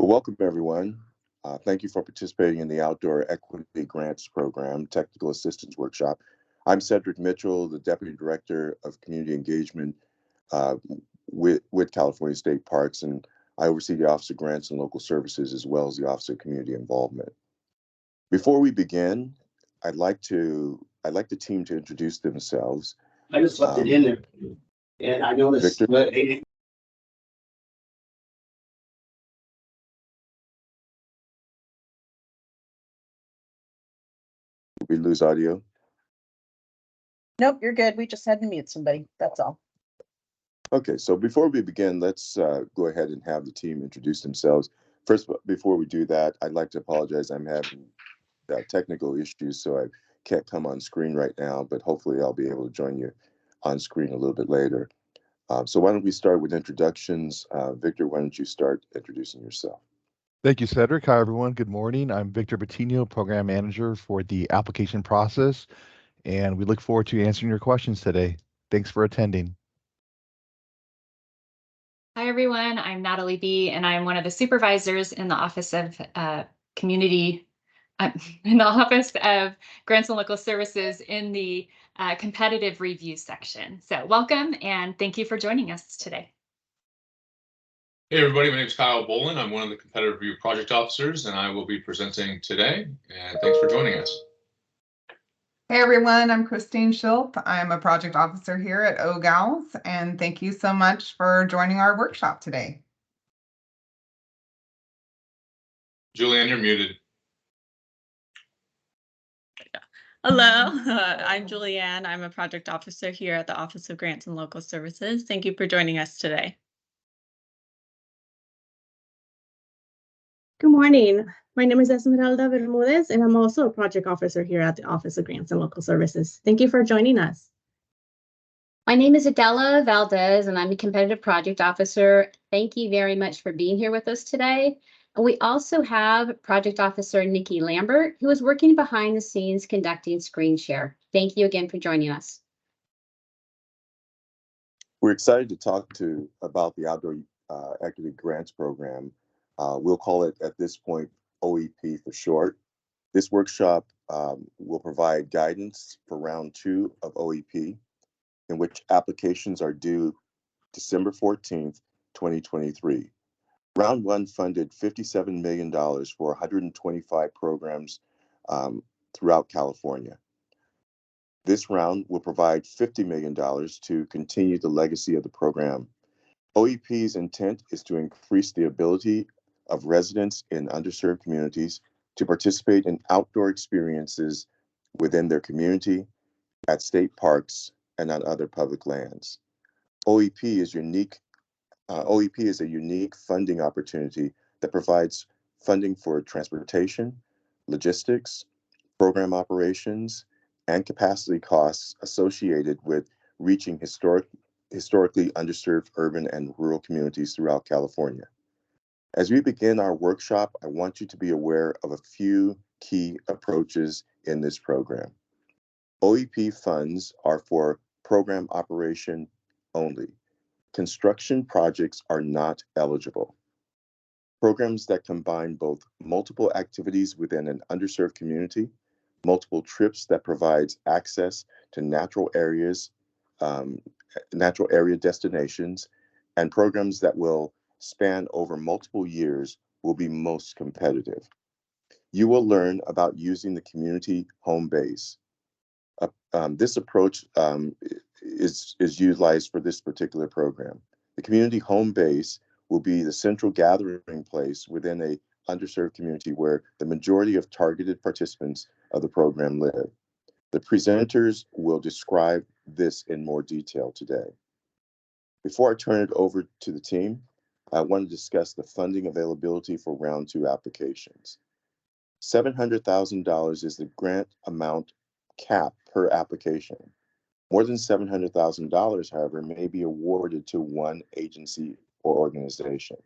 Well, welcome, everyone. Thank you for participating in the Outdoor Equity Grants Program Technical Assistance Workshop. I'm Cedric Mitchell, the Deputy Director of Community Engagement uh, with California State Parks, and I oversee the Office of Grants and Local Services as well as the Office of Community Involvement. Before we begin, I'd like the team to introduce themselves. I just left it in there, and I noticed. Victor? Did we lose audio? Nope, you're good. We just had to mute somebody. That's all. Okay, so before we begin, let's go ahead and have the team introduce themselves. First, before we do that, I'd like to apologize. I'm having technical issues, so I can't come on screen right now, but hopefully I'll be able to join you on screen a little bit later. So why don't we start with introductions? Victor, why don't you start introducing yourself? Thank you, Cedric. Hi, everyone. Good morning. I'm Victor Patino, Program Manager for the application process, and we look forward to answering your questions today. Thanks for attending. Hi, everyone. I'm Natalie B., and I'm one of the supervisors in the Office of Grants and Local Services in the competitive review section. So welcome, and thank you for joining us today. Hey everybody, my name is Kyle Bolin. I'm one of the competitive review project officers, and I will be presenting today. And thanks for joining us. Hey everyone, I'm Christine Schultz. I'm a project officer here at OGALS, and thank you so much for joining our workshop today. Julianne, you're muted. Hello, I'm Julianne. I'm a project officer here at the Office of Grants and Local Services. Thank you for joining us today. Good morning. My name is Esmeralda Bermudez, and I'm also a project officer here at the Office of Grants and Local Services. Thank you for joining us. My name is Adela Valdez, and I'm a competitive project officer. Thank you very much for being here with us today. And we also have project officer Nikki Lambert, who is working behind the scenes conducting screen share. Thank you again for joining us. We're excited to talk about the Outdoor Equity Grants Program. We'll call it at this point OEP for short. This workshop will provide guidance for round 2 of OEP, in which applications are due December 14th, 2023. Round 1 funded $57 million for 125 programs throughout California. This round will provide $50 million to continue the legacy of the program. OEP's intent is to increase the ability of residents in underserved communities to participate in outdoor experiences within their community, at state parks, and on other public lands. OEP is a unique funding opportunity that provides funding for transportation, logistics, program operations, and capacity costs associated with reaching historically underserved urban and rural communities throughout California. As we begin our workshop, I want you to be aware of a few key approaches in this program. OEP funds are for program operation only. Construction projects are not eligible. Programs that combine both multiple activities within an underserved community, multiple trips that provides access to natural area destinations, and programs that will span over multiple years will be most competitive. You will learn about using the community home base. This approach is utilized for this particular program. The community home base will be the central gathering place within a underserved community where the majority of targeted participants of the program live. The presenters will describe this in more detail today. Before I turn it over to the team, I want to discuss the funding availability for round 2 applications. $700,000 is the grant amount cap per application. More than $700,000, however, may be awarded to one agency or organization.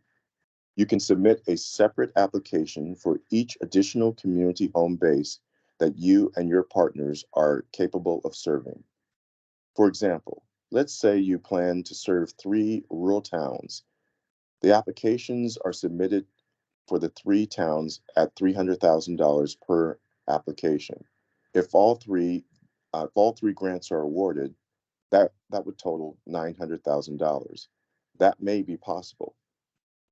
You can submit a separate application for each additional community home base that you and your partners are capable of serving. For example, let's say you plan to serve 3 rural towns. The applications are submitted for the 3 towns at $300,000 per application. If all three grants are awarded, that would total $900,000. That may be possible.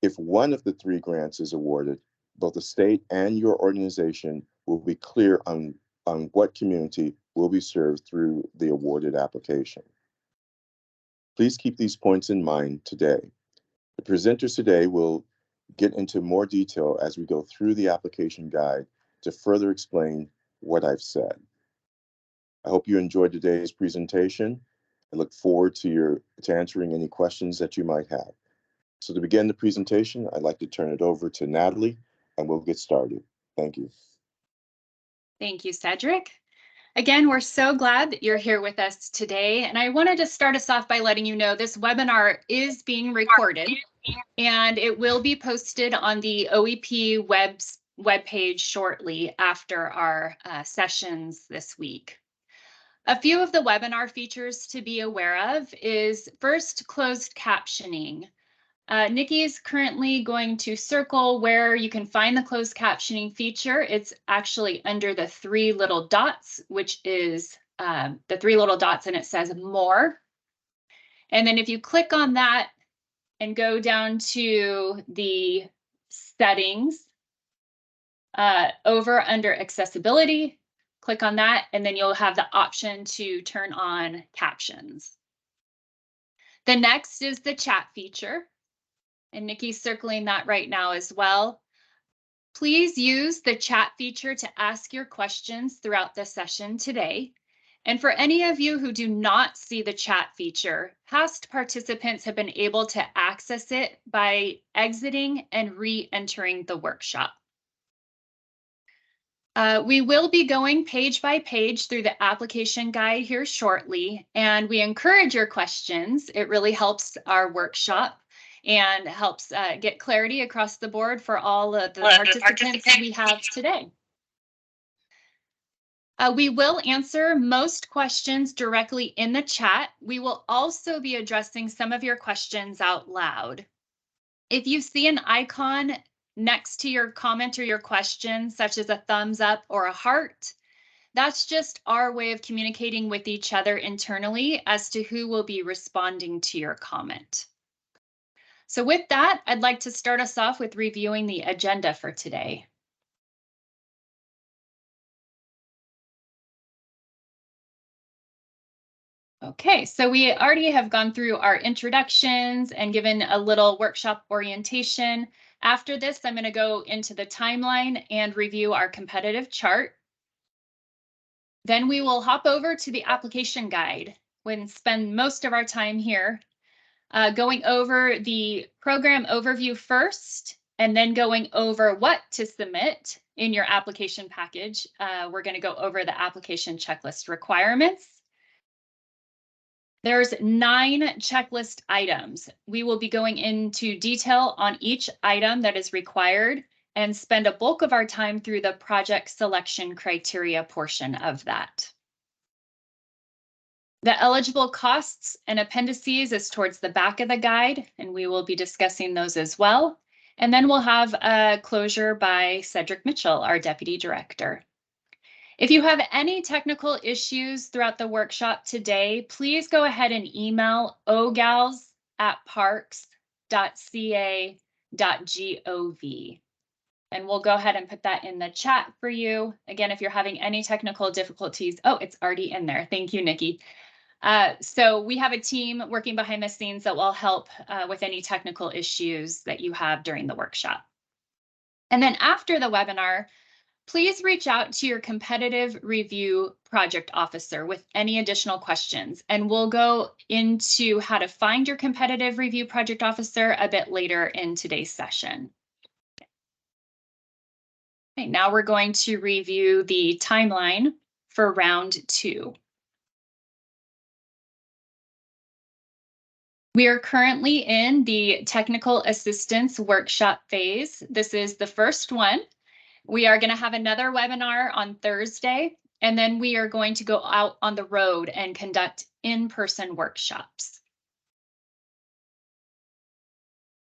If one of the 3 grants is awarded, both the state and your organization will be clear on what community will be served through the awarded application. Please keep these points in mind today. The presenters today will get into more detail as we go through the application guide to further explain what I've said. I hope you enjoyed today's presentation. I look forward to answering any questions that you might have. So to begin the presentation, I'd like to turn it over to Natalie, and we'll get started. Thank you. Thank you, Cedric. Again, we're so glad that you're here with us today. And I wanted to start us off by letting you know this webinar is being recorded and it will be posted on the OEP webpage shortly after our sessions this week. A few of the webinar features to be aware of is first, closed captioning. Nikki is currently going to circle where you can find the closed captioning feature. It's actually under the 3 little dots, which is the 3 little dots, and it says more. And then if you click on that and go down to the settings over under accessibility, click on that, and then you'll have the option to turn on captions. The next is the chat feature. And Nikki's circling that right now as well. Please use the chat feature to ask your questions throughout the session today. And for any of you who do not see the chat feature, past participants have been able to access it by exiting and re-entering the workshop. We will be going page by page through the application guide here shortly, and we encourage your questions. It really helps our workshop and helps get clarity across the board for all of the participants we have today. We will answer most questions directly in the chat. We will also be addressing some of your questions out loud. If you see an icon next to your comment or your question, such as a thumbs up or a heart, that's just our way of communicating with each other internally as to who will be responding to your comment. So with that, I'd like to start us off with reviewing the agenda for today. Okay, so we already have gone through our introductions and given a little workshop orientation. After this, I'm going to go into the timeline and review our competitive chart. Then we will hop over to the application guide and spend most of our time here going over the program overview first, and then going over what to submit in your application package. We're going to go over the application checklist requirements. There's 9 checklist items. We will be going into detail on each item that is required and spend a bulk of our time through the project selection criteria portion of that. The eligible costs and appendices is towards the back of the guide, and we will be discussing those as well. And then we'll have a closure by Cedric Mitchell, our Deputy Director. If you have any technical issues throughout the workshop today, please go ahead and email ogals@parks.ca.gov. And we'll go ahead and put that in the chat for you. Again, if you're having any technical difficulties, oh, it's already in there. Thank you, Nikki. So we have a team working behind the scenes that will help with any technical issues that you have during the workshop. And then after the webinar, please reach out to your competitive review project officer with any additional questions, and we'll go into how to find your competitive review project officer a bit later in today's session. Okay, now we're going to review the timeline for round 2. We are currently in the technical assistance workshop phase. This is the first one. We are going to have another webinar on Thursday, and then we are going to go out on the road and conduct in-person workshops.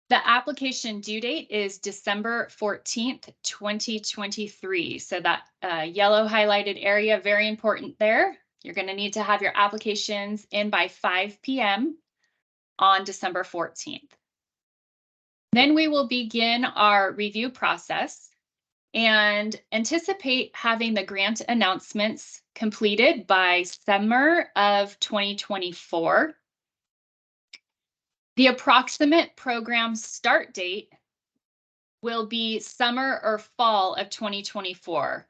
The application due date is December 14th, 2023. So that yellow highlighted area, very important there. You're going to need to have your applications in by 5 p.m. on December 14th. Then we will begin our review process and anticipate having the grant announcements completed by summer of 2024. The approximate program start date will be summer or fall of 2024.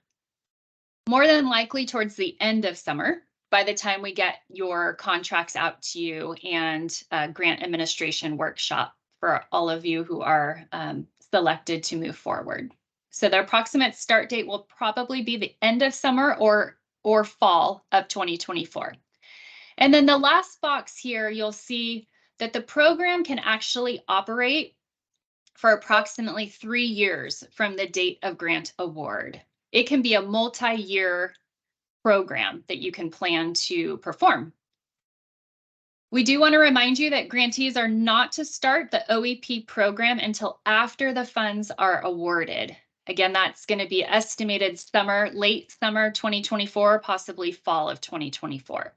More than likely towards the end of summer by the time we get your contracts out to you and a grant administration workshop for all of you who are selected to move forward. So the approximate start date will probably be the end of summer or fall of 2024. And then the last box here, you'll see that the program can actually operate for approximately 3 years from the date of grant award. It can be a multi-year program that you can plan to perform. We do want to remind you that grantees are not to start the OEP program until after the funds are awarded. Again, that's going to be estimated late summer 2024, possibly fall of 2024.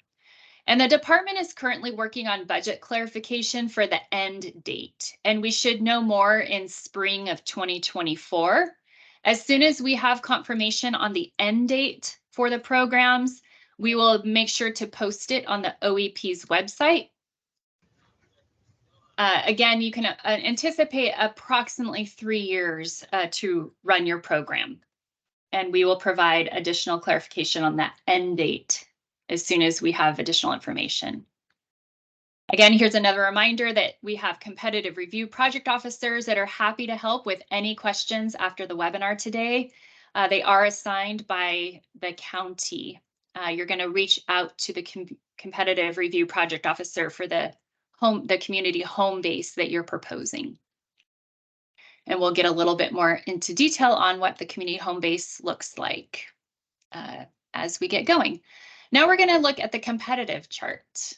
And the department is currently working on budget clarification for the end date, and we should know more in spring of 2024. As soon as we have confirmation on the end date for the programs, we will make sure to post it on the OEP's website. Again, you can anticipate approximately 3 years to run your program, and we will provide additional clarification on that end date as soon as we have additional information. Again, here's another reminder that we have competitive review project officers that are happy to help with any questions after the webinar today. They are assigned by the county. You're going to reach out to the competitive review project officer for the community home base that you're proposing. And we'll get a little bit more into detail on what the community home base looks like as we get going. Now we're going to look at the competitive chart.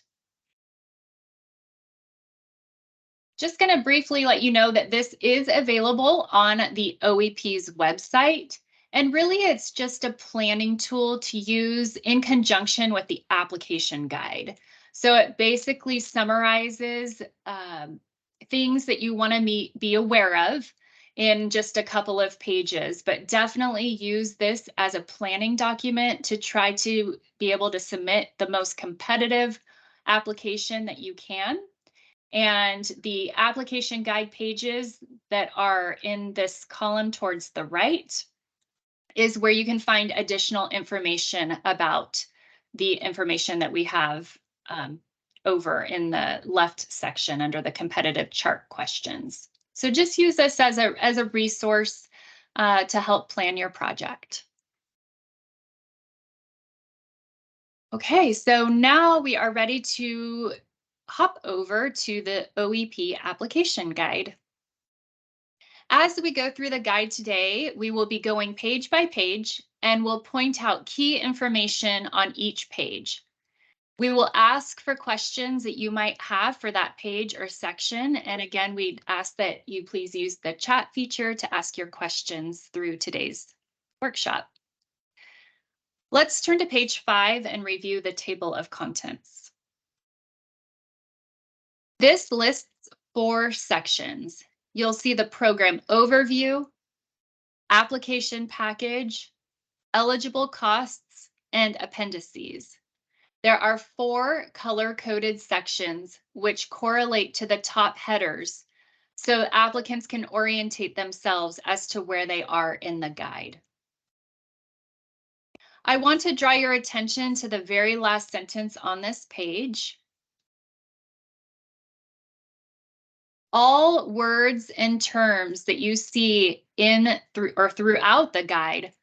Just going to briefly let you know that this is available on the OEP's website. And really, it's just a planning tool to use in conjunction with the application guide. So it basically summarizes things that you want to be aware of in just a couple of pages, but definitely use this as a planning document to try to be able to submit the most competitive application that you can. And the application guide pages that are in this column towards the right is where you can find additional information about the information that we have over in the left section under the competitive chart questions. So just use this as a resource to help plan your project. Okay, so now we are ready to hop over to the OEP application guide. As we go through the guide today, we will be going page by page and we'll point out key information on each page. We will ask for questions that you might have for that page or section. And again, we'd ask that you please use the chat feature to ask your questions through today's workshop. Let's turn to page 5 and review the table of contents. This lists 4 sections. You'll see the program overview, application package, eligible costs, and appendices. There are 4 color-coded sections which correlate to the top headers, so applicants can orientate themselves as to where they are in the guide. I want to draw your attention to the very last sentence on this page. All words and terms that you see throughout the guide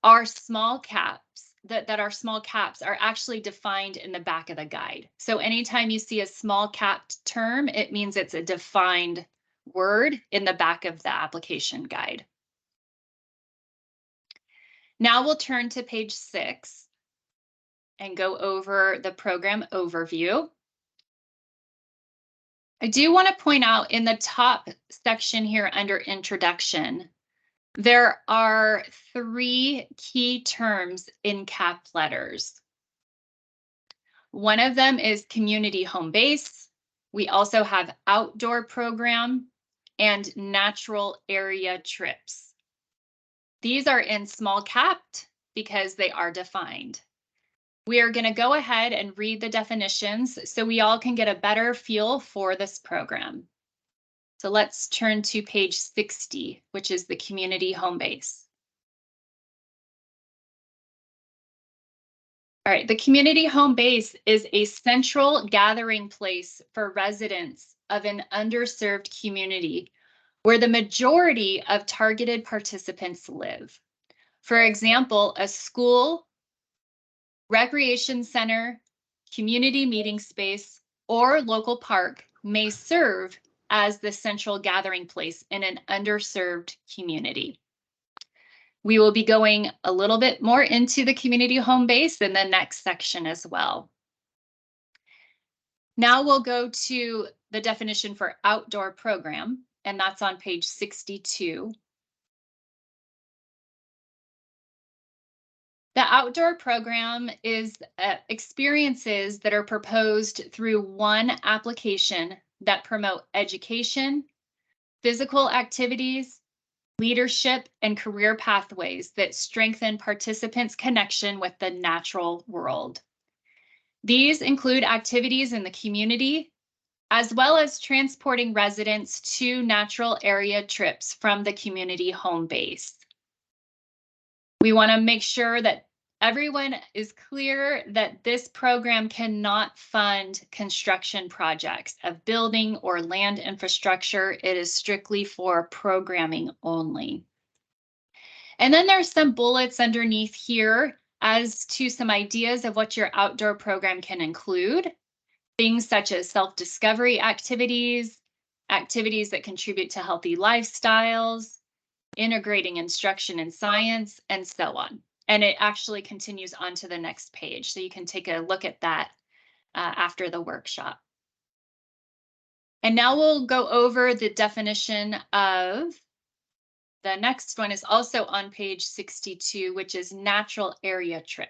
are small caps. That are small caps are actually defined in the back of the guide. So anytime you see a small capped term, it means it's a defined word in the back of the application guide. Now we'll turn to page 6 and go over the program overview. I do want to point out in the top section here under introduction, there are 3 key terms in cap letters. One of them is community home base. We also have outdoor program and natural area trips. These are in small capped because they are defined. We are going to go ahead and read the definitions so we all can get a better feel for this program. So let's turn to page 60, which is the community home base. All right, the community home base is a central gathering place for residents of an underserved community where the majority of targeted participants live. For example, a school, recreation center, community meeting space, or local park may serve as the central gathering place in an underserved community. We will be going a little bit more into the community home base in the next section as well. Now we'll go to the definition for outdoor program, and that's on page 62. The outdoor program is experiences that are proposed through one application that promote education, physical activities, leadership, and career pathways that strengthen participants' connection with the natural world. These include activities in the community, as well as transporting residents to natural area trips from the community home base. We want to make sure that everyone is clear that this program cannot fund construction projects of building or land infrastructure. It is strictly for programming only. And then there's some bullets underneath here as to some ideas of what your outdoor program can include. Things such as self-discovery activities, activities that contribute to healthy lifestyles, integrating instruction and science, and so on. And it actually continues on to the next page, so you can take a look at that after the workshop. And now we'll go over the definition of the next one is also on page 62, which is natural area trip.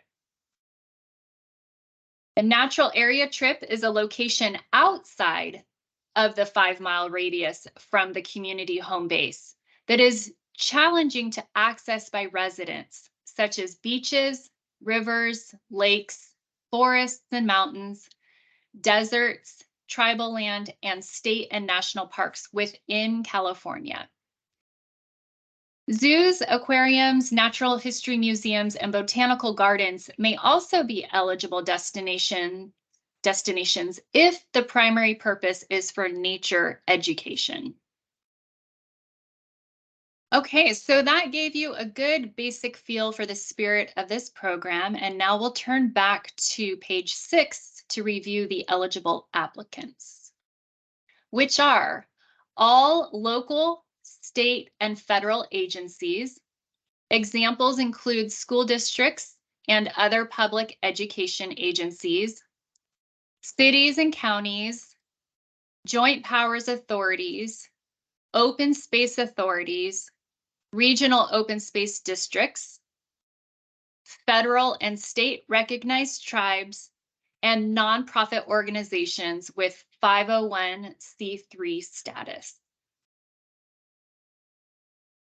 A natural area trip is a location outside of the 5-mile radius from the community home base that is challenging to access by residents, such as beaches, rivers, lakes, forests and mountains, deserts, tribal land, and state and national parks within California. Zoos, aquariums, natural history museums, and botanical gardens may also be eligible destinations if the primary purpose is for nature education. Okay, so that gave you a good basic feel for the spirit of this program, and now we'll turn back to page 6 to review the eligible applicants, which are all local, state, and federal agencies. Examples include school districts and other public education agencies, cities and counties, joint powers authorities, open space authorities, regional open space districts, federal and state recognized tribes, and nonprofit organizations with 501c3 status.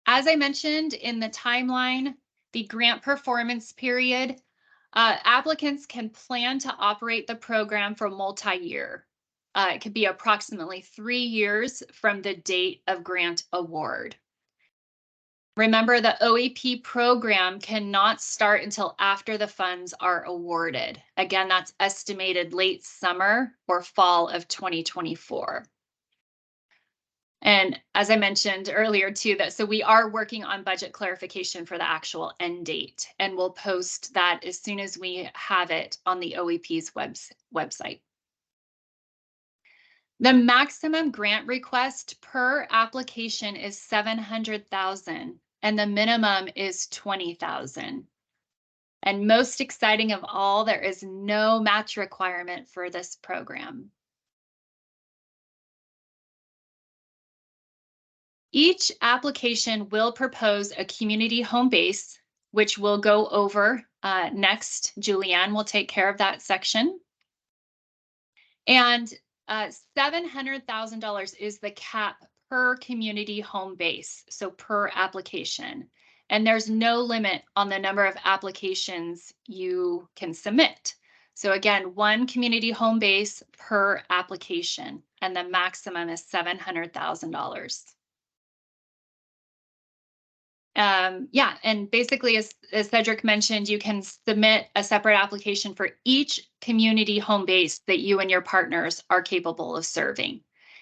As I mentioned in the timeline, the grant performance period, applicants can plan to operate the program for multi-year. It could be approximately 3 years from the date of grant award. Remember, the OEP program cannot start until after the funds are awarded. Again, that's estimated late summer or fall of 2024. And as I mentioned earlier too, so we are working on budget clarification for the actual end date, and we'll post that as soon as we have it on the OEP's website. The maximum grant request per application is $700,000, and the minimum is $20,000. And most exciting of all, there is no match requirement for this program. Each application will propose a community home base, which we'll go over next. Julianne will take care of that section. And $700,000 is the cap per community home base, so per application. And there's no limit on the number of applications you can submit. So again, one community home base per application, and the maximum is $700,000. Yeah, and basically, as Cedric mentioned, you can submit a separate application for each community home base that you and your partners are capable of serving.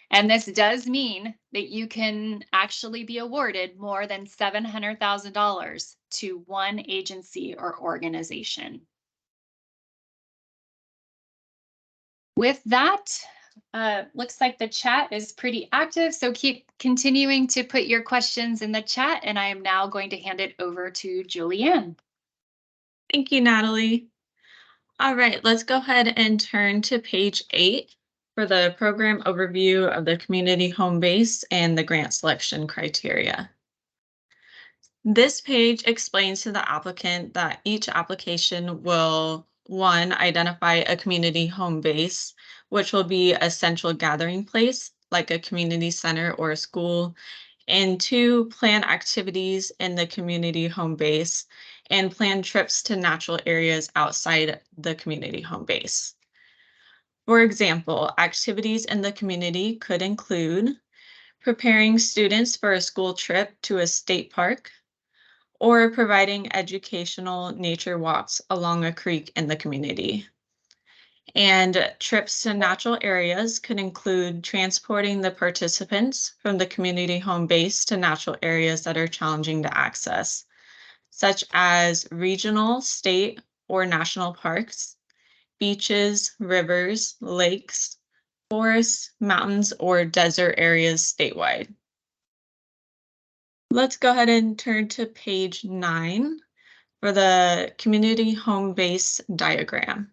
And this does mean that you can actually be awarded more than $700,000 to one agency or organization. With that, looks like the chat is pretty active, so keep continuing to put your questions in the chat, and I am now going to hand it over to Julianne. Thank you, Natalie. All right, let's go ahead and turn to page 8 for the program overview of the community home base and the grant selection criteria. This page explains to the applicant that each application will, 1, identify a community home base, which will be a central gathering place like a community center or a school, and 2, plan activities in the community home base and plan trips to natural areas outside the community home base. For example, activities in the community could include preparing students for a school trip to a state park, or providing educational nature walks along a creek in the community. And trips to natural areas could include transporting the participants from the community home base to natural areas that are challenging to access, such as regional, state, or national parks, beaches, rivers, lakes, forests, mountains, or desert areas statewide. Let's go ahead and turn to page 9 for the community home base diagram.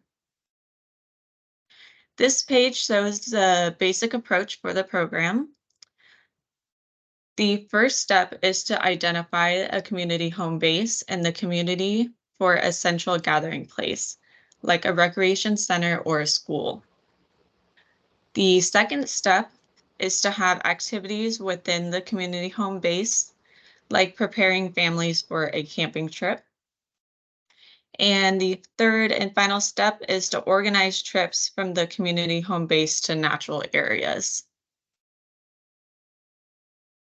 This page shows the basic approach for the program. The first step is to identify a community home base in the community for a central gathering place, like a recreation center or a school. The second step is to have activities within the community home base, like preparing families for a camping trip. And the third and final step is to organize trips from the community home base to natural areas.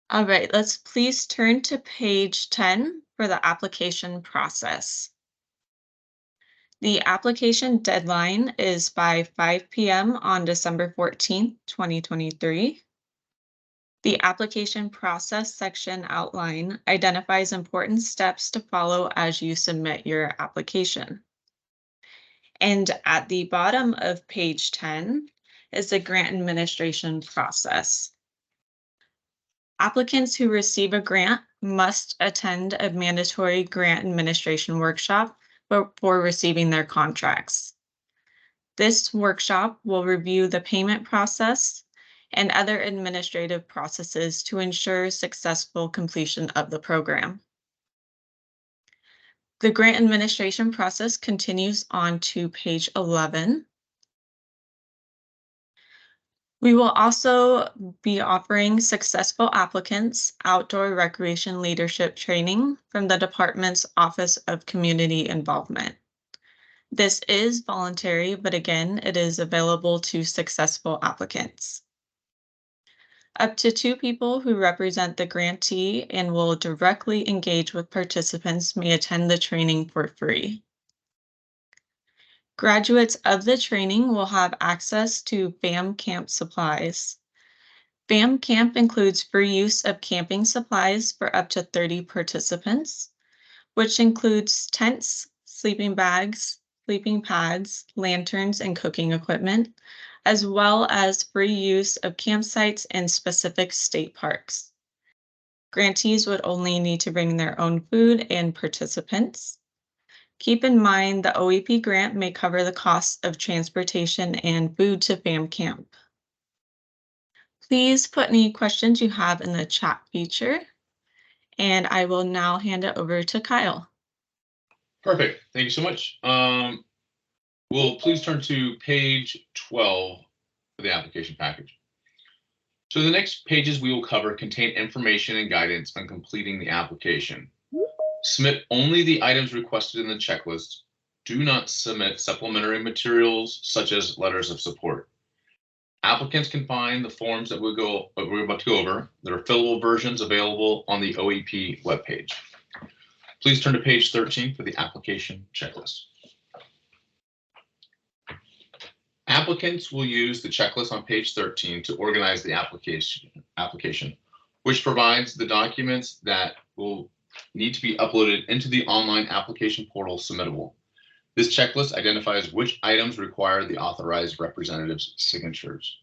All right, let's please turn to page 10 for the application process. The application deadline is by 5 p.m. on December 14th, 2023. The application process section outline identifies important steps to follow as you submit your application. And at the bottom of page 10 is the grant administration process. Applicants who receive a grant must attend a mandatory grant administration workshop before receiving their contracts. This workshop will review the payment process and other administrative processes to ensure successful completion of the program. The grant administration process continues on to page 11. We will also be offering successful applicants outdoor recreation leadership training from the department's Office of Community Involvement. This is voluntary, but again, it is available to successful applicants. Up to 2 people who represent the grantee and will directly engage with participants may attend the training for free. Graduates of the training will have access to FAM Camp supplies. FAM Camp includes free use of camping supplies for up to 30 participants, which includes tents, sleeping bags, sleeping pads, lanterns, and cooking equipment, as well as free use of campsites in specific state parks. Grantees would only need to bring their own food and participants. Keep in mind the OEP grant may cover the costs of transportation and food to FAM Camp. Please put any questions you have in the chat feature. And I will now hand it over to Kyle. Perfect. Thank you so much. We'll please turn to page 12 for the application package. So the next pages we will cover contain information and guidance on completing the application. Submit only the items requested in the checklist. Do not submit supplementary materials such as letters of support. Applicants can find the forms that we're about to go over. There are fillable versions available on the OEP webpage. Please turn to page 13 for the application checklist. Applicants will use the checklist on page 13 to organize the application, which provides the documents that will need to be uploaded into the online application portal submittable. This checklist identifies which items require the authorized representative's signatures.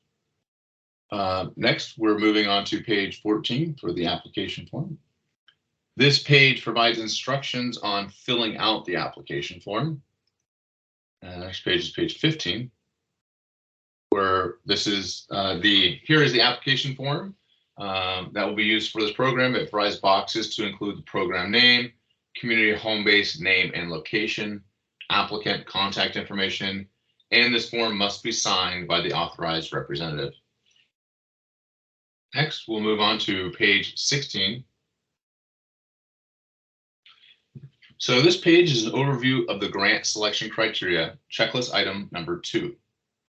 Next, we're moving on to page 14 for the application form. This page provides instructions on filling out the application form. Next page is page 15, where this is here is the application form that will be used for this program. It provides boxes to include the program name, community home base name and location, applicant contact information, and this form must be signed by the authorized representative. Next, we'll move on to page 16. So this page is an overview of the grant selection criteria, checklist item number 2.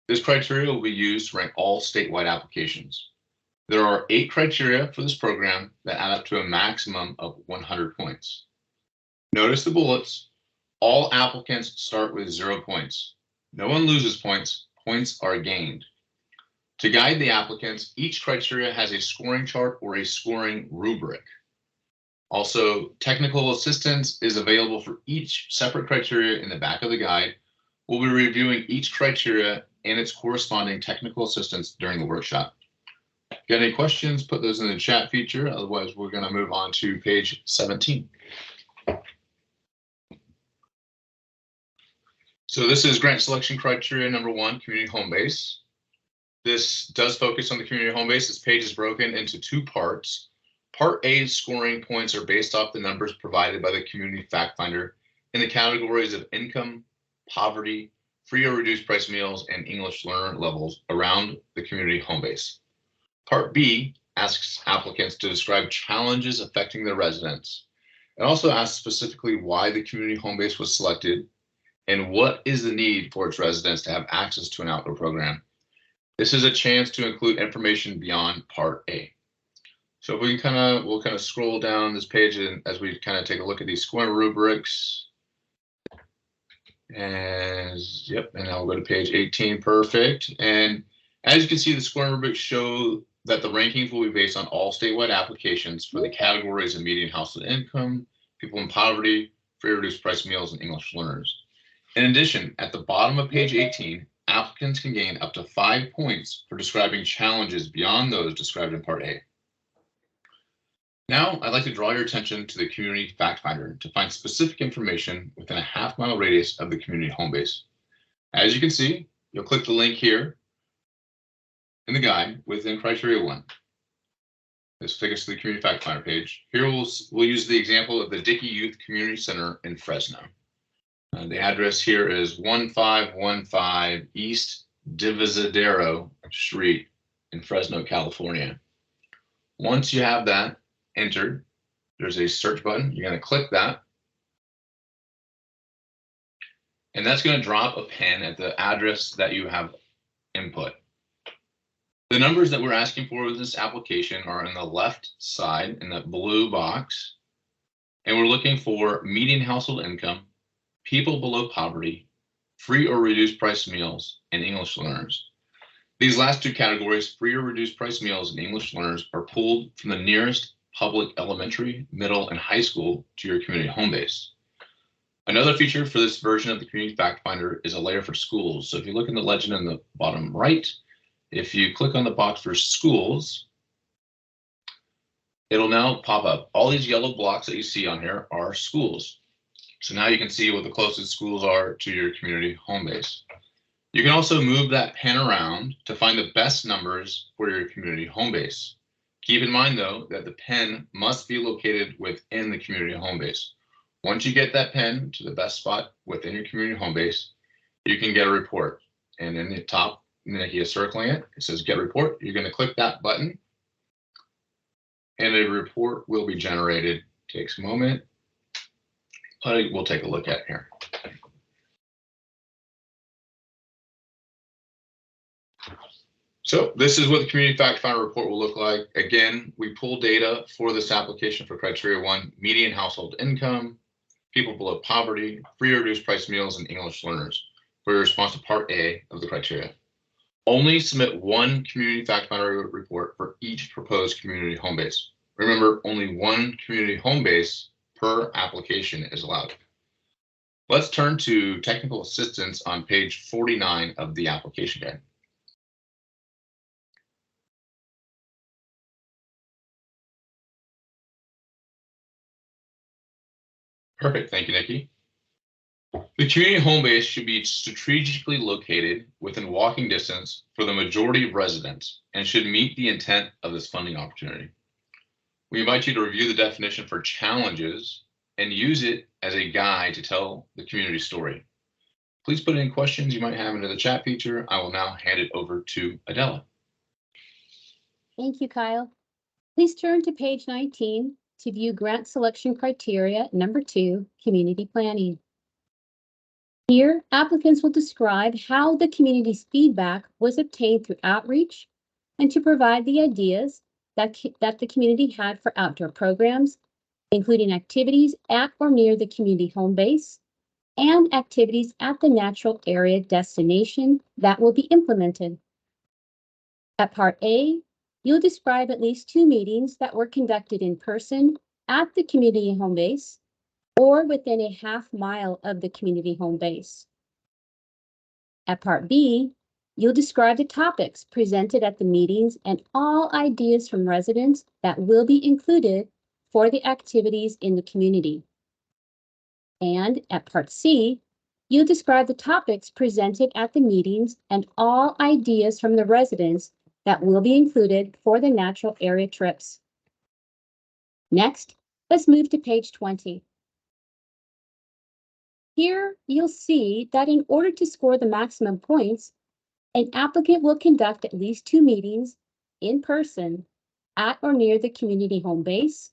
This criteria will be used to rank all statewide applications. There are 8 criteria for this program that add up to a maximum of 100 points. Notice the bullets. All applicants start with 0 points. No one loses points. Points are gained. To guide the applicants, each criteria has a scoring chart or a scoring rubric. Also, technical assistance is available for each separate criteria in the back of the guide. We'll be reviewing each criteria and its corresponding technical assistance during the workshop. If you got any questions, put those in the chat feature. Otherwise, we're going to move on to page 17. So this is grant selection criteria number 1, community home base. This does focus on the community home base. This page is broken into 2 parts. Part A scoring points are based off the numbers provided by the community fact finder in the categories of income, poverty, free or reduced price meals, and English learner levels around the community home base. Part B asks applicants to describe challenges affecting their residents. It also asks specifically why the community home base was selected and what is the need for its residents to have access to an outdoor program. This is a chance to include information beyond Part A. So if we can we'll kind of scroll down this page and as we kind of take a look at these scoring rubrics. And yep, and now we'll go to page 18, perfect. And as you can see, the scoring rubrics show that the rankings will be based on all statewide applications for the categories of median household income, people in poverty, free or reduced price meals, and English learners. In addition, at the bottom of page 18, applicants can gain up to 5 points for describing challenges beyond those described in Part A. Now, I'd like to draw your attention to the community fact finder to find specific information within a half-mile radius of the community home base. As you can see, you'll click the link here in the guide within criteria 1. This will take us to the community fact finder page. Here we'll use the example of the Dickey Youth Community Center in Fresno. The address here is 1515 East Divisadero Street in Fresno, California. Once you have that entered, there's a search button. You're going to click that. And that's going to drop a pin at the address that you have input. The numbers that we're asking for with this application are on the left side in that blue box. And we're looking for median household income, people below poverty, free or reduced price meals, and English learners. These last 2 categories, free or reduced price meals and English learners, are pulled from the nearest public elementary, middle, and high school to your community home base. Another feature for this version of the Community Fact Finder is a layer for schools. So if you look in the legend in the bottom right, if you click on the box for schools, it'll now pop up. All these yellow blocks that you see on here are schools. So now you can see what the closest schools are to your community home base. You can also move that pen around to find the best numbers for your community home base. Keep in mind, though, that the pen must be located within the community home base. Once you get that pen to the best spot within your community home base, you can get a report. And in the top, Nikki is circling it. It says get report. You're going to click that button and a report will be generated. Takes a moment, but we'll take a look at it here. So this is what the Community Fact Finder report will look like. Again, we pull data for this application for criteria 1, median household income, people below poverty, free or reduced price meals, and English learners for your response to part A of the criteria. Only submit one Community Fact Finder report for each proposed community home base. Remember, only one community home base per application is allowed. Let's turn to technical assistance on page 49 of the application guide. Perfect, thank you, Nikki. The community home base should be strategically located within walking distance for the majority of residents and should meet the intent of this funding opportunity. We invite you to review the definition for challenges and use it as a guide to tell the community story. Please put any questions you might have into the chat feature. I will now hand it over to Adela. Thank you, Kyle. Please turn to page 19 to view grant selection criteria number 2, community planning. Here, applicants will describe how the community's feedback was obtained through outreach and to provide the ideas that the community had for outdoor programs, including activities at or near the community home base and activities at the natural area destination that will be implemented. At part A, you'll describe at least 2 meetings that were conducted in person at the community home base or within a half-mile of the community home base. At part B, you'll describe the topics presented at the meetings and all ideas from residents that will be included for the activities in the community. And at part C, you'll describe the topics presented at the meetings and all ideas from the residents that will be included for the natural area trips. Next, let's move to page 20. Here, you'll see that in order to score the maximum points, an applicant will conduct at least 2 meetings in person at or near the community home base,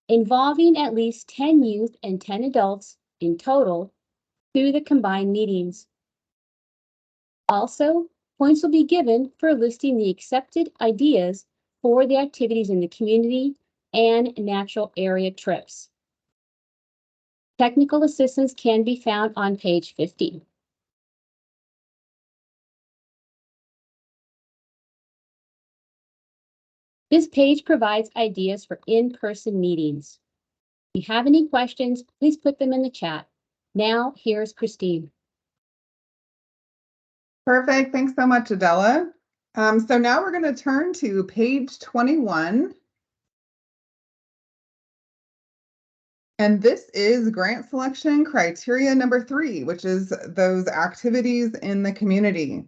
involving at least 10 youth and 10 adults in total through the combined meetings. Also, points will be given for listing the accepted ideas for the activities in the community and natural area trips. Technical assistance can be found on page 50. This page provides ideas for in-person meetings. If you have any questions, please put them in the chat. Now, here's Christine. Perfect. Thanks so much, Adela. So now we're going to turn to page 21. And this is grant selection criteria number 3, which is those activities in the community.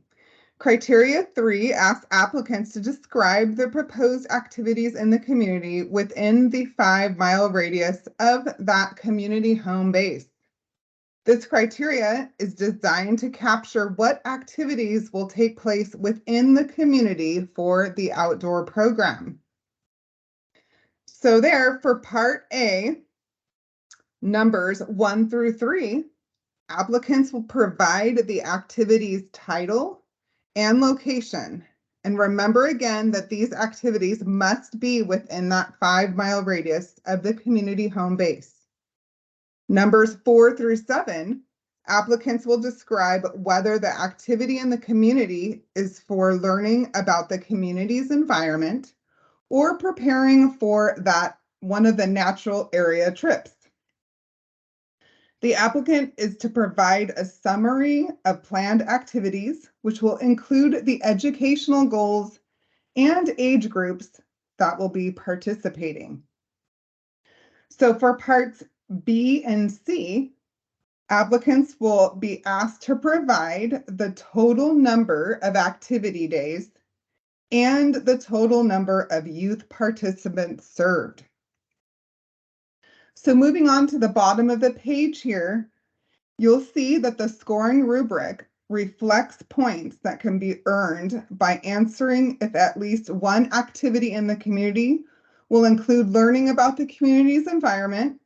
Criteria 3 asks applicants to describe the proposed activities in the community within the 5-mile radius of that community home base. This criteria is designed to capture what activities will take place within the community for the outdoor program. So there, for part A, numbers 1 through 3, applicants will provide the activity's title and location. And remember again that these activities must be within that 5-mile radius of the community home base. Numbers 4 through 7, applicants will describe whether the activity in the community is for learning about the community's environment or preparing for one of the natural area trips. The applicant is to provide a summary of planned activities, which will include the educational goals and age groups that will be participating. So for parts B and C, applicants will be asked to provide the total number of activity days and the total number of youth participants served. So moving on to the bottom of the page here, you'll see that the scoring rubric reflects points that can be earned by answering if at least one activity in the community will include learning about the community's environment,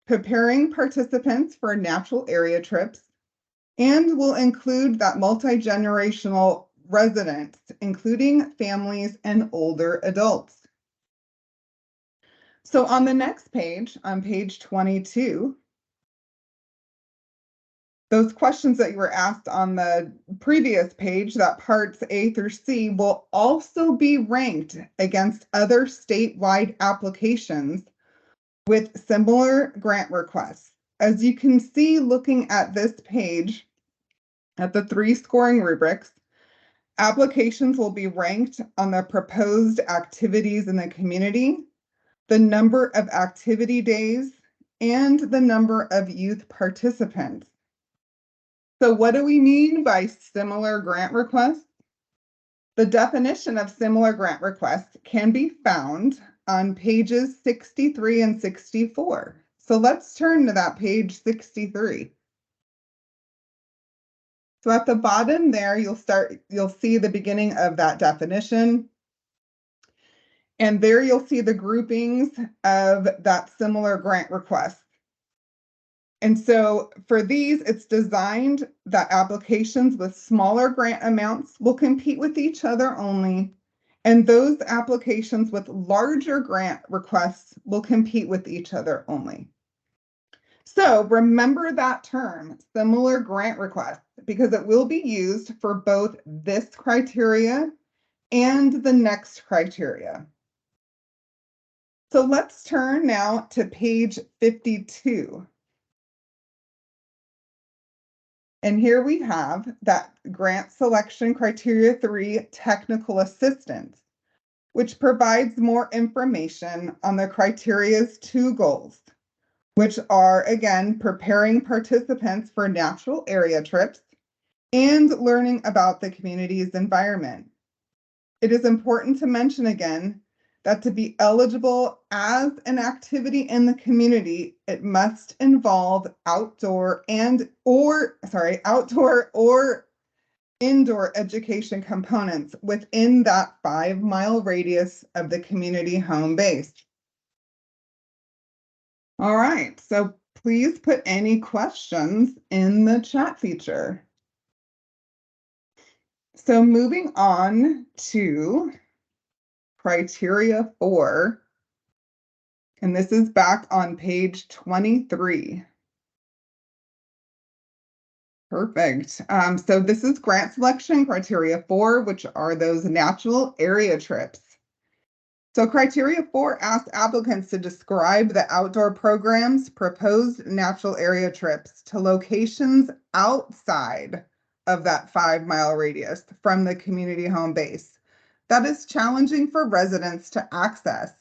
preparing participants for natural area trips, and will include that multi-generational residents, including families and older adults. So on the next page, on page 22, those questions that you were asked on the previous page, that parts A through C, will also be ranked against other statewide applications with similar grant requests. As you can see, looking at this page, at the 3 scoring rubrics, applications will be ranked on the proposed activities in the community, the number of activity days, and the number of youth participants. So what do we mean by similar grant requests? The definition of similar grant requests can be found on pages 63 and 64. So let's turn to that page 63. So at the bottom there, you'll see the beginning of that definition. And there you'll see the groupings of that similar grant request. And so for these, it's designed that applications with smaller grant amounts will compete with each other only, and those applications with larger grant requests will compete with each other only. So remember that term, similar grant requests, because it will be used for both this criteria and the next criteria. So let's turn now to page 52. And here we have that grant selection criteria 3 technical assistance, which provides more information on the criteria's 2 goals, which are, again, preparing participants for natural area trips and learning about the community's environment. It is important to mention again that to be eligible as an activity in the community, it must involve outdoor or indoor education components within that 5-mile radius of the community home base. All right, so please put any questions in the chat feature. So moving on to criteria 4, and this is back on page 23. Perfect. So this is grant selection criteria 4, which are those natural area trips. So criteria 4 asks applicants to describe the outdoor program's proposed natural area trips to locations outside of that 5-mile radius from the community home base that is challenging for residents to access.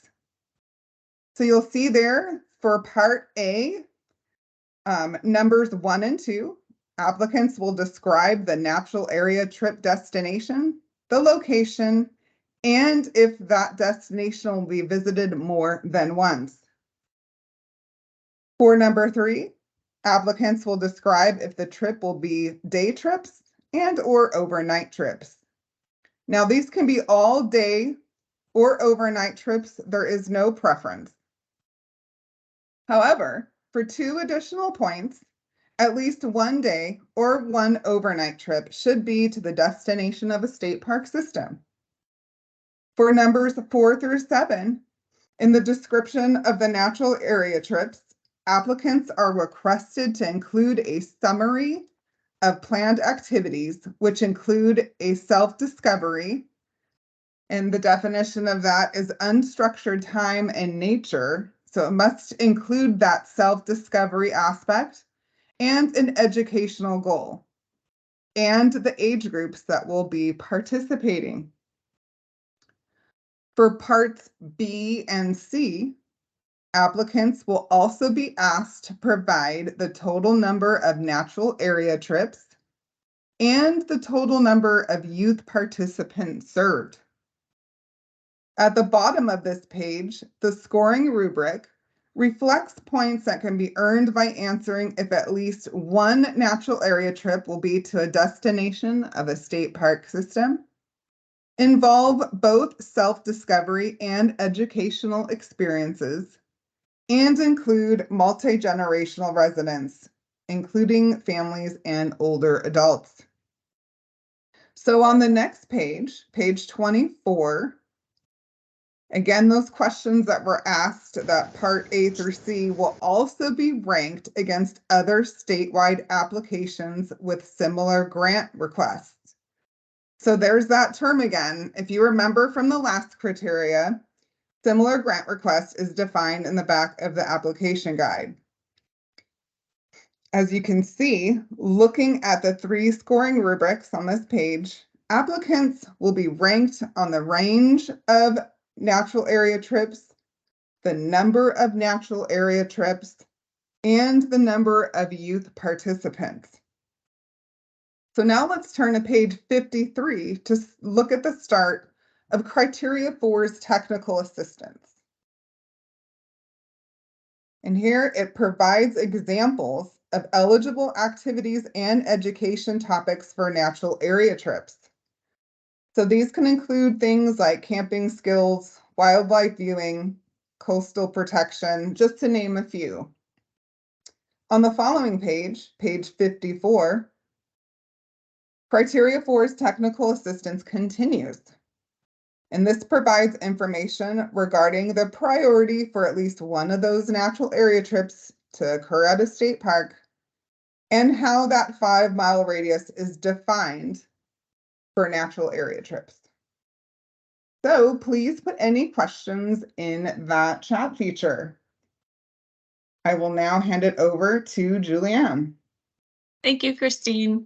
So you'll see there for part A, numbers 1 and 2, applicants will describe the natural area trip destination, the location, and if that destination will be visited more than once. For number 3, applicants will describe if the trip will be day trips and or overnight trips. Now, these can be all day or overnight trips. There is no preference. However, for 2 additional points, at least 1 day or 1 overnight trip should be to the destination of a state park system. For numbers 4 through 7, in the description of the natural area trips, applicants are requested to include a summary of planned activities, which include a self-discovery, and the definition of that is unstructured time in nature. So it must include that self-discovery aspect and an educational goal, and the age groups that will be participating. For parts B and C, Applicants will also be asked to provide the total number of natural area trips and the total number of youth participants served. At the bottom of this page, the scoring rubric reflects points that can be earned by answering if at least one natural area trip will be to a destination of a state park system, involve both self-discovery and educational experiences, and include multi-generational residents, including families and older adults. So on the next page, page 24, again, those questions that were asked, that part A through C, will also be ranked against other statewide applications with similar grant requests. So there's that term again. If you remember from the last criteria, similar grant request is defined in the back of the application guide. As you can see, looking at the 3 scoring rubrics on this page, applicants will be ranked on the range of natural area trips, the number of natural area trips, and the number of youth participants. So now let's turn to page 53 to look at the start of Criteria 4's technical assistance. And here it provides examples of eligible activities and education topics for natural area trips. So these can include things like camping skills, wildlife viewing, coastal protection, just to name a few. On the following page, page 54, Criteria 4's technical assistance continues. And this provides information regarding the priority for at least one of those natural area trips to occur at a state park and how that 5-mile radius is defined for natural area trips. So please put any questions in that chat feature. I will now hand it over to Julianne. Thank you, Christine.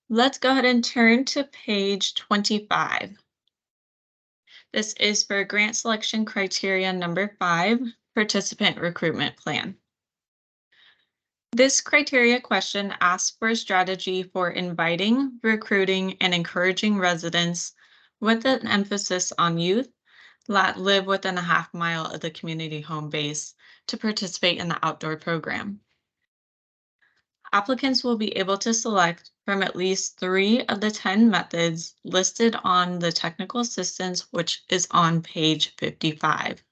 Let's go ahead and turn to page 25. This is for grant selection criteria number 5, participant recruitment plan. This criteria question asks for a strategy for inviting, recruiting, and encouraging residents with an emphasis on youth that live within a half-mile of the community home base to participate in the outdoor program. Applicants will be able to select from at least 3 of the 10 methods listed on the technical assistance, which is on page 55.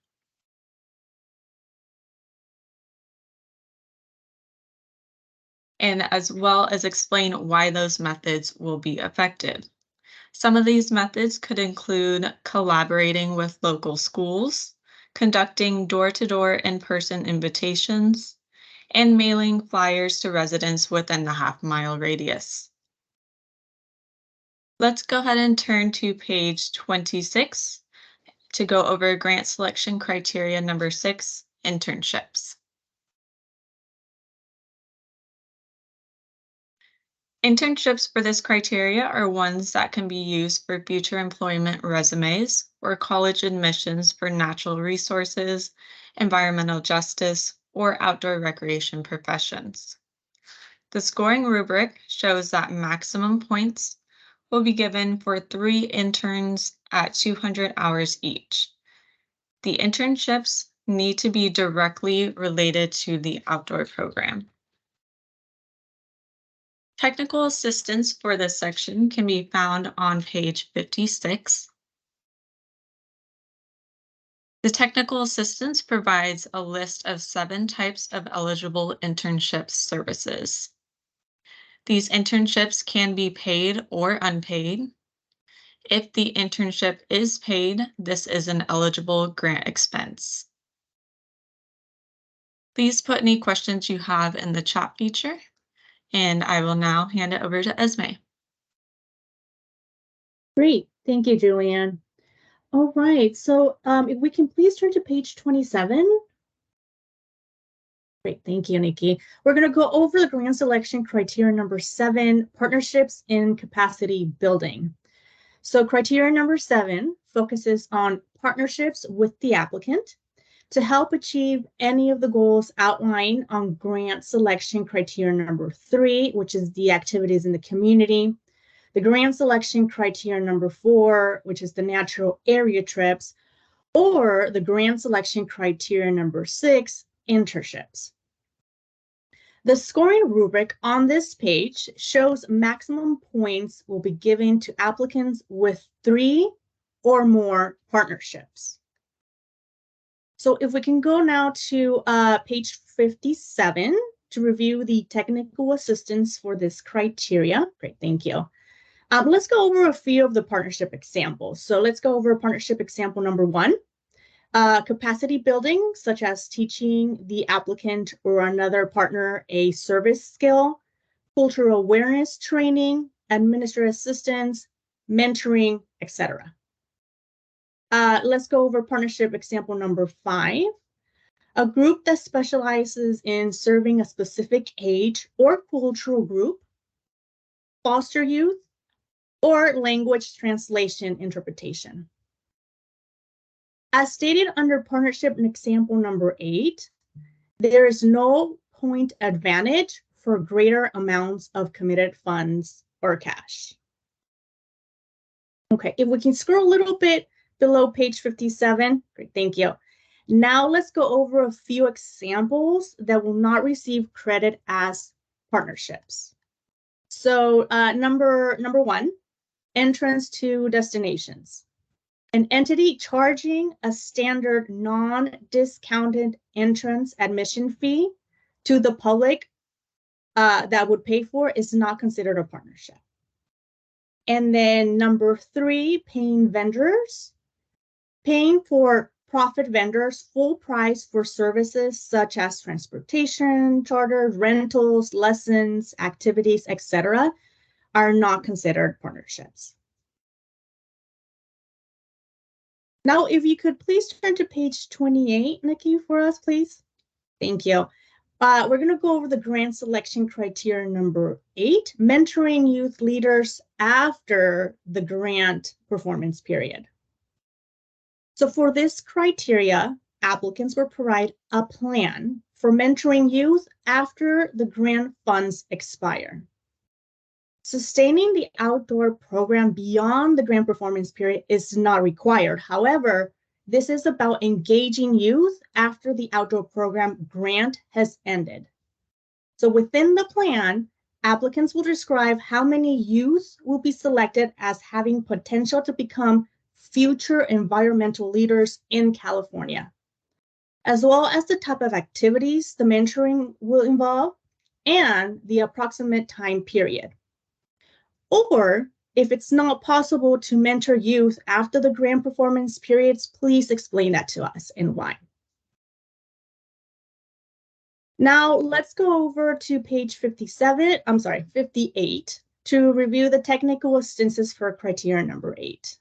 And as well as explain why those methods will be effective. Some of these methods could include collaborating with local schools, conducting door-to-door in-person invitations, and mailing flyers to residents within the half-mile radius. Let's go ahead and turn to page 26 to go over grant selection criteria number 6, internships. Internships for this criteria are ones that can be used for future employment resumes or college admissions for natural resources, environmental justice, or outdoor recreation professions. The scoring rubric shows that maximum points will be given for 3 interns at 200 hours each. The internships need to be directly related to the outdoor program. Technical assistance for this section can be found on page 56. The technical assistance provides a list of 7 types of eligible internship services. These internships can be paid or unpaid. If the internship is paid, this is an eligible grant expense. Please put any questions you have in the chat feature, and I will now hand it over to Esme. Great, thank you, Julianne. All right, so if we can please turn to page 27. Great, thank you, Nikki. We're going to go over the grant selection criteria number 7, partnerships in capacity building. So criteria number 7 focuses on partnerships with the applicant. to help achieve any of the goals outlined on grant selection criteria number 3, which is the activities in the community, the grant selection criteria number 4, which is the natural area trips, or the grant selection criteria number 6, internships. The scoring rubric on this page shows maximum points will be given to applicants with 3 or more partnerships. So if we can go now to page 57 to review the technical assistance for this criteria. Great, thank you. Let's go over a few of the partnership examples. So let's go over partnership example number 1. Capacity building, such as teaching the applicant or another partner a service skill, cultural awareness training, administrative assistance, mentoring, etc. Let's go over partnership example number 5. A group that specializes in serving a specific age or cultural group, foster youth, or language translation interpretation. As stated under partnership in example number 8, there is no point advantage for greater amounts of committed funds or cash. Okay, if we can scroll a little bit below page 57, great, thank you. Now let's go over a few examples that will not receive credit as partnerships. So number 1, entrance to destinations. An entity charging a standard non-discounted entrance admission fee to the public that would pay for is not considered a partnership. And then number 3, paying vendors. Paying for profit vendors full price for services such as transportation, charters, rentals, lessons, activities, etc. are not considered partnerships. Now, if you could please turn to page 28, Nikki, for us, please. Thank you. We're going to go over the grant selection criteria number 8, mentoring youth leaders after the grant performance period. So for this criteria, applicants will provide a plan for mentoring youth after the grant funds expire. Sustaining the outdoor program beyond the grant performance period is not required. However, this is about engaging youth after the outdoor program grant has ended. So within the plan, applicants will describe how many youth will be selected as having potential to become future environmental leaders in California, as well as the type of activities the mentoring will involve and the approximate time period. Or if it's not possible to mentor youth after the grant performance periods, please explain that to us and why. Now let's go over to page 58 to review the technical assistances for criteria number 8.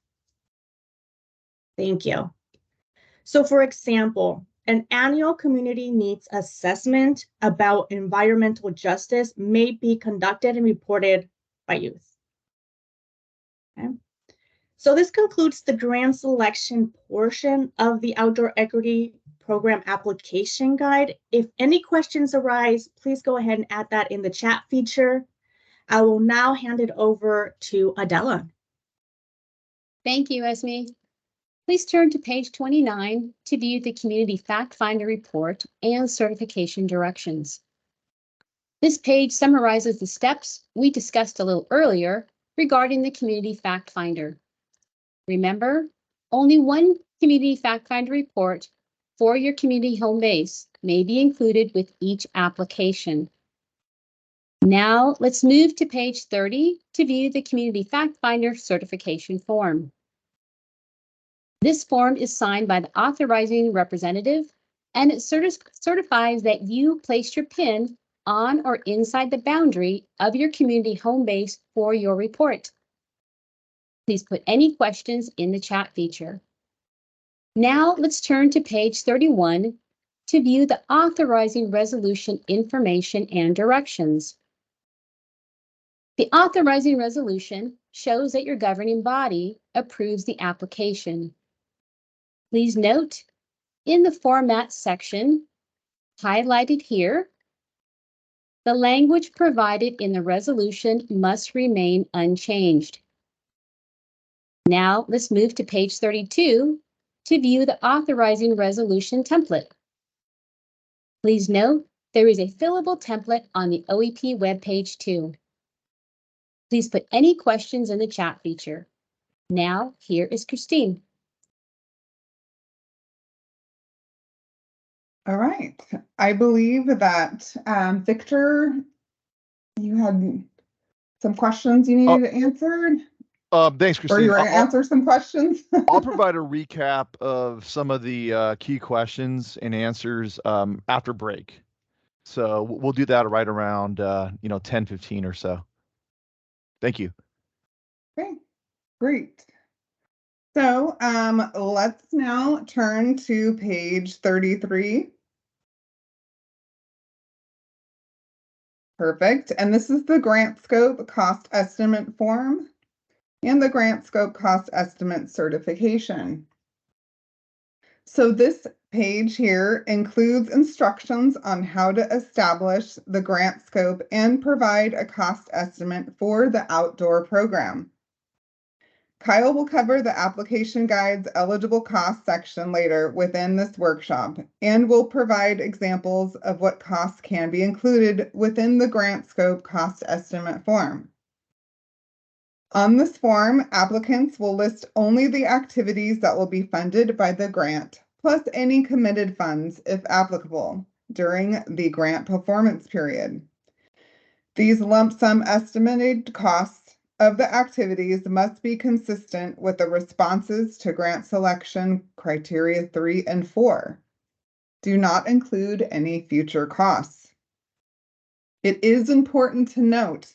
Thank you. So for example, an annual community needs assessment about environmental justice may be conducted and reported by youth. Okay. So this concludes the grant selection portion of the Outdoor Equity Program application guide. If any questions arise, please go ahead and add that in the chat feature. I will now hand it over to Adela. Thank you, Esme. Please turn to page 29 to view the Community Fact Finder report and certification directions. This page summarizes the steps we discussed a little earlier regarding the Community Fact Finder. Remember, only one Community Fact Finder report for your community home base may be included with each application. Now let's move to page 30 to view the Community Fact Finder certification form. This form is signed by the authorizing representative, and it certifies that you placed your PIN on or inside the boundary of your community home base for your report. Please put any questions in the chat feature. Now let's turn to page 31 to view the authorizing resolution information and directions. The authorizing resolution shows that your governing body approves the application. Please note, in the format section, highlighted here, the language provided in the resolution must remain unchanged. Now let's move to page 32 to view the authorizing resolution template. Please note there is a fillable template on the OEP webpage too. Please put any questions in the chat feature. Now, here is Christine. All right. I believe that Victor, you had some questions you needed answered, Thanks, or Christine. you were going to answer some questions. I'll provide a recap of some of the key questions and answers after break. So we'll do that right around 10:15 or so. Thank you. Okay, great. So let's now turn to page 33. Perfect. And this is the grant scope cost estimate form and the grant scope cost estimate certification. So this page here includes instructions on how to establish the grant scope and provide a cost estimate for the outdoor program. Kyle will cover the application guide's eligible cost section later within this workshop and will provide examples of what costs can be included within the grant scope cost estimate form. On this form, applicants will list only the activities that will be funded by the grant, plus any committed funds, if applicable, during the grant performance period. These lump sum estimated costs of the activities must be consistent with the responses to grant selection criteria 3 and 4. Do not include any future costs. It is important to note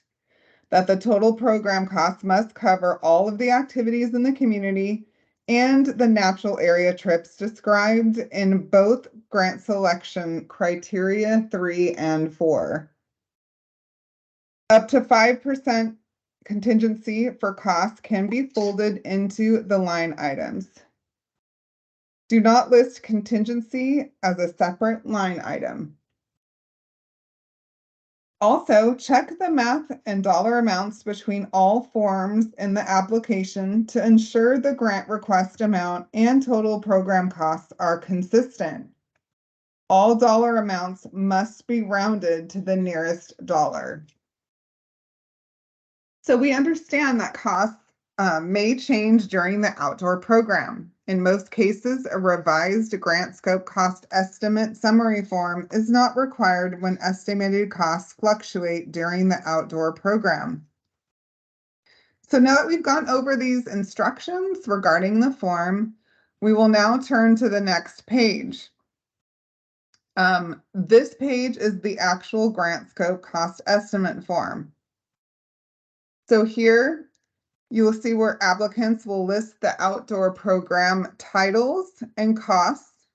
that the total program costs must cover all of the activities in the community and the natural area trips described in both grant selection criteria 3 and 4. Up to 5% contingency for costs can be folded into the line items. Do not list contingency as a separate line item. Also, check the math and dollar amounts between all forms in the application to ensure the grant request amount and total program costs are consistent. All dollar amounts must be rounded to the nearest dollar. So we understand that costs may change during the outdoor program. In most cases, a revised grant scope cost estimate summary form is not required when estimated costs fluctuate during the outdoor program. So now that we've gone over these instructions regarding the form, we will now turn to the next page. This page is the actual grant scope cost estimate form. So here you will see where applicants will list the outdoor program titles and costs,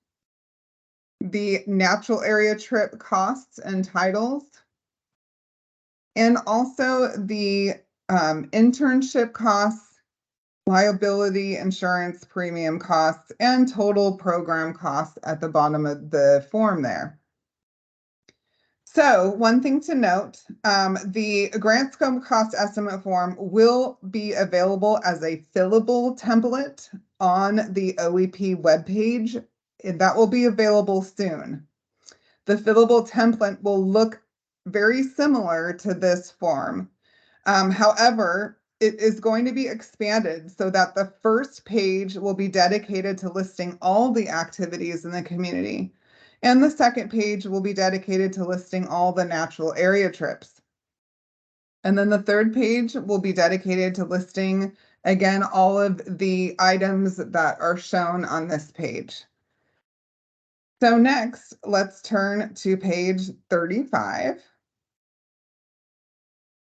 the natural area trip costs and titles, and also the internship costs, liability insurance premium costs, and total program costs at the bottom of the form there. So one thing to note, the grant scope cost estimate form will be available as a fillable template on the OEP webpage. That will be available soon. The fillable template will look very similar to this form. However, it is going to be expanded so that the first page will be dedicated to listing all the activities in the community. And the second page will be dedicated to listing all the natural area trips. And then the third page will be dedicated to listing, again, all of the items that are shown on this page. So next, let's turn to page 35.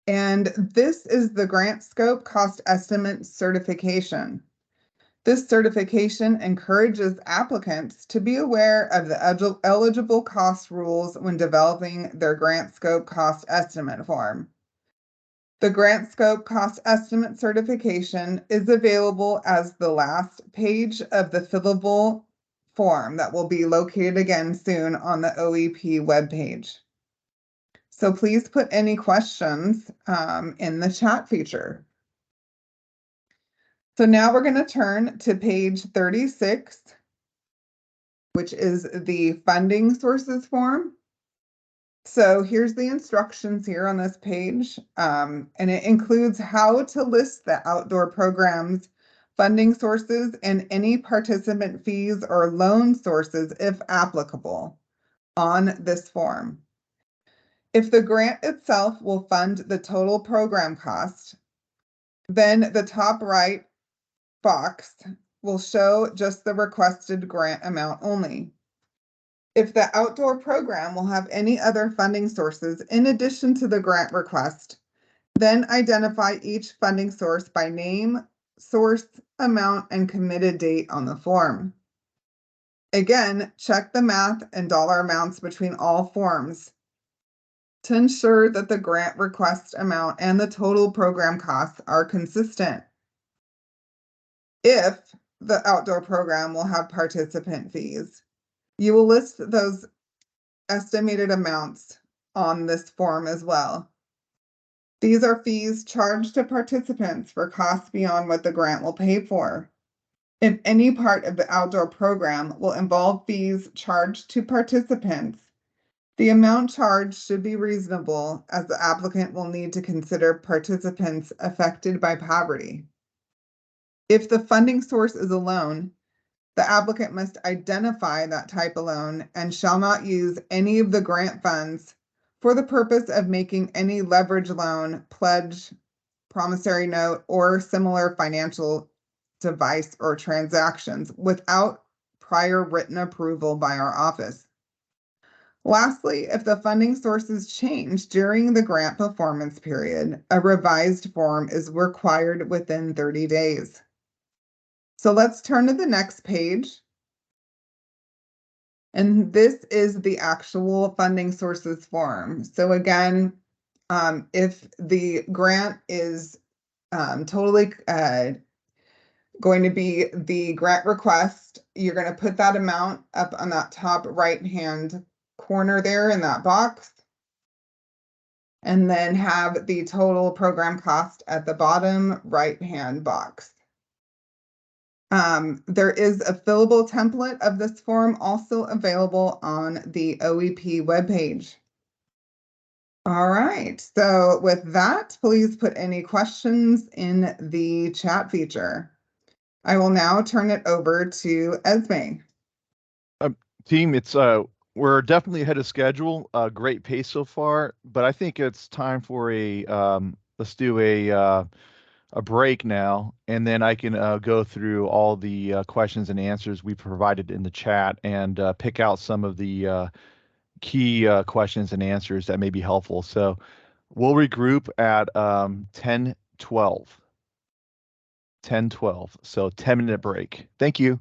And this is the grant scope cost estimate certification. This certification encourages applicants to be aware of the eligible cost rules when developing their grant scope cost estimate form. The grant scope cost estimate certification is available as the last page of the fillable form that will be located again soon on the OEP webpage. So please put any questions in the chat feature. So now we're going to turn to page 36, which is the funding sources form. So here's the instructions here on this page, and it includes how to list the outdoor programs, funding sources, and any participant fees or loan sources, if applicable, on this form. If the grant itself will fund the total program cost, then the top right box will show just the requested grant amount only. If the outdoor program will have any other funding sources in addition to the grant request, then identify each funding source by name, source, amount, and committed date on the form. Again, check the math and dollar amounts between all forms to ensure that the grant request amount and the total program costs are consistent. If the outdoor program will have participant fees, you will list those estimated amounts on this form as well. These are fees charged to participants for costs beyond what the grant will pay for. If any part of the outdoor program will involve fees charged to participants, the amount charged should be reasonable, as the applicant will need to consider participants affected by poverty. If the funding source is a loan, the applicant must identify that type of loan and shall not use any of the grant funds for the purpose of making any leverage loan, pledge, promissory note, or similar financial device or transactions without prior written approval by our office. Lastly, if the funding sources change during the grant performance period, a revised form is required within 30 days. So let's turn to the next page. And this is the actual funding sources form. So again, if the grant is totally going to be the grant request, you're going to put that amount up on that top right-hand corner there in that box, and then have the total program cost at the bottom right-hand box. There is a fillable template of this form also available on the OEP webpage. All right, so with that, please put any questions in the chat feature. I will now turn it over to Esme. Team, we're definitely ahead of schedule. Great pace so far, but I think it's time for let's do a break now, and then I can go through all the questions and answers we provided in the chat and pick out some of the key questions and answers that may be helpful. So we'll regroup at 10:12. 10:12. So 10-minute break. Thank you.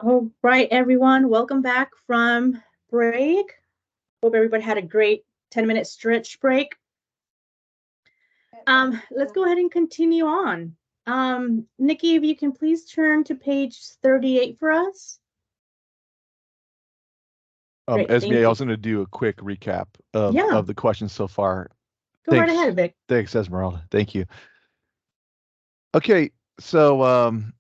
All right, everyone, welcome back from break. Hope everybody had a great 10-minute stretch break. Let's go ahead and continue on. Nikki, if you can please turn to page 38 for us. Great, thank Esme, I you. was going to do a quick recap of the questions so far. Go right ahead, Vic. Thanks, Esmeralda. Thank you. Okay, so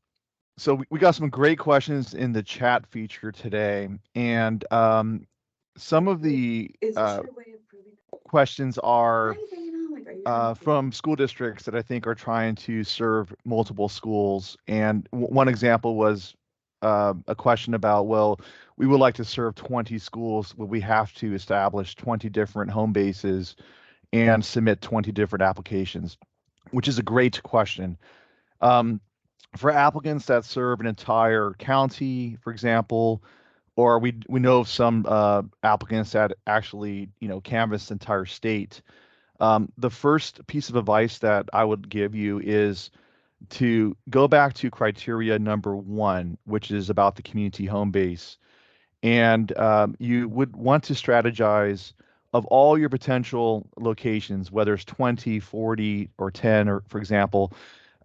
we got some great questions in the chat feature today, and some of the questions are from school districts that I think are trying to serve multiple schools. And one example was a question about, well, we would like to serve 20 schools, but we have to establish 20 different home bases and submit 20 different applications, which is a great question. For applicants that serve an entire county, for example, or we know of some applicants that actually, canvass the entire state. The first piece of advice that I would give you is to go back to criteria number 1, which is about the community home base. And you would want to strategize of all your potential locations, whether it's 20, 40, or 10, or for example,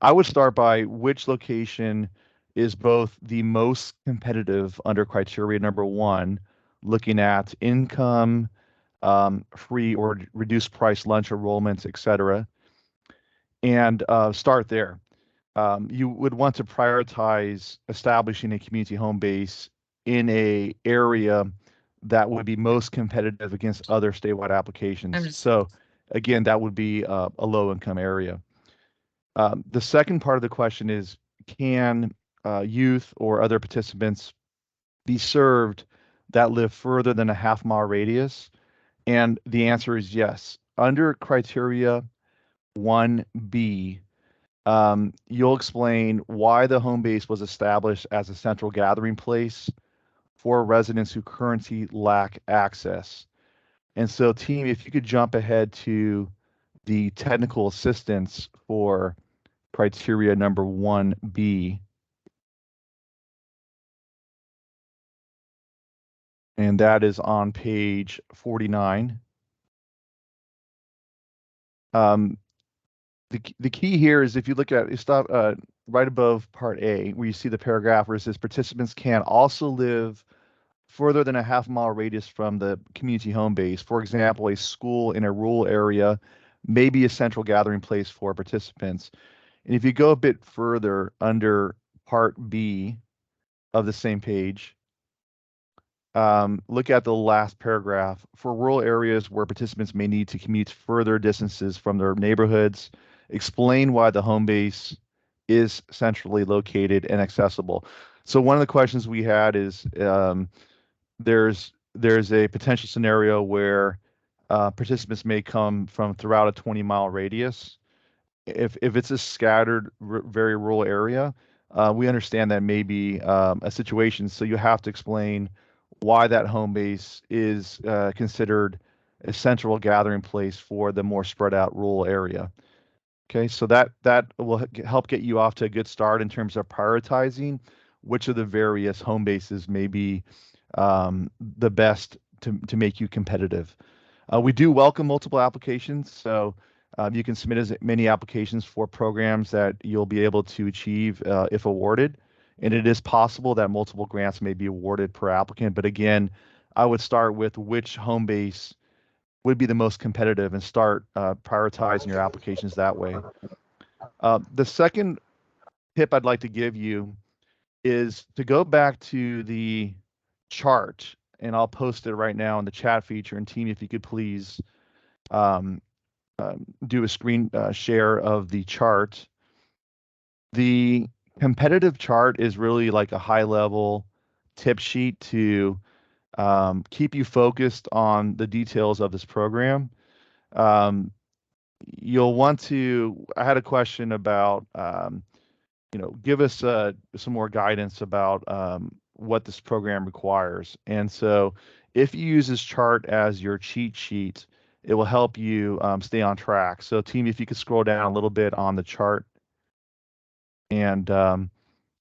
I would start by which location is both the most competitive under criteria number 1, looking at income, free or reduced price lunch enrollments, etc. And start there. You would want to prioritize establishing a community home base in a area that would be most competitive against other statewide applications. So again, that would be a low income area. The second part of the question is, can youth or other participants be served that live further than a half-mile radius? And the answer is yes. Under criteria 1B, you'll explain why the home base was established as a central gathering place for residents who currently lack access. And so, team, if you could jump ahead to the technical assistance for criteria number 1B. And that is on page 49. The key here is, if you look at stop right above part A, where you see the paragraph where it says participants can also live further than a half-mile radius from the community home base. For example, a school in a rural area may be a central gathering place for participants. And if you go a bit further under part B of the same page, look at the last paragraph. For rural areas where participants may need to commute further distances from their neighborhoods, explain why the home base is centrally located and accessible. So one of the questions we had is, there's a potential scenario where participants may come from throughout a 20-mile radius. If it's a scattered, very rural area, we understand that may be a situation. So you have to explain why that home base is considered a central gathering place for the more spread out rural area. Okay, so that will help get you off to a good start in terms of prioritizing which of the various home bases may be the best to make you competitive. We do welcome multiple applications, so you can submit as many applications for programs that you'll be able to achieve if awarded. And it is possible that multiple grants may be awarded per applicant. But again, I would start with which home base would be the most competitive and start prioritizing your applications that way. The second tip I'd like to give you is to go back to the chart, and I'll post it right now in the chat feature. And team, if you could please do a screen share of the chart. The competitive chart is really like a high-level tip sheet to keep you focused on the details of this program. You'll want to, I had a question about, give us some more guidance about what this program requires. And so if you use this chart as your cheat sheet, it will help you stay on track. So team, if you could scroll down a little bit on the chart, and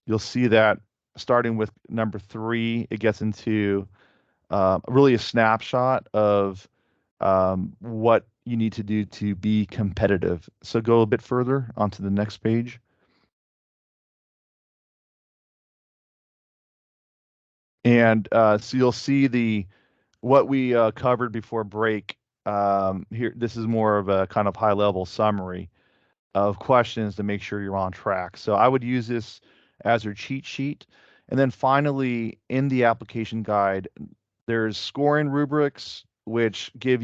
you'll see that starting with number 3, it gets into really a snapshot of what you need to do to be competitive. So go a bit further onto the next page. And so you'll see what we covered before break. Here, this is more of a kind of high level summary of questions to make sure you're on track. So I would use this as your cheat sheet. And then finally, in the application guide, there's scoring rubrics, which gives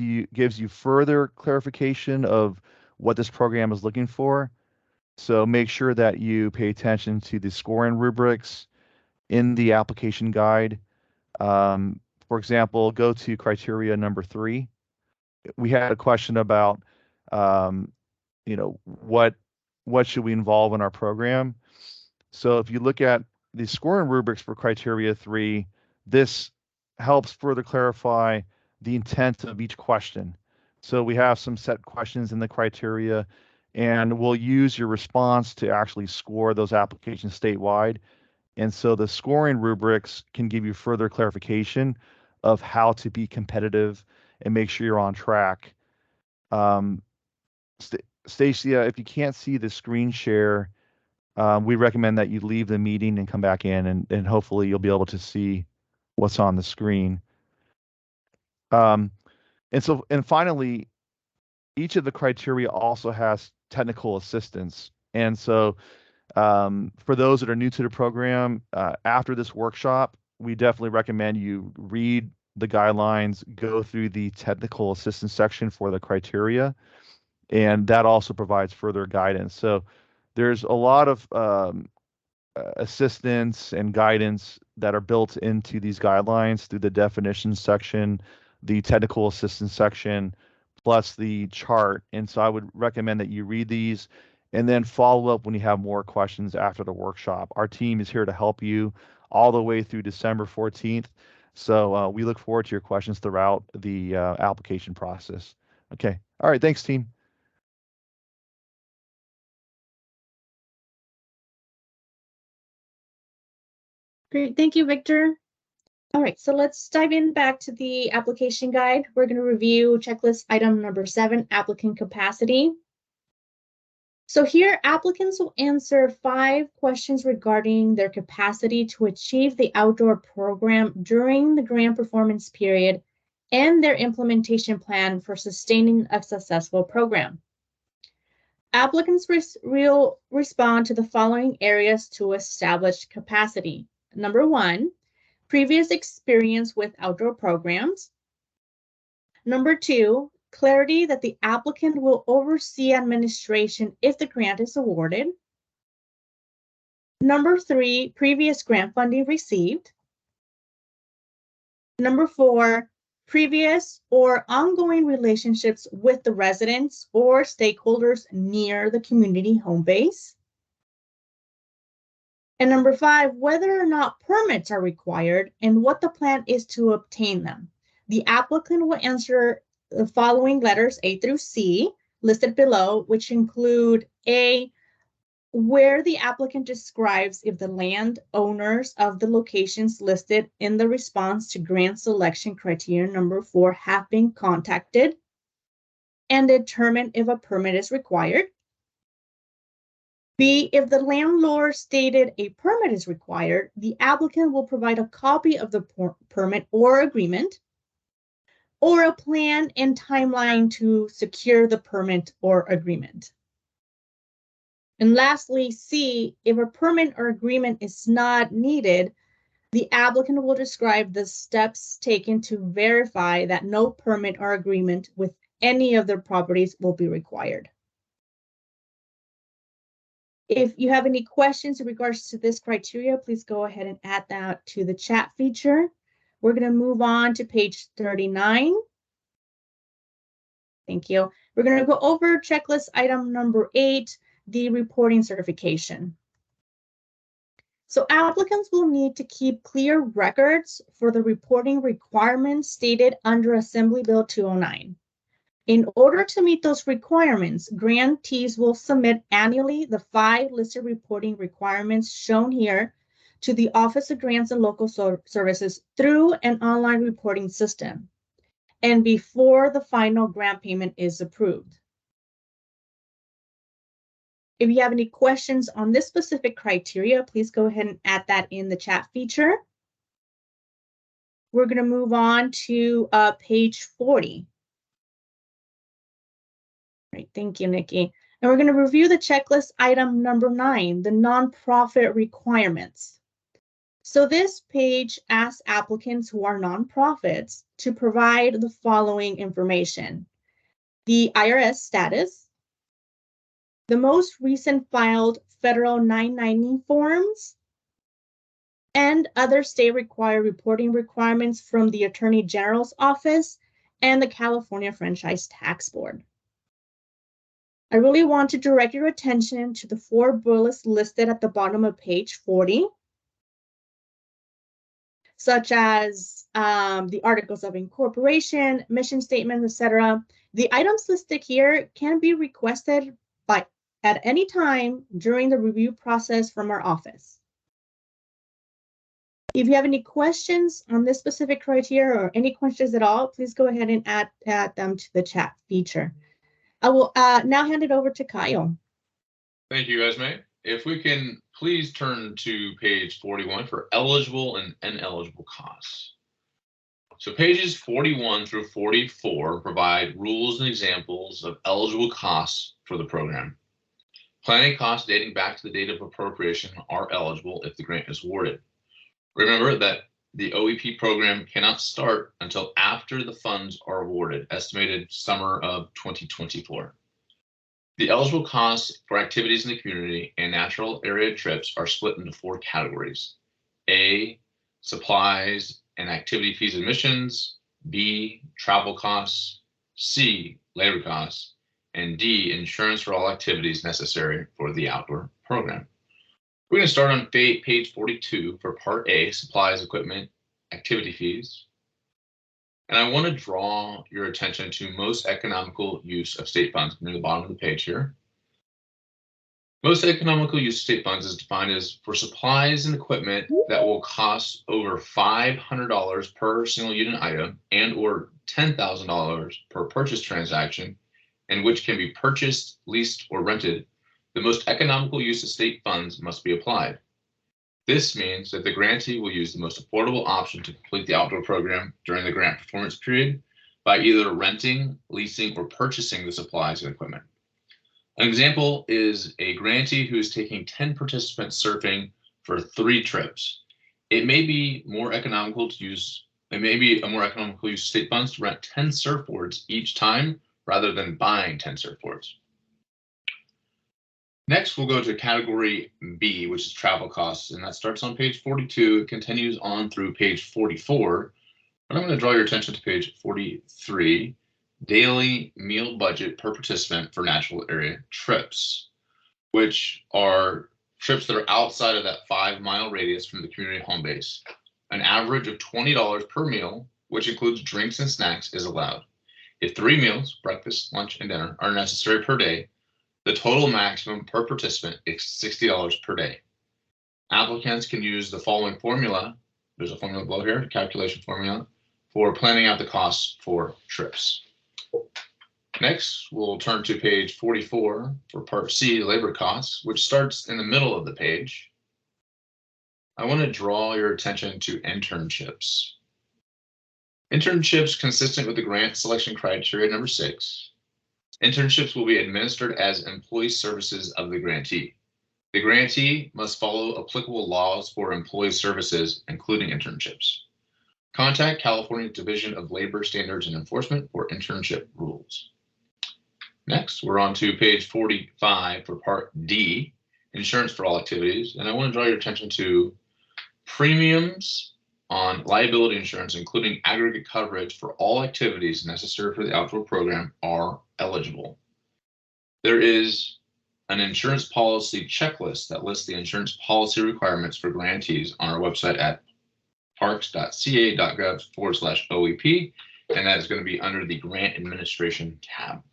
you further clarification of what this program is looking for. So make sure that you pay attention to the scoring rubrics in the application guide. For example, go to criteria number 3. We had a question about, what should we involve in our program? So if you look at the scoring rubrics for criteria 3, this helps further clarify the intent of each question. So we have some set questions in the criteria, and we'll use your response to actually score those applications statewide. And so the scoring rubrics can give you further clarification of how to be competitive and make sure you're on track. Stacia, if you can't see the screen share, we recommend that you leave the meeting and come back in, and hopefully you'll be able to see what's on the screen. And finally, each of the criteria also has technical assistance. And so for those that are new to the program, after this workshop, we definitely recommend you read the guidelines, go through the technical assistance section for the criteria, and that also provides further guidance. So there's a lot of assistance and guidance that are built into these guidelines through the definitions section, the technical assistance section, plus the chart. And so I would recommend that you read these and then follow up when you have more questions after the workshop. Our team is here to help you all the way through December 14th. So we look forward to your questions throughout the application process. Okay. All right. Thanks, team. Great, thank you, Victor. All right, so let's dive in back to the application guide. We're going to review checklist item number 7, applicant capacity. So here, applicants will answer 5 questions regarding their capacity to achieve the outdoor program during the grant performance period and their implementation plan for sustaining a successful program. Applicants will respond to the following areas to establish capacity. Number 1, previous experience with outdoor programs. Number 2, clarity that the applicant will oversee administration if the grant is awarded. Number 3, previous grant funding received. Number 4, previous or ongoing relationships with the residents or stakeholders near the community home base. And number 5, whether or not permits are required and what the plan is to obtain them. The applicant will answer the following letters A through C listed below, which include A, where the applicant describes if the land owners of the locations listed in the response to grant selection criteria number 4 have been contacted and determine if a permit is required. B, if the landlord stated a permit is required, the applicant will provide a copy of the permit or agreement, or a plan and timeline to secure the permit or agreement. And lastly, C, if a permit or agreement is not needed, the applicant will describe the steps taken to verify that no permit or agreement with any of their properties will be required. If you have any questions in regards to this criteria, please go ahead and add that to the chat feature. We're going to move on to page 39. Thank you. We're going to go over checklist item number 8, the reporting certification. So applicants will need to keep clear records for the reporting requirements stated under Assembly Bill 209. In order to meet those requirements, grantees will submit annually the 5 listed reporting requirements shown here to the Office of Grants and Local Services through an online reporting system and before the final grant payment is approved. If you have any questions on this specific criteria, please go ahead and add that in the chat feature. We're going to move on to page 40. All right, thank you, Nikki. And we're going to review the checklist item number 9, the nonprofit requirements. So this page asks applicants who are nonprofits to provide the following information: the IRS status, the most recent filed federal 990 forms, and other state required reporting requirements from the Attorney General's office and the California Franchise Tax Board. I really want to direct your attention to the 4 bullets listed at the bottom of page 40, such as the articles of incorporation, mission statements, etc. The items listed here can be requested at any time during the review process from our office. If you have any questions on this specific criteria or any questions at all, please go ahead and add them to the chat feature. I will now hand it over to Kyle. Thank you, Esme. If we can please turn to page 41 for eligible and ineligible costs. So pages 41 through 44 provide rules and examples of eligible costs for the program. Planning costs dating back to the date of appropriation are eligible if the grant is awarded. Remember that the OEP program cannot start until after the funds are awarded, estimated summer of 2024. The eligible costs for activities in the community and natural area trips are split into 4 categories: A, supplies and activity fees and admissions; B, travel costs; C, labor costs; and D, insurance for all activities necessary for the outdoor program. We're going to start on page 42 for Part A, supplies, equipment, activity fees. And I want to draw your attention to most economical use of state funds near the bottom of the page here. Most economical use of state funds is defined as for supplies and equipment that will cost over $500 per single unit item and or $10,000 per purchase transaction, and which can be purchased, leased, or rented. The most economical use of state funds must be applied. This means that the grantee will use the most affordable option to complete the outdoor program during the grant performance period by either renting, leasing, or purchasing the supplies and equipment. An example is a grantee who is taking 10 participants surfing for 3 trips. It may be more economical to use, it may be a more economical use of state funds to rent 10 surfboards each time rather than buying 10 surfboards. Next, we'll go to category B, which is travel costs, and that starts on page 42. It continues on through page 44. But I'm going to draw your attention to page 43, daily meal budget per participant for natural area trips, which are trips that are outside of that 5-mile radius from the community home base. An average of $20 per meal, which includes drinks and snacks, is allowed. If 3 meals, breakfast, lunch, and dinner, are necessary per day, the total maximum per participant is $60 per day. Applicants can use the following formula. There's a formula below here, calculation formula, for planning out the costs for trips. Next, we'll turn to page 44 for Part C, labor costs, which starts in the middle of the page. I want to draw your attention to internships. Internships consistent with the grant selection criteria number 6. Internships will be administered as employee services of the grantee. The grantee must follow applicable laws for employee services, including internships. Contact California Division of Labor Standards and Enforcement for internship rules. Next, we're on to page 45 for Part D, insurance for all activities. And I want to draw your attention to premiums on liability insurance, including aggregate coverage for all activities necessary for the outdoor program, are eligible. There is an insurance policy checklist that lists the insurance policy requirements for grantees on our website at parks.ca.gov/OEP, and that is going to be under the Grant Administration tab.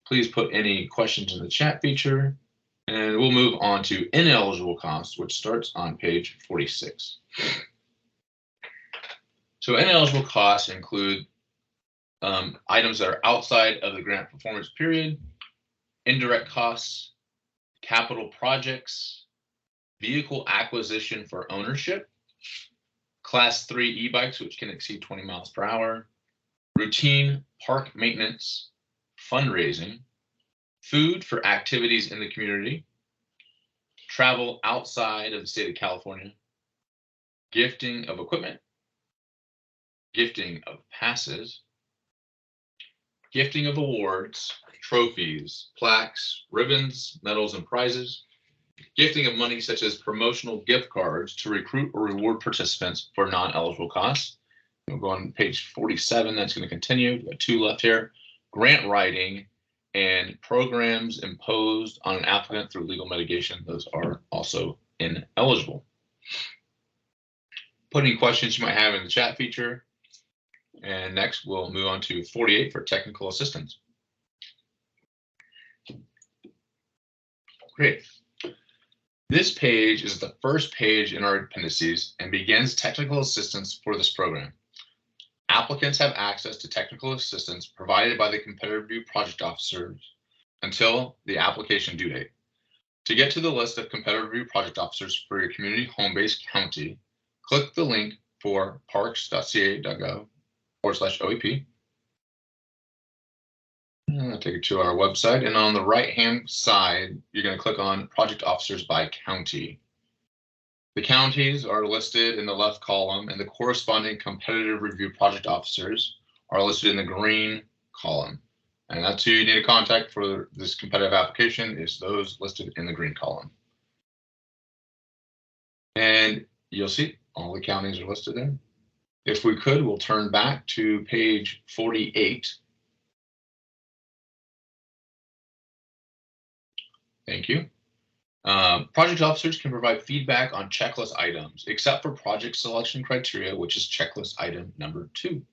Please put any questions in the chat feature, And we'll move on to ineligible costs, which starts on page 46. So ineligible costs include items that are outside of the grant performance period, indirect costs, capital projects, vehicle acquisition for ownership, class 3 e-bikes, which can exceed 20 miles per hour, routine park maintenance, fundraising, food for activities in the community, travel outside of the state of California, gifting of equipment, gifting of passes, gifting of awards, trophies, plaques, ribbons, medals, and prizes, gifting of money such as promotional gift cards to recruit or reward participants for non-eligible costs. We'll go on page 47. That's going to continue. We've got 2 left here. Grant writing and programs imposed on an applicant through legal mitigation. Those are also ineligible. Put any questions you might have in the chat feature. And next, we'll move on to 48 for technical assistance. Great. This page is the first page in our appendices and begins technical assistance for this program. Applicants have access to technical assistance provided by the competitive review project officers until the application due date. To get to the list of competitive review project officers for your community home-based county, click the link for parks.ca.gov/OEP. And that'll take you to our website, and on the right-hand side, you're going to click on project officers by county. The counties are listed in the left column, and the corresponding competitive review project officers are listed in the green column. And that's who you need to contact for this competitive application, is those listed in the green column. And you'll see all the counties are listed there. If we could, we'll turn back to page 48. Thank you. Project officers can provide feedback on checklist items, except for project selection criteria, which is checklist item number 2.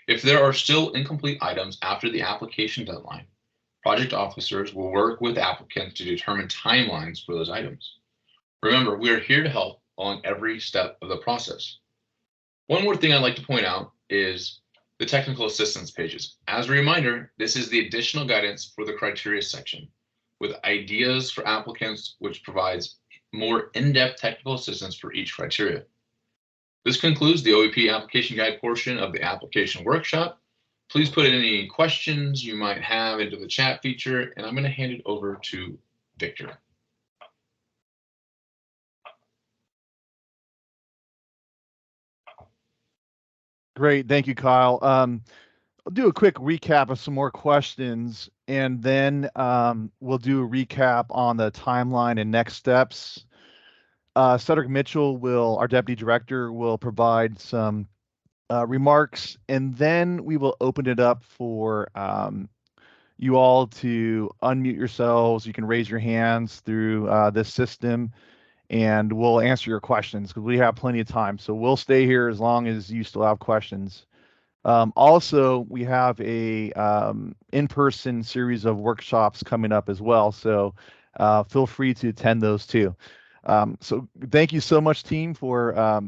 If there are still incomplete items after the application deadline, project officers will work with applicants to determine timelines for those items. Remember, we are here to help along every step of the process. One more thing I'd like to point out is the technical assistance pages. As a reminder, this is the additional guidance for the criteria section, with ideas for applicants, which provides more in-depth technical assistance for each criteria. This concludes the OEP application guide portion of the application workshop. Please put any questions you might have into the chat feature, and I'm going to hand it over to Victor. Great, thank you, Kyle. I'll do a quick recap of some more questions, and then we'll do a recap on the timeline and next steps. Cedric Mitchell, our deputy director, will provide some remarks, and then we will open it up for you all to unmute yourselves. You can raise your hands through this system, and we'll answer your questions because we have plenty of time. So we'll stay here as long as you still have questions. Also, we have a in-person series of workshops coming up as well, so feel free to attend those too. So thank you so much, team, for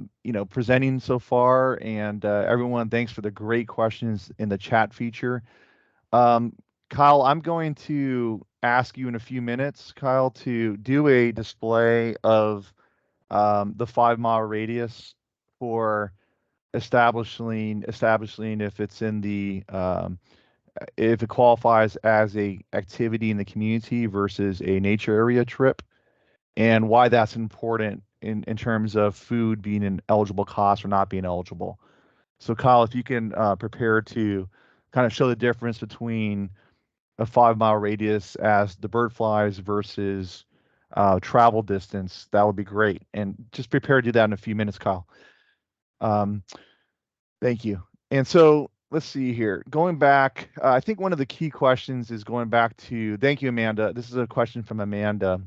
presenting so far, and everyone, thanks for the great questions in the chat feature. Kyle, I'm going to ask you in a few minutes, Kyle, to do a display of the 5-mile radius for establishing if it's in the if it qualifies as a activity in the community versus a nature area trip, and why that's important in terms of food being an eligible cost or not being eligible. So Kyle, if you can prepare to kind of show the difference between a 5-mile radius as the bird flies versus travel distance, that would be great. And just prepare to do that in a few minutes, Kyle. Thank you. And so let's see here. Going back, I think one of the key questions is going back to, thank you, Amanda. This is a question from Amanda,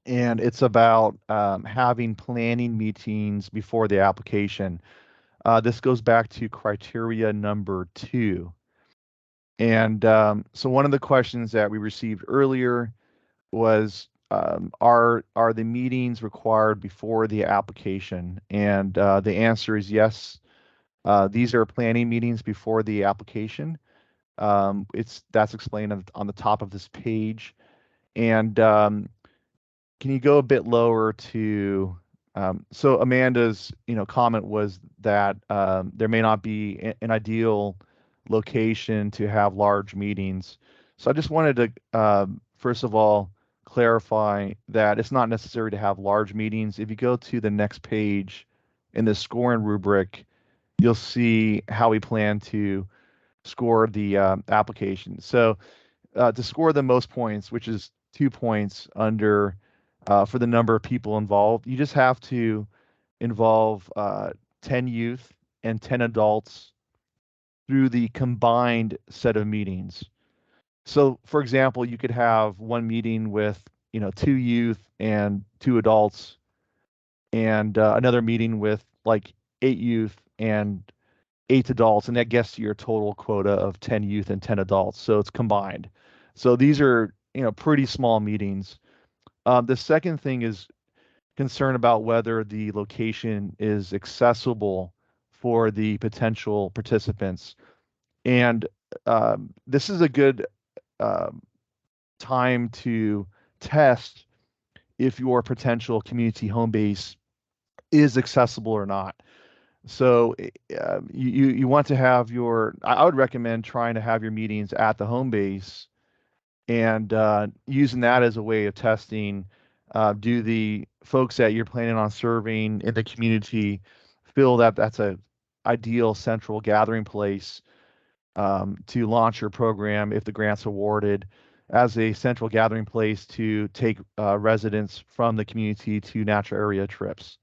and it's about having planning meetings before the application. This goes back to criteria number 2. And so one of the questions that we received earlier was, are the meetings required before the application? And the answer is yes. These are planning meetings before the application. That's explained on the top of this page. And can you go a bit lower to, so Amanda's, comment was that there may not be an ideal location to have large meetings. So I just wanted to, first of all, clarify that it's not necessary to have large meetings. If you go to the next page in the scoring rubric, you'll see how we plan to score the application. So to score the most points, which is 2 points under for the number of people involved, you just have to involve 10 youth and 10 adults through the combined set of meetings. So for example, you could have one meeting with 2 youth and 2 adults, and another meeting with like 8 youth and 8 adults, and that gets to your total quota of 10 youth and 10 adults. So it's combined. So these are pretty small meetings. The second thing is concern about whether the location is accessible for the potential participants. And this is a good time to test if your potential community home base is accessible or not. So you want to have I would recommend trying to have your meetings at the home base and using that as a way of testing. Do the folks that you're planning on serving in the community feel that that's a ideal central gathering place to launch your program if the grant's awarded, as a central gathering place to take residents from the community to natural area trips?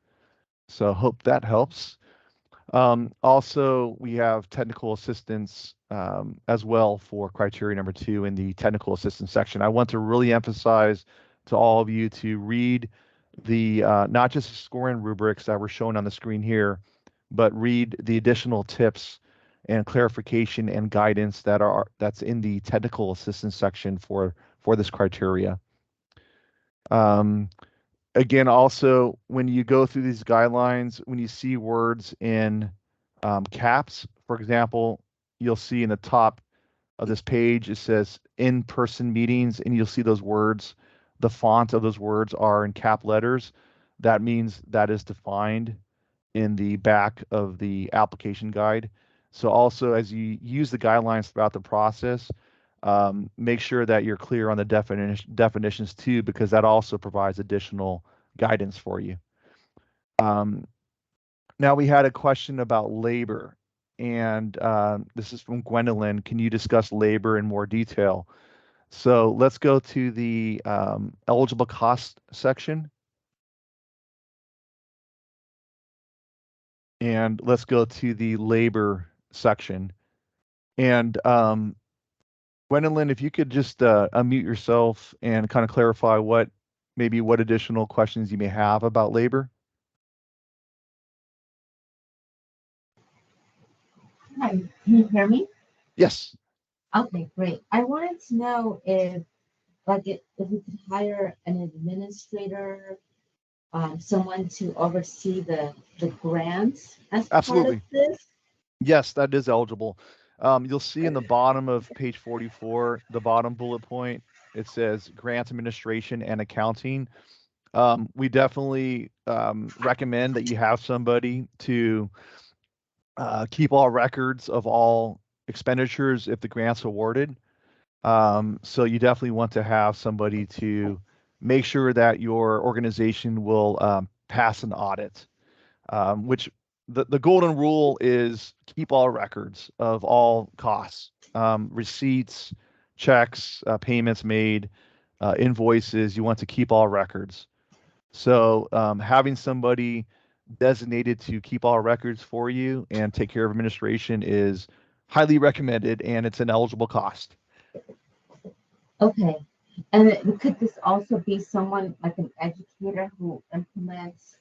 So hope that helps. Also, we have technical assistance as well for criteria number 2 in the technical assistance section. I want to really emphasize to all of you to read the not just the scoring rubrics that were shown on the screen here, but read the additional tips and clarification and guidance that's in the technical assistance section for this criteria. Again, also, when you go through these guidelines, when you see words in caps, for example, you'll see in the top of this page, it says in-person meetings, and you'll see those words. The font of those words are in cap letters. That means that is defined in the back of the application guide. So also, as you use the guidelines throughout the process, make sure that you're clear on the definitions too, because that also provides additional guidance for you. Now we had a question about labor, and this is from Gwendolyn. Can you discuss labor in more detail? So let's go to the eligible cost section. And let's go to the labor section. And Gwendolyn, if you could just unmute yourself and kind of clarify what additional questions you may have about labor. Hi, can you hear me? Yes. Okay, great. I wanted to know if we could hire an administrator, someone to oversee the grants as Absolutely. part of this. Yes, that is eligible. You'll see in the bottom of page 44, the bottom bullet point, it says grant administration and accounting. We definitely recommend that you have somebody to keep all records of all expenditures if the grant's awarded. So you definitely want to have somebody to make sure that your organization will pass an audit, which the golden rule is keep all records of all costs, receipts, checks, payments made, invoices. You want to keep all records. So having somebody designated to keep all records for you and take care of administration is highly recommended, and it's an eligible cost. Okay. And could this also be someone like an educator who implements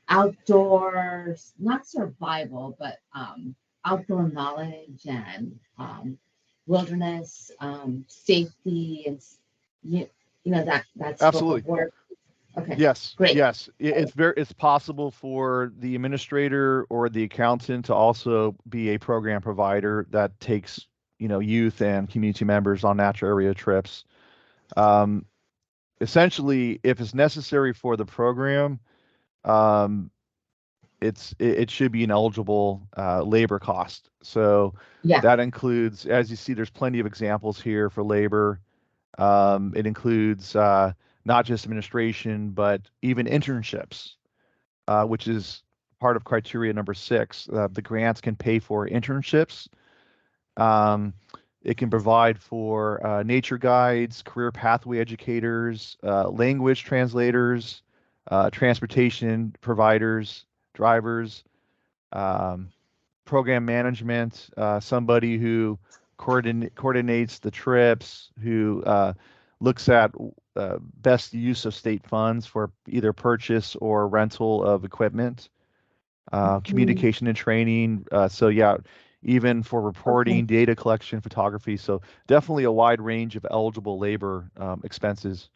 outdoors, not survival, but outdoor knowledge and wilderness safety and that scope Absolutely. of work. Okay. Yes. Great. Yes. It's possible for the administrator or the accountant to also be a program provider that takes, youth and community members on natural area trips. Essentially, if it's necessary for the program, it should be an eligible labor cost. So Yeah. that includes, as you see, there's plenty of examples here for labor. It includes not just administration, but even internships, which is part of criteria number 6. The grants can pay for internships. It can provide for nature guides, career pathway educators, language translators, transportation providers, drivers, program management, somebody who coordinates the trips, who looks at best use of state funds for either purchase or rental of equipment, communication and training. So yeah, even for reporting, data collection, photography. So definitely a wide range of eligible labor expenses.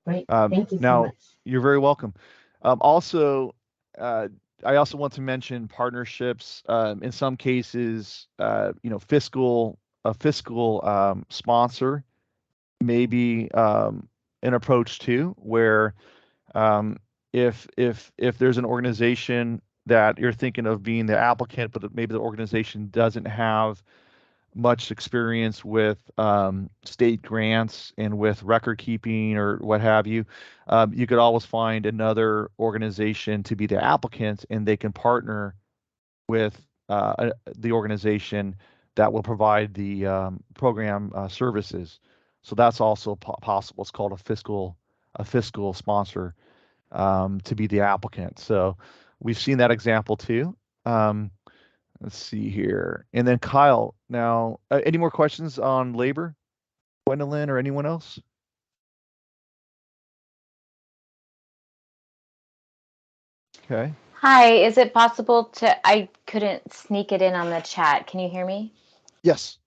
Great. Thank you so much. You're very welcome. Also, I also want to mention partnerships. In some cases, a fiscal sponsor may be an approach too, where if there's an organization that you're thinking of being the applicant, but maybe the organization doesn't have much experience with state grants and with record keeping or what have you, you could always find another organization to be the applicant, and they can partner with the organization that will provide the program services. So that's also possible. It's called a fiscal sponsor to be the applicant. So we've seen that example too. Let's see here. And then Kyle, now, any more questions on labor? Gwendolyn or anyone else? Okay. Hi, is it possible I couldn't sneak it in on the chat. Can you hear me? Yes.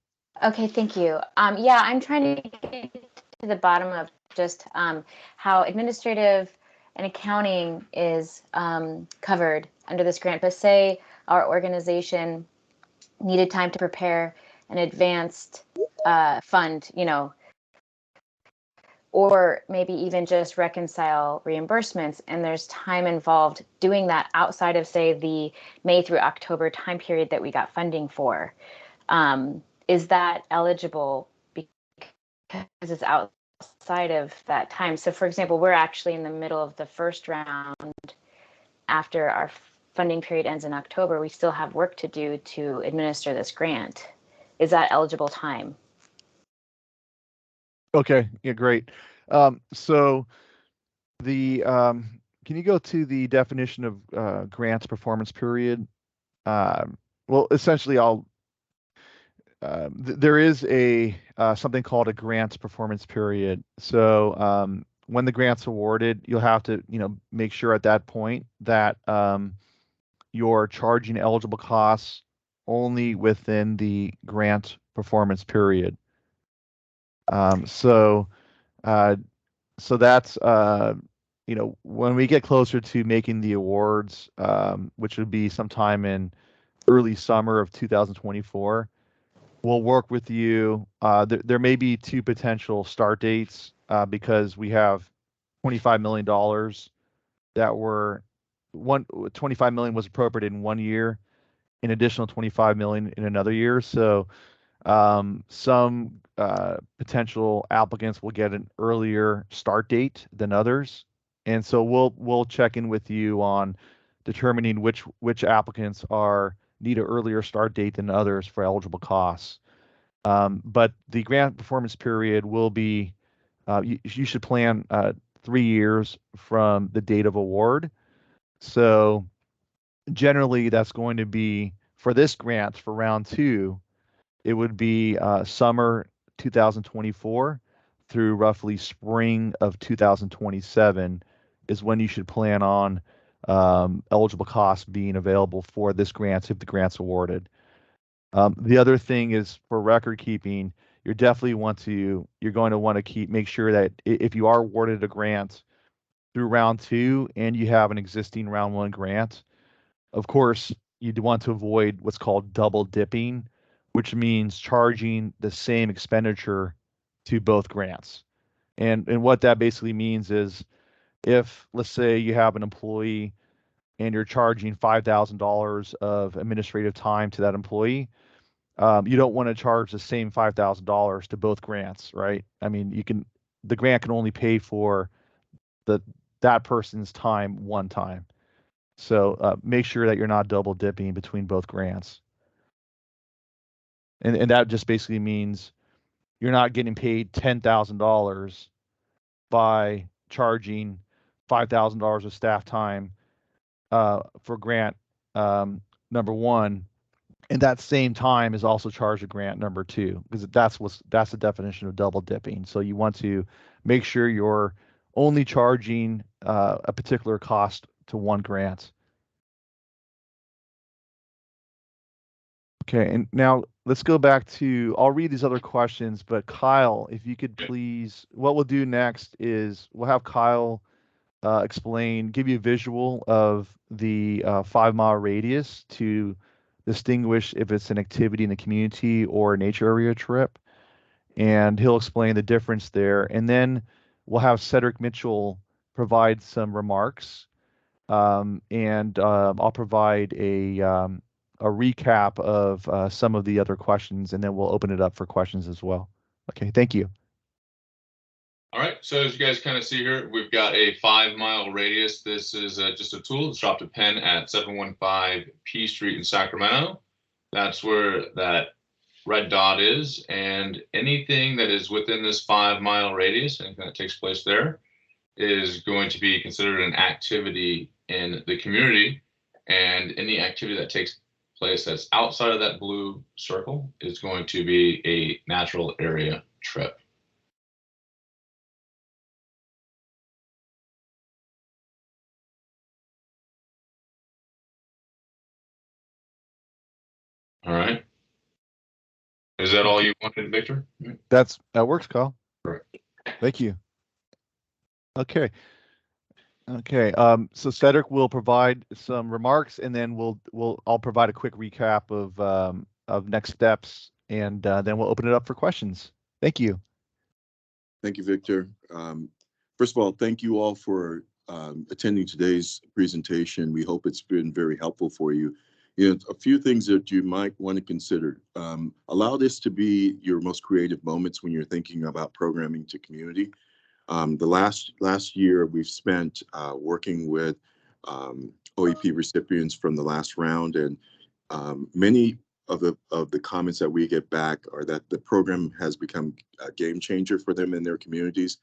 Okay, thank you. Yeah, I'm trying to get to the bottom of just how administrative and accounting is covered under this grant. But say our organization needed time to prepare an advanced fund, or maybe even just reconcile reimbursements, and there's time involved doing that outside of, say, the May through October time period that we got funding for. Is that eligible because it's outside of that time? So for example, we're actually in the middle of the first round. After our funding period ends in October, we still have work to do to administer this grant. Is that eligible time? Okay, yeah, great. So the can you go to the definition of grants performance period? Well, essentially, there is a something called a grants performance period. So when the grant's awarded, you'll have to make sure at that point that you're charging eligible costs only within the grant performance period. So that's when we get closer to making the awards, which would be sometime in early summer of 2024, we'll work with you. There may be 2 potential start dates because we have $25 million that were $25 million was appropriated in 1 year, an additional $25 million in another year. So some potential applicants will get an earlier start date than others, and so we'll check in with you on determining which applicants need an earlier start date than others for eligible costs. But the grant performance period will be you should plan 3 years from the date of award. So generally, that's going to be for this grant for round 2. It would be summer 2024 through roughly spring of 2027 is when you should plan on eligible costs being available for this grant if the grant's awarded. The other thing is for record keeping, you're going to want to make sure that if you are awarded a grant through round 2 and you have an existing round 1 grant, of course, you'd want to avoid what's called double dipping, which means charging the same expenditure to both grants. And what that basically means is if, let's say, you have an employee and you're charging $5,000 of administrative time to that employee, you don't want to charge the same $5,000 to both grants, right? I mean, the grant can only pay for that person's time one time. So make sure that you're not double dipping between both grants. And that just basically means you're not getting paid $10,000 by charging $5,000 of staff time for grant number 1, and that same time is also charged to grant number 2, because that's the definition of double dipping. So you want to make sure you're only charging a particular cost to one grant. Okay, and now let's go back to, I'll read these other questions, but Kyle, if you could please, what we'll do next is we'll have Kyle give you a visual of the 5-mile radius to distinguish if it's an activity in the community or a nature area trip. And he'll explain the difference there. And then we'll have Cedric Mitchell provide some remarks. And I'll provide a recap of some of the other questions, and then we'll open it up for questions as well. Okay, thank you. All right, so as you guys kind of see here, we've got a 5-mile radius. This is just a tool. It's dropped a pin at 715 P Street in Sacramento. That's where that red dot is, and anything that is within this 5-mile radius, anything that takes place there, is going to be considered an activity in the community, and any activity that takes place that's outside of that blue circle is going to be a natural area trip. All right. Is that all you wanted, Victor? That works, Kyle. Right. Thank you. Okay. Okay. So Cedric will provide some remarks, and then I'll provide a quick recap of next steps, and then we'll open it up for questions. Thank you. Thank you, Victor. First of all, thank you all for attending today's presentation. We hope it's been very helpful for you. A few things that you might want to consider. Allow this to be your most creative moments when you're thinking about programming to community. The last year we've spent working with OEP recipients from the last round, and many of the comments that we get back are that the program has become a game changer for them in their communities.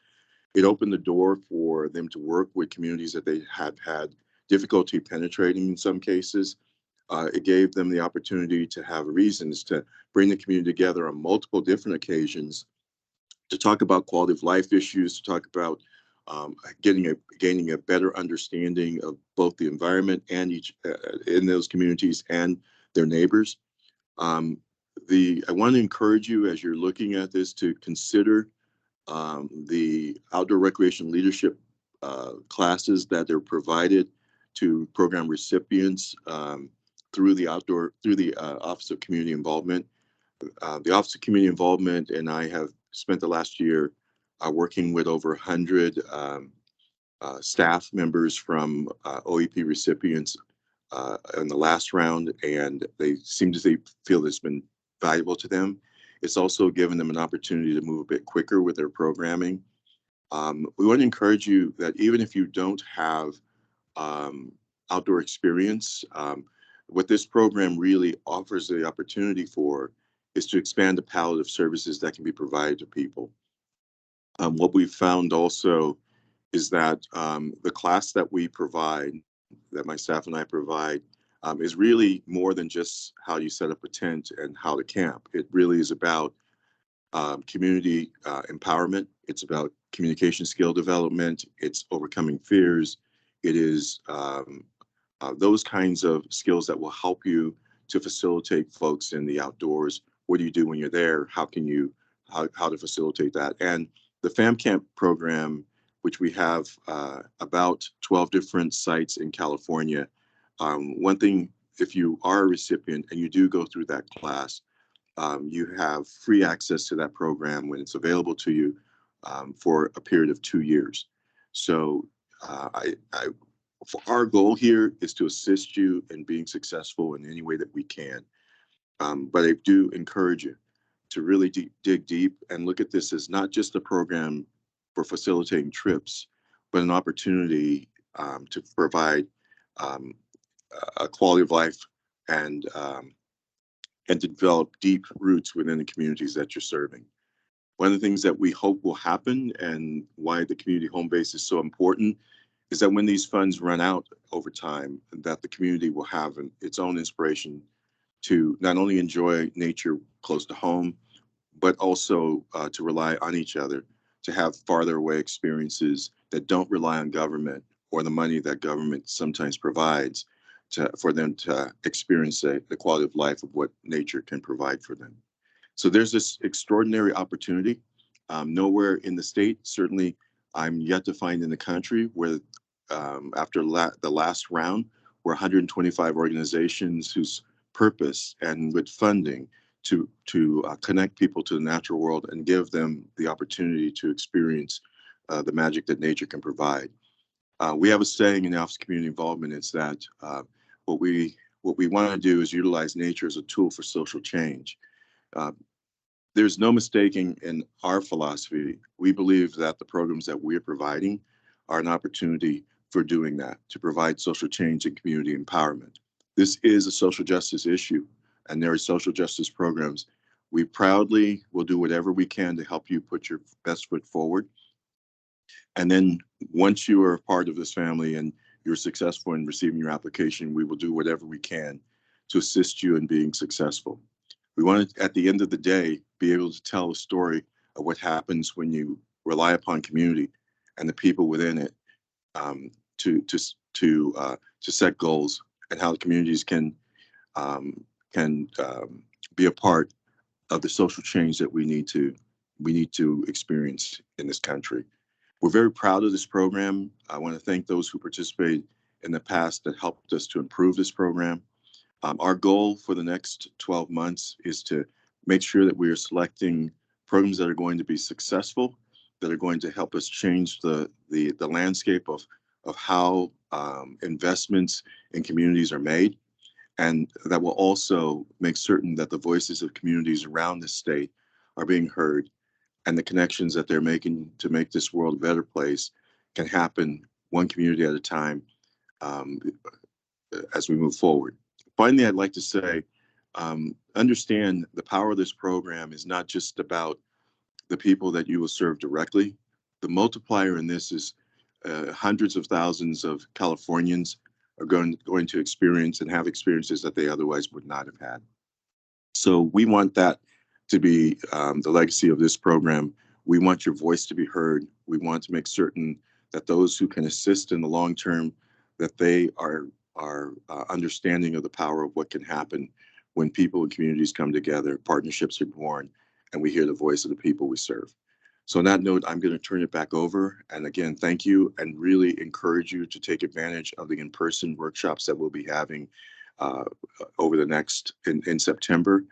It opened the door for them to work with communities that they had difficulty penetrating in some cases. It gave them the opportunity to have reasons to bring the community together on multiple different occasions to talk about quality of life issues, to talk about gaining a better understanding of both the environment and in those communities and their neighbors. I want to encourage you, as you're looking at this, to consider the outdoor recreation leadership classes that are provided to program recipients through the Office of Community Involvement. The Office of Community Involvement and I have spent the last year working with over 100 staff members from OEP recipients in the last round, and they seem to feel it's been valuable to them. It's also given them an opportunity to move a bit quicker with their programming. We want to encourage you that even if you don't have outdoor experience, what this program really offers the opportunity for is to expand the palette of services that can be provided to people. What we've found also is that the class that we provide, that my staff and I provide, is really more than just how you set up a tent and how to camp. It really is about community empowerment. It's about communication skill development. It's overcoming fears. It is those kinds of skills that will help you to facilitate folks in the outdoors. What do you do when you're there? How can you, how to facilitate that? And the Fam Camp program, which we have about 12 different sites in California. One thing, if you are a recipient and you do go through that class, you have free access to that program when it's available to you for a period of 2 years. So for our goal here is to assist you in being successful in any way that we can. But I do encourage you to really dig deep and look at this as not just a program for facilitating trips, but an opportunity to provide a quality of life and to develop deep roots within the communities that you're serving. One of the things that we hope will happen and why the community home base is so important is that when these funds run out over time, that the community will have its own inspiration to not only enjoy nature close to home, but also to rely on each other, to have farther away experiences that don't rely on government or the money that government sometimes provides for them to experience the quality of life of what nature can provide for them. So there's this extraordinary opportunity. Nowhere in the state, certainly I'm yet to find in the country where after the last round, were 125 organizations whose purpose and with funding to connect people to the natural world and give them the opportunity to experience the magic that nature can provide. We have a saying in the Office of Community Involvement. It's that what we want to do is utilize nature as a tool for social change. There's no mistaking in our philosophy. We believe that the programs that we're providing are an opportunity for doing that, to provide social change and community empowerment. This is a social justice issue, and there are social justice programs. We proudly will do whatever we can to help you put your best foot forward. And then once you are a part of this family and you're successful in receiving your application, we will do whatever we can to assist you in being successful. We want to, at the end of the day, be able to tell a story of what happens when you rely upon community and the people within it to set goals, and how the communities can be a part of the social change that we need to experience in this country. We're very proud of this program. I want to thank those who participated in the past that helped us to improve this program. Our goal for the next 12 months is to make sure that we are selecting programs that are going to be successful, that are going to help us change the landscape of how investments in communities are made, and that will also make certain that the voices of communities around the state are being heard, and the connections that they're making to make this world a better place can happen one community at a time as we move forward. Finally, I'd like to say, understand the power of this program is not just about the people that you will serve directly. The multiplier in this is hundreds of thousands of Californians are going to experience and have experiences that they otherwise would not have had. So we want that to be the legacy of this program. We want your voice to be heard. We want to make certain that those who can assist in the long term, that they are understanding of the power of what can happen when people and communities come together, partnerships are born, and we hear the voice of the people we serve. So on that note, I'm going to turn it back over. And again, thank you, and really encourage you to take advantage of the in-person workshops that we'll be having over the next, in September.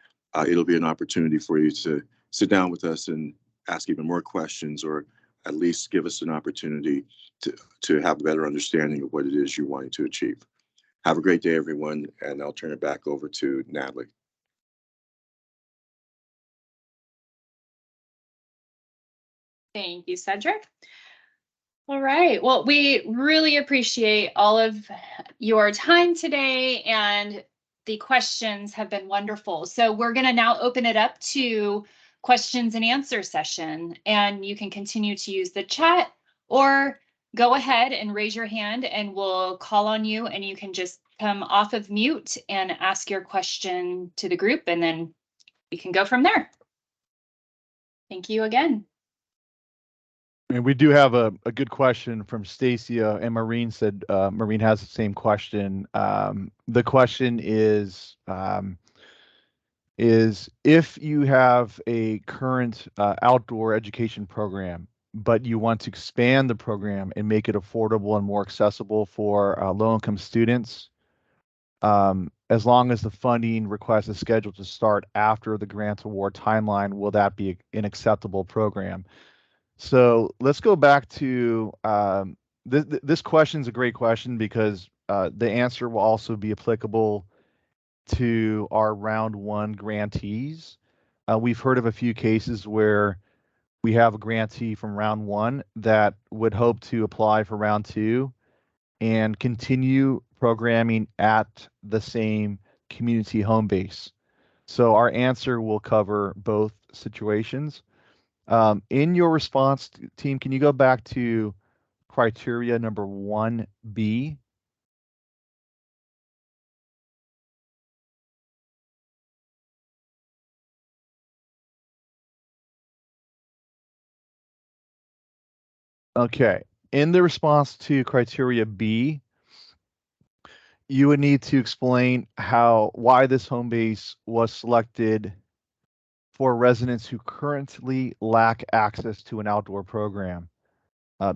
It'll be an opportunity for you to sit down with us and ask even more questions, or at least give us an opportunity to have a better understanding of what it is you're wanting to achieve. Have a great day, everyone, and I'll turn it back over to Natalie. Thank you, Cedric. All right. Well, we really appreciate all of your time today, and the questions have been wonderful. So we're going to now open it up to questions and answer session, and you can continue to use the chat or go ahead and raise your hand and we'll call on you, and you can just come off of mute and ask your question to the group, and then we can go from there. Thank you again. And we do have a good question from Stacia, and Maureen said Maureen has the same question. The question is if you have a current outdoor education program, but you want to expand the program and make it affordable and more accessible for low-income students, as long as the funding request is scheduled to start after the grant award timeline, will that be an acceptable program? So let's go back to this question is a great question because the answer will also be applicable to our round one grantees. We've heard of a few cases where we have a grantee from round one that would hope to apply for round two and continue programming at the same community home base. So our answer will cover both situations. In your response, team, can you go back to criteria number 1B? Okay, in the response to criteria B, you would need to explain why this home base was selected for residents who currently lack access to an outdoor program.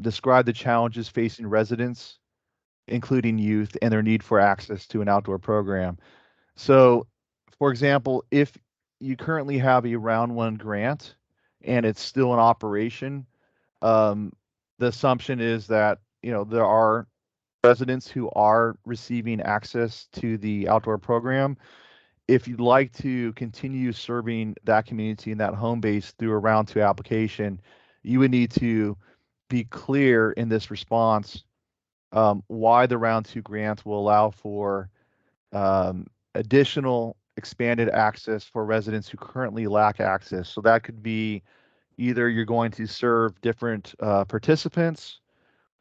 Describe the challenges facing residents, including youth, and their need for access to an outdoor program. So, for example, if you currently have a round one grant and it's still in operation, the assumption is that there are residents who are receiving access to the outdoor program. If you'd like to continue serving that community and that home base through a round two application, you would need to be clear in this response why the round two grant will allow for additional expanded access for residents who currently lack access. So that could be either you're going to serve different participants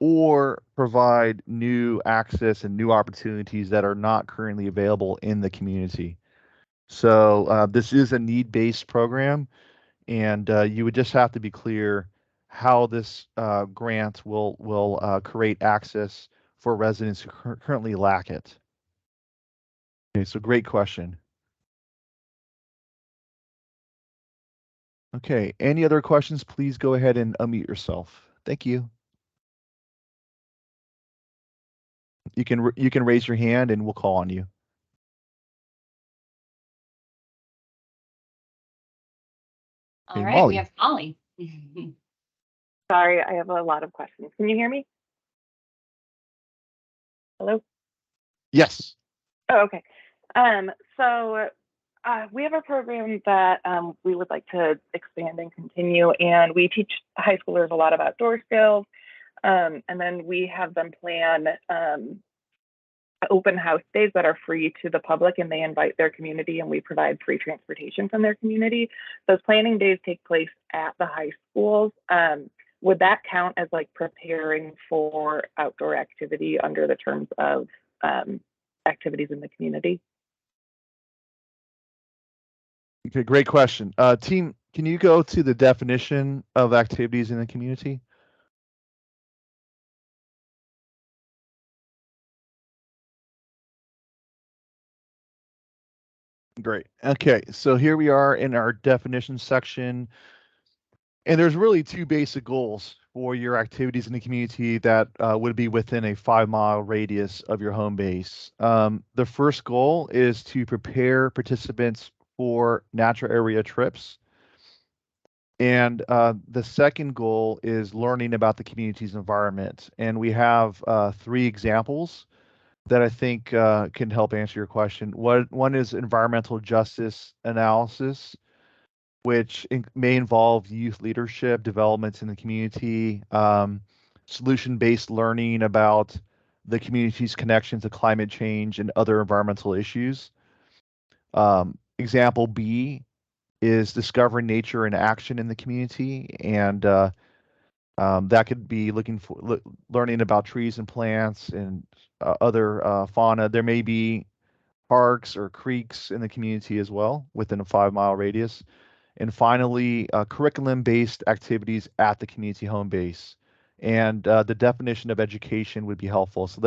or provide new access and new opportunities that are not currently available in the community. So this is a need-based program, and you would just have to be clear how this grant will create access for residents who currently lack it. Okay, so great question. Okay, any other questions? Please go ahead and unmute yourself. Thank you. You can raise your hand and we'll call on you. All right, we have Molly. Sorry, I have a lot of questions. Can you hear me? Hello? Yes. Oh, okay. So we have a program that we would like to expand and continue, and we teach high schoolers a lot of outdoor skills. And then we have them plan open house days that are free to the public, and they invite their community, and we provide free transportation from their community. Those planning days take place at the high schools. Would that count as like preparing for outdoor activity under the terms of activities in the community? Okay, great question. Team, can you go to the definition of activities in the community? Great. Okay, so here we are in our definition section. And there's really two basic goals for your activities in the community that would be within a 5-mile radius of your home base. The first goal is to prepare participants for natural area trips. And the second goal is learning about the community's environment. And we have 3 examples that I think can help answer your question. One is environmental justice analysis, which may involve youth leadership, developments in the community, solution-based learning about the community's connection to climate change and other environmental issues. Example B is discovering nature in action in the community, and that could be learning about trees and plants and other fauna. There may be parks or creeks in the community as well within a 5-mile radius. And finally, curriculum-based activities at the community home base. And the definition of education would be helpful. So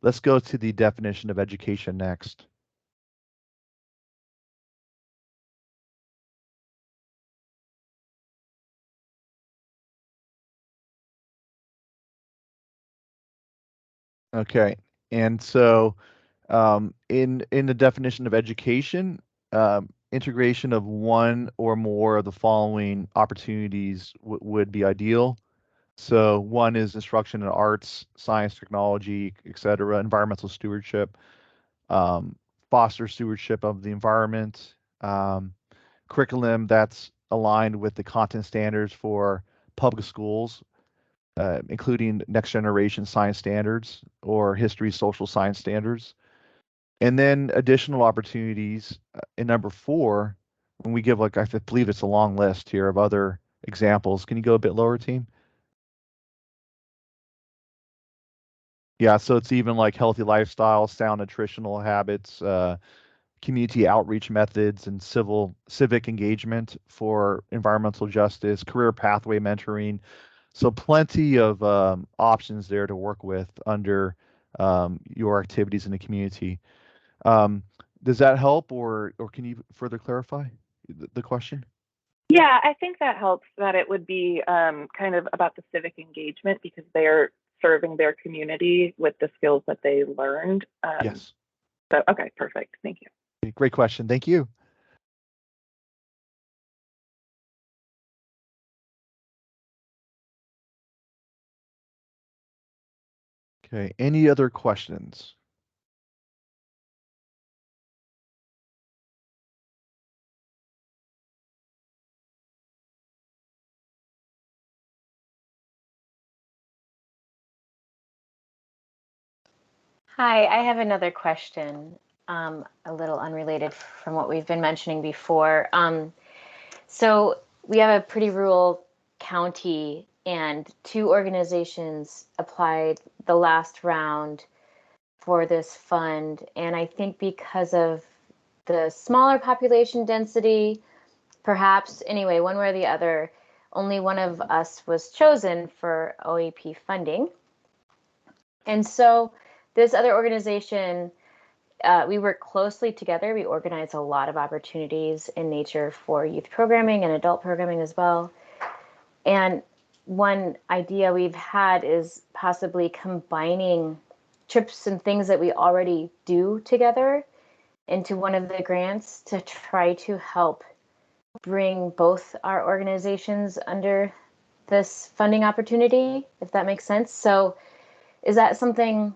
let's go to the definition of education next. Okay, and so in the definition of education, integration of one or more of the following opportunities would be ideal. So one is instruction in arts, science, technology, etc., environmental stewardship, foster stewardship of the environment, curriculum that's aligned with the content standards for public schools, including next generation science standards or history, social science standards. And then additional opportunities in number 4, when we give, like, I believe it's a long list here of other examples. Can you go a bit lower, team? Yeah, so it's even like healthy lifestyle, sound nutritional habits, community outreach methods, and civic engagement for environmental justice, career pathway mentoring. So plenty of options there to work with under your activities in the community. Does that help, or can you further clarify the question? Yeah, I think that helps, that it would be kind of about the civic engagement because they're serving their community with the skills that they learned. Yes. So, okay, perfect. Thank you. Great question. Thank you. Okay, any other questions? Hi, I have another question, a little unrelated from what we've been mentioning before. So we have a pretty rural county, and 2 organizations applied the last round for this fund. And I think because of the smaller population density, perhaps, anyway, one way or the other, only one of us was chosen for OEP funding. And so this other organization, we work closely together. We organize a lot of opportunities in nature for youth programming and adult programming as well. And one idea we've had is possibly combining trips and things that we already do together into one of the grants to try to help bring both our organizations under this funding opportunity, if that makes sense. So is that something,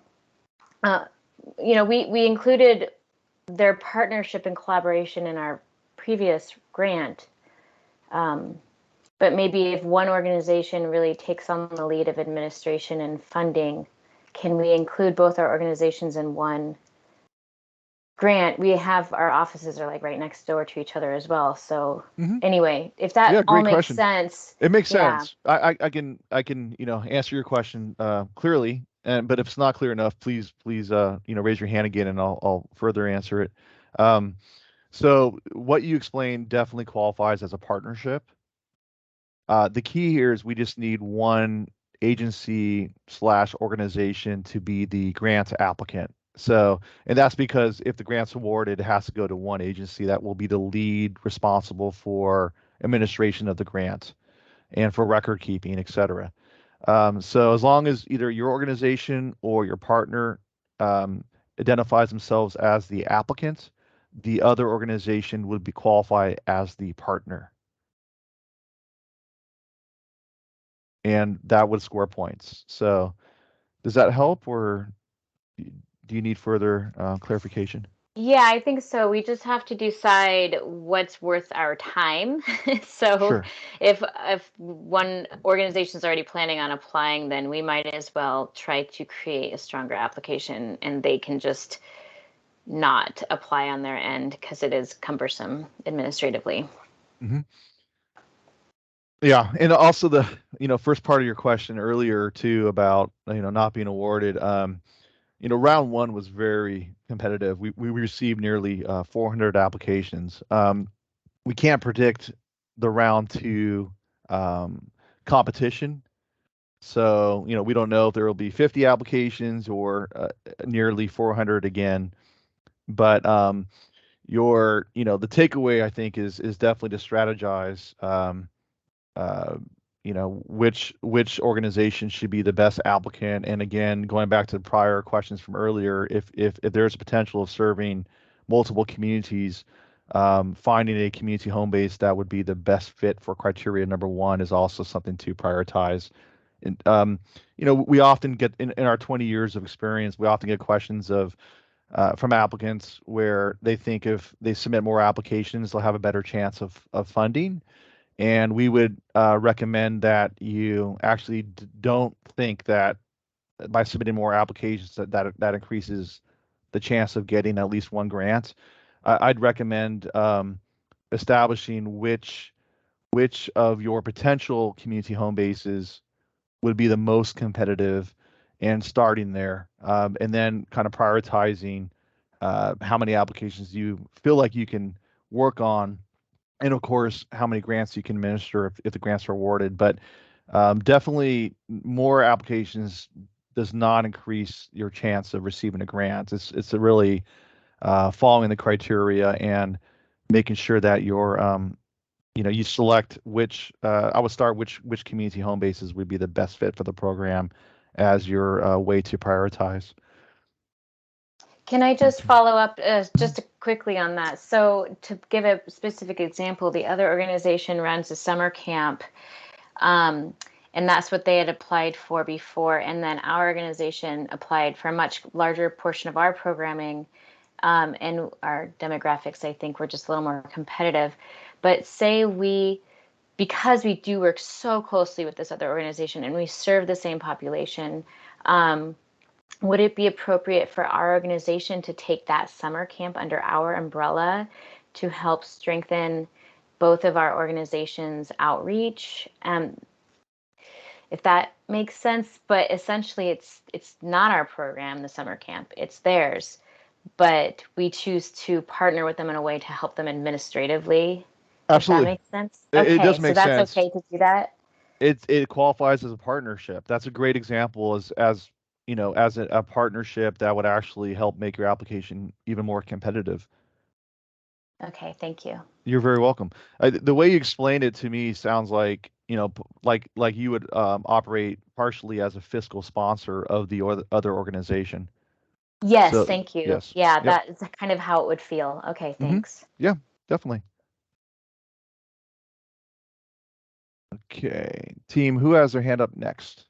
we included their partnership and collaboration in our previous grant. But maybe if one organization really takes on the lead of administration and funding, can we include both our organizations in one grant? We have, our offices are like right next door to each other as well. So anyway, if that all makes sense. It makes sense. I can answer your question clearly. But if it's not clear enough, please raise your hand again, and I'll further answer it. So what you explained definitely qualifies as a partnership. The key here is we just need one agency/organization to be the grant applicant. So, and that's because if the grant's awarded, it has to go to one agency that will be the lead responsible for administration of the grant and for record keeping, et cetera. So as long as either your organization or your partner identifies themselves as the applicant, the other organization would be qualified as the partner. And that would score points. So does that help, or do you need further clarification? Yeah, I think so. We just have to decide what's worth our time. So Sure. if one organization is already planning on applying, then we might as well try to create a stronger application, and they can just not apply on their end because it is cumbersome administratively. Mm-hmm. Yeah, and also the first part of your question earlier too about not being awarded. Round 1 was very competitive. We received nearly 400 applications. We can't predict the round 2 competition. So, we don't know if there will be 50 applications or nearly 400 again. But the takeaway, I think, is definitely to strategize, which organization should be the best applicant. And again, going back to the prior questions from earlier, if there's a potential of serving multiple communities, finding a community home base that would be the best fit for criteria number 1 is also something to prioritize. And we often get in our 20 years of experience, we often get questions from applicants where they think if they submit more applications, they'll have a better chance of funding. And we would recommend that you actually don't think that by submitting more applications that increases the chance of getting at least one grant. I'd recommend establishing which of your potential community home bases would be the most competitive and starting there, and then kind of prioritizing how many applications you feel like you can work on, and of course how many grants you can administer if the grants are awarded. But definitely more applications does not increase your chance of receiving a grant. It's a really following the criteria and making sure that you're you select which which community home bases would be the best fit for the program as your way to prioritize. Can I just follow up just quickly on that? So to give a specific example, the other organization runs a summer camp, and that's what they had applied for before. And then our organization applied for a much larger portion of our programming, and our demographics, I think, were just a little more competitive. But say because we do work so closely with this other organization and we serve the same population, would it be appropriate for our organization to take that summer camp under our umbrella to help strengthen both of our organizations' outreach? If that makes sense, but essentially it's not our program, the summer camp, it's theirs, but we choose to partner with them in a way to help them administratively. Absolutely. If that makes sense. It does Okay, make so that's sense. okay to do that. It qualifies as a partnership. That's a great example as a partnership that would actually help make your application even more competitive. Okay, thank you. You're very welcome. The way you explained it to me sounds like like you would operate partially as a fiscal sponsor of the other organization. Yes, So, thank you. yes. Yeah, Yep. that's kind of how it would feel. Okay, thanks. Yeah, definitely. Okay, team, who has their hand up next?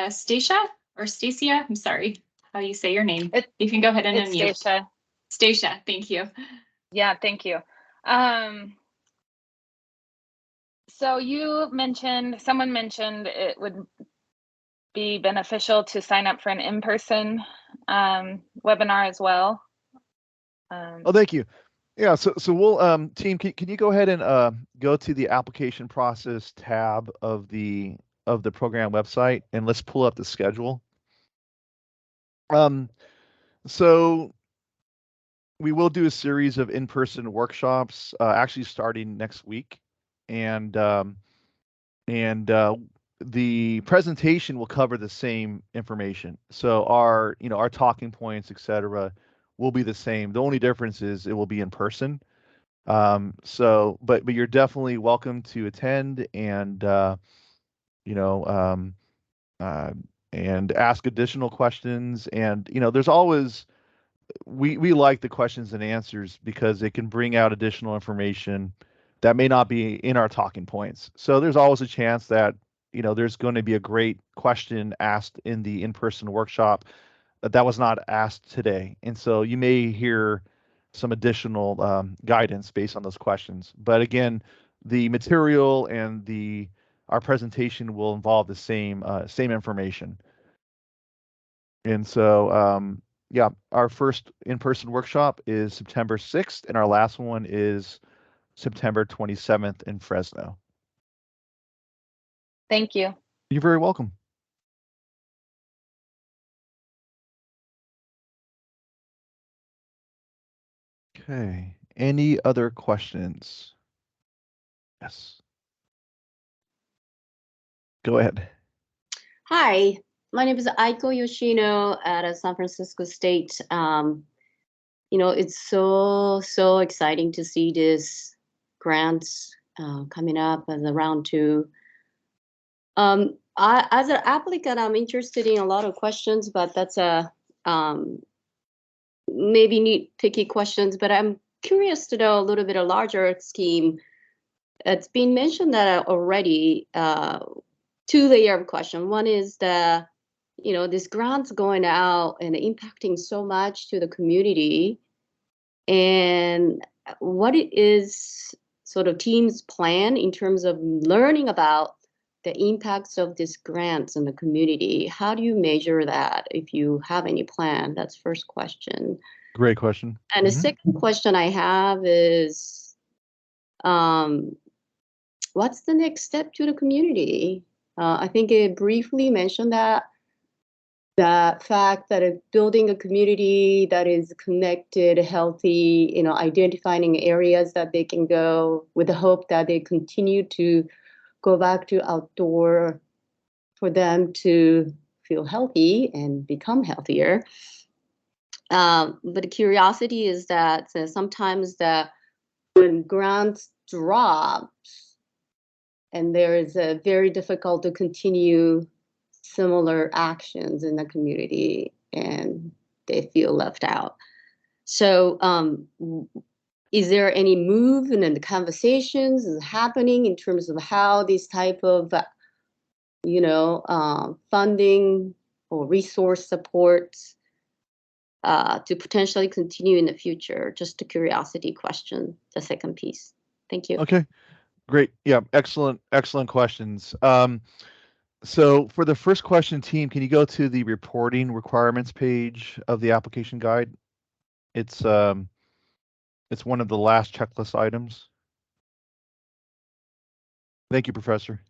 Stacia or Stacia, I'm sorry how you say your name. You can go ahead and unmute. Stacia. Stacia, thank you. Yeah, thank you. So someone mentioned it would be beneficial to sign up for an in-person webinar as well. Oh, thank you. Yeah, so we'll team, can you go ahead and go to the application process tab of the program website, and let's pull up the schedule. So we will do a series of in-person workshops actually starting next week, and the presentation will cover the same information. So our talking points, etc., will be the same. The only difference is it will be in person. So, but you're definitely welcome to attend and and ask additional questions. And there's always we like the questions and answers because it can bring out additional information that may not be in our talking points. So there's always a chance that there's going to be a great question asked in the in-person workshop that was not asked today, and so you may hear some additional guidance based on those questions. But again, the material and our presentation will involve the same information. And so yeah, our first in-person workshop is September 6th, and our last one is September 27th in Fresno. Thank you. You're very welcome. Okay. Any other questions? Yes. Go ahead. Hi, my name is Aiko Yoshino at San Francisco State. It's so exciting to see this grants coming up as a round two. As an applicant, I'm interested in a lot of questions, but that's maybe nitpicky questions. But I'm curious to know a little bit of larger scheme. It's been mentioned that already. Two-layer of question. One is this grant's going out and impacting so much to the community, and what is sort of team's plan in terms of learning about the impacts of these grants in the community? How do you measure that if you have any plan? That's first question. Great question. And the second question I have is, what's the next step to the community? I think it briefly mentioned that fact that building a community that is connected, healthy, identifying areas that they can go with the hope that they continue to go back to outdoor for them to feel healthy and become healthier. But the curiosity is that sometimes when grants drops and there is a very difficult to continue similar actions in the community and they feel left out. So is there any movement in the conversations is happening in terms of how these type of funding or resource supports to potentially continue in the future? Just a curiosity question, the second piece. Thank you. Okay, great. Yeah, excellent questions. So for the first question, team, can you go to the reporting requirements page of the application guide? It's one of the last checklist items. Thank you, Professor.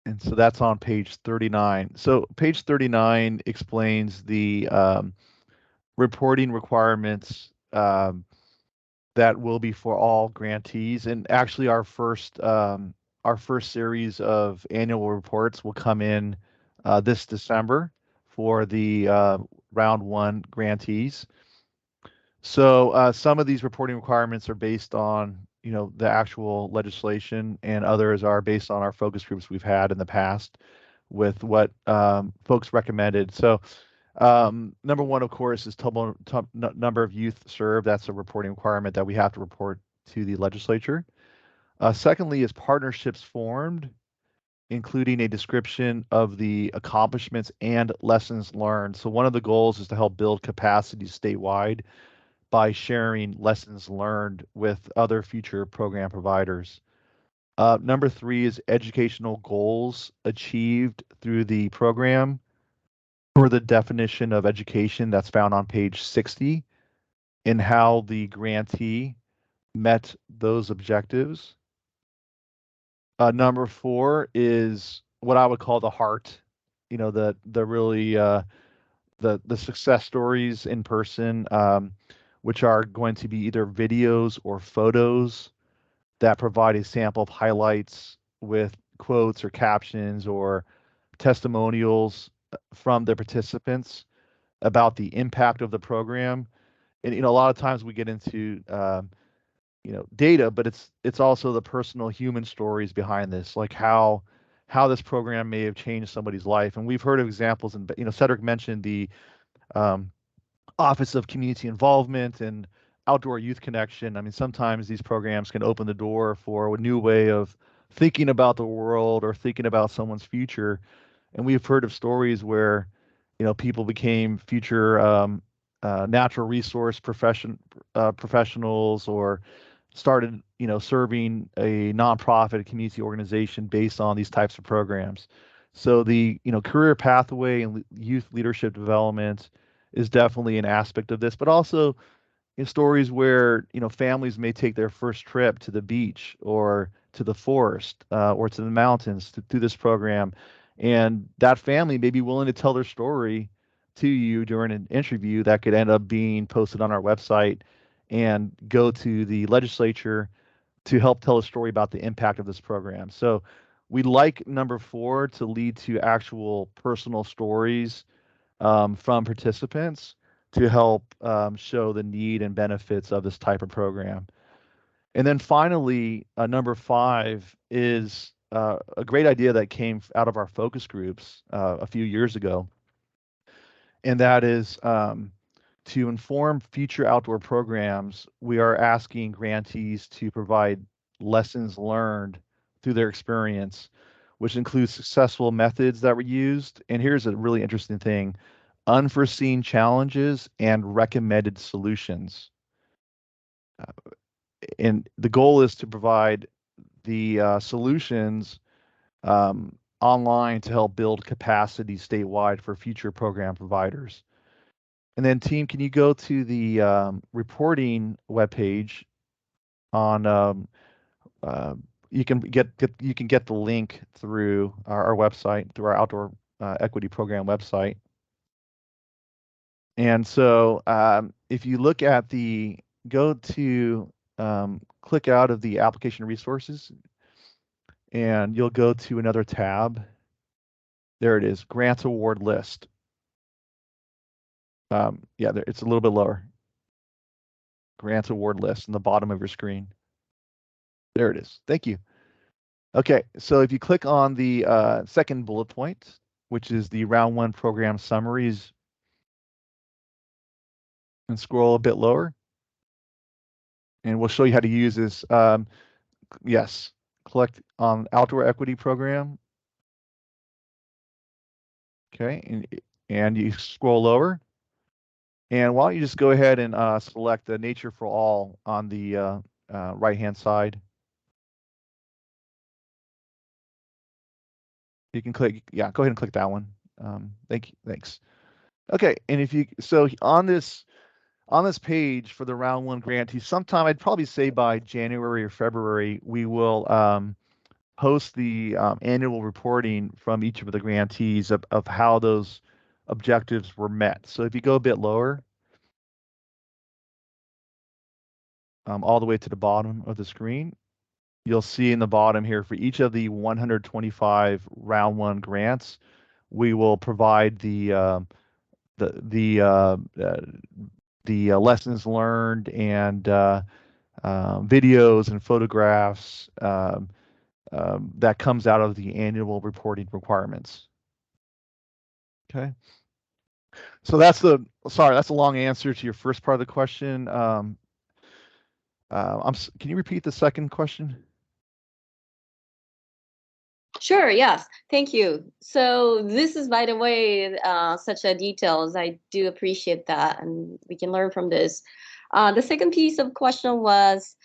And so that's on page 39. So page 39 explains the reporting requirements that will be for all grantees. And actually our first series of annual reports will come in this December for the round one grantees. So some of these reporting requirements are based on the actual legislation, and others are based on our focus groups we've had in the past with what folks recommended. So number one, of course, is total number of youth served. That's a reporting requirement that we have to report to the legislature. Secondly is partnerships formed, including a description of the accomplishments and lessons learned. So one of the goals is to help build capacity statewide by sharing lessons learned with other future program providers. Number three is educational goals achieved through the program for the definition of education that's found on page 60 and how the grantee met those objectives. Number four is what I would call the heart, the really the success stories in person, which are going to be either videos or photos that provide a sample of highlights with quotes or captions or testimonials from the participants about the impact of the program. And a lot of times we get into data, but it's also the personal human stories behind this, like how this program may have changed somebody's life. And we've heard of examples, and Cedric mentioned the Office of Community Involvement and Outdoor Youth Connection. I mean, sometimes these programs can open the door for a new way of thinking about the world or thinking about someone's future. And we've heard of stories where, people became future natural resource professionals or started, serving a nonprofit community organization based on these types of programs. So the, career pathway and youth leadership development is definitely an aspect of this, but also in stories where families may take their first trip to the beach or to the forest or to the mountains through this program, And that family may be willing to tell their story to you during an interview that could end up being posted on our website and go to the legislature to help tell a story about the impact of this program. So we like number 4 to lead to actual personal stories from participants to help show the need and benefits of this type of program. And then finally, number 5 is a great idea that came out of our focus groups a few years ago. And that is to inform future outdoor programs, we are asking grantees to provide lessons learned through their experience, which includes successful methods that were used. And here's a really interesting thing: unforeseen challenges and recommended solutions. And the goal is to provide the solutions online to help build capacity statewide for future program providers. And then team, can you go to the reporting webpage on you can get the link through our website, through our outdoor equity program website. And so if you look at go to click out of the application resources, and you'll go to another tab. There it is, grant award list. Yeah, it's a little bit lower. Grant award list in the bottom of your screen. There it is. Thank you. Okay, so if you click on the second bullet point, which is the round 1 program summaries, and scroll a bit lower, and we'll show you how to use this. Yes, click on outdoor equity program. Okay, and you scroll lower. And why don't you just go ahead and select the Nature for All on the right-hand side. You can click, yeah, go ahead and click that one. Thanks. Okay, and if you, so on this page for the round 1 grantee, sometime I'd probably say by January or February, we will post the annual reporting from each of the grantees of how those objectives were met. So if you go a bit lower, all the way to the bottom of the screen, you'll see in the bottom here for each of the 125 round 1 grants, we will provide the lessons learned and videos and photographs that comes out of the annual reporting requirements. Okay. So that's a long answer to your first part of the question. Can you repeat the second question? Sure, yes, thank you. So this is, by the way, such a details. I do appreciate that, and we can learn from this. The second piece of question was,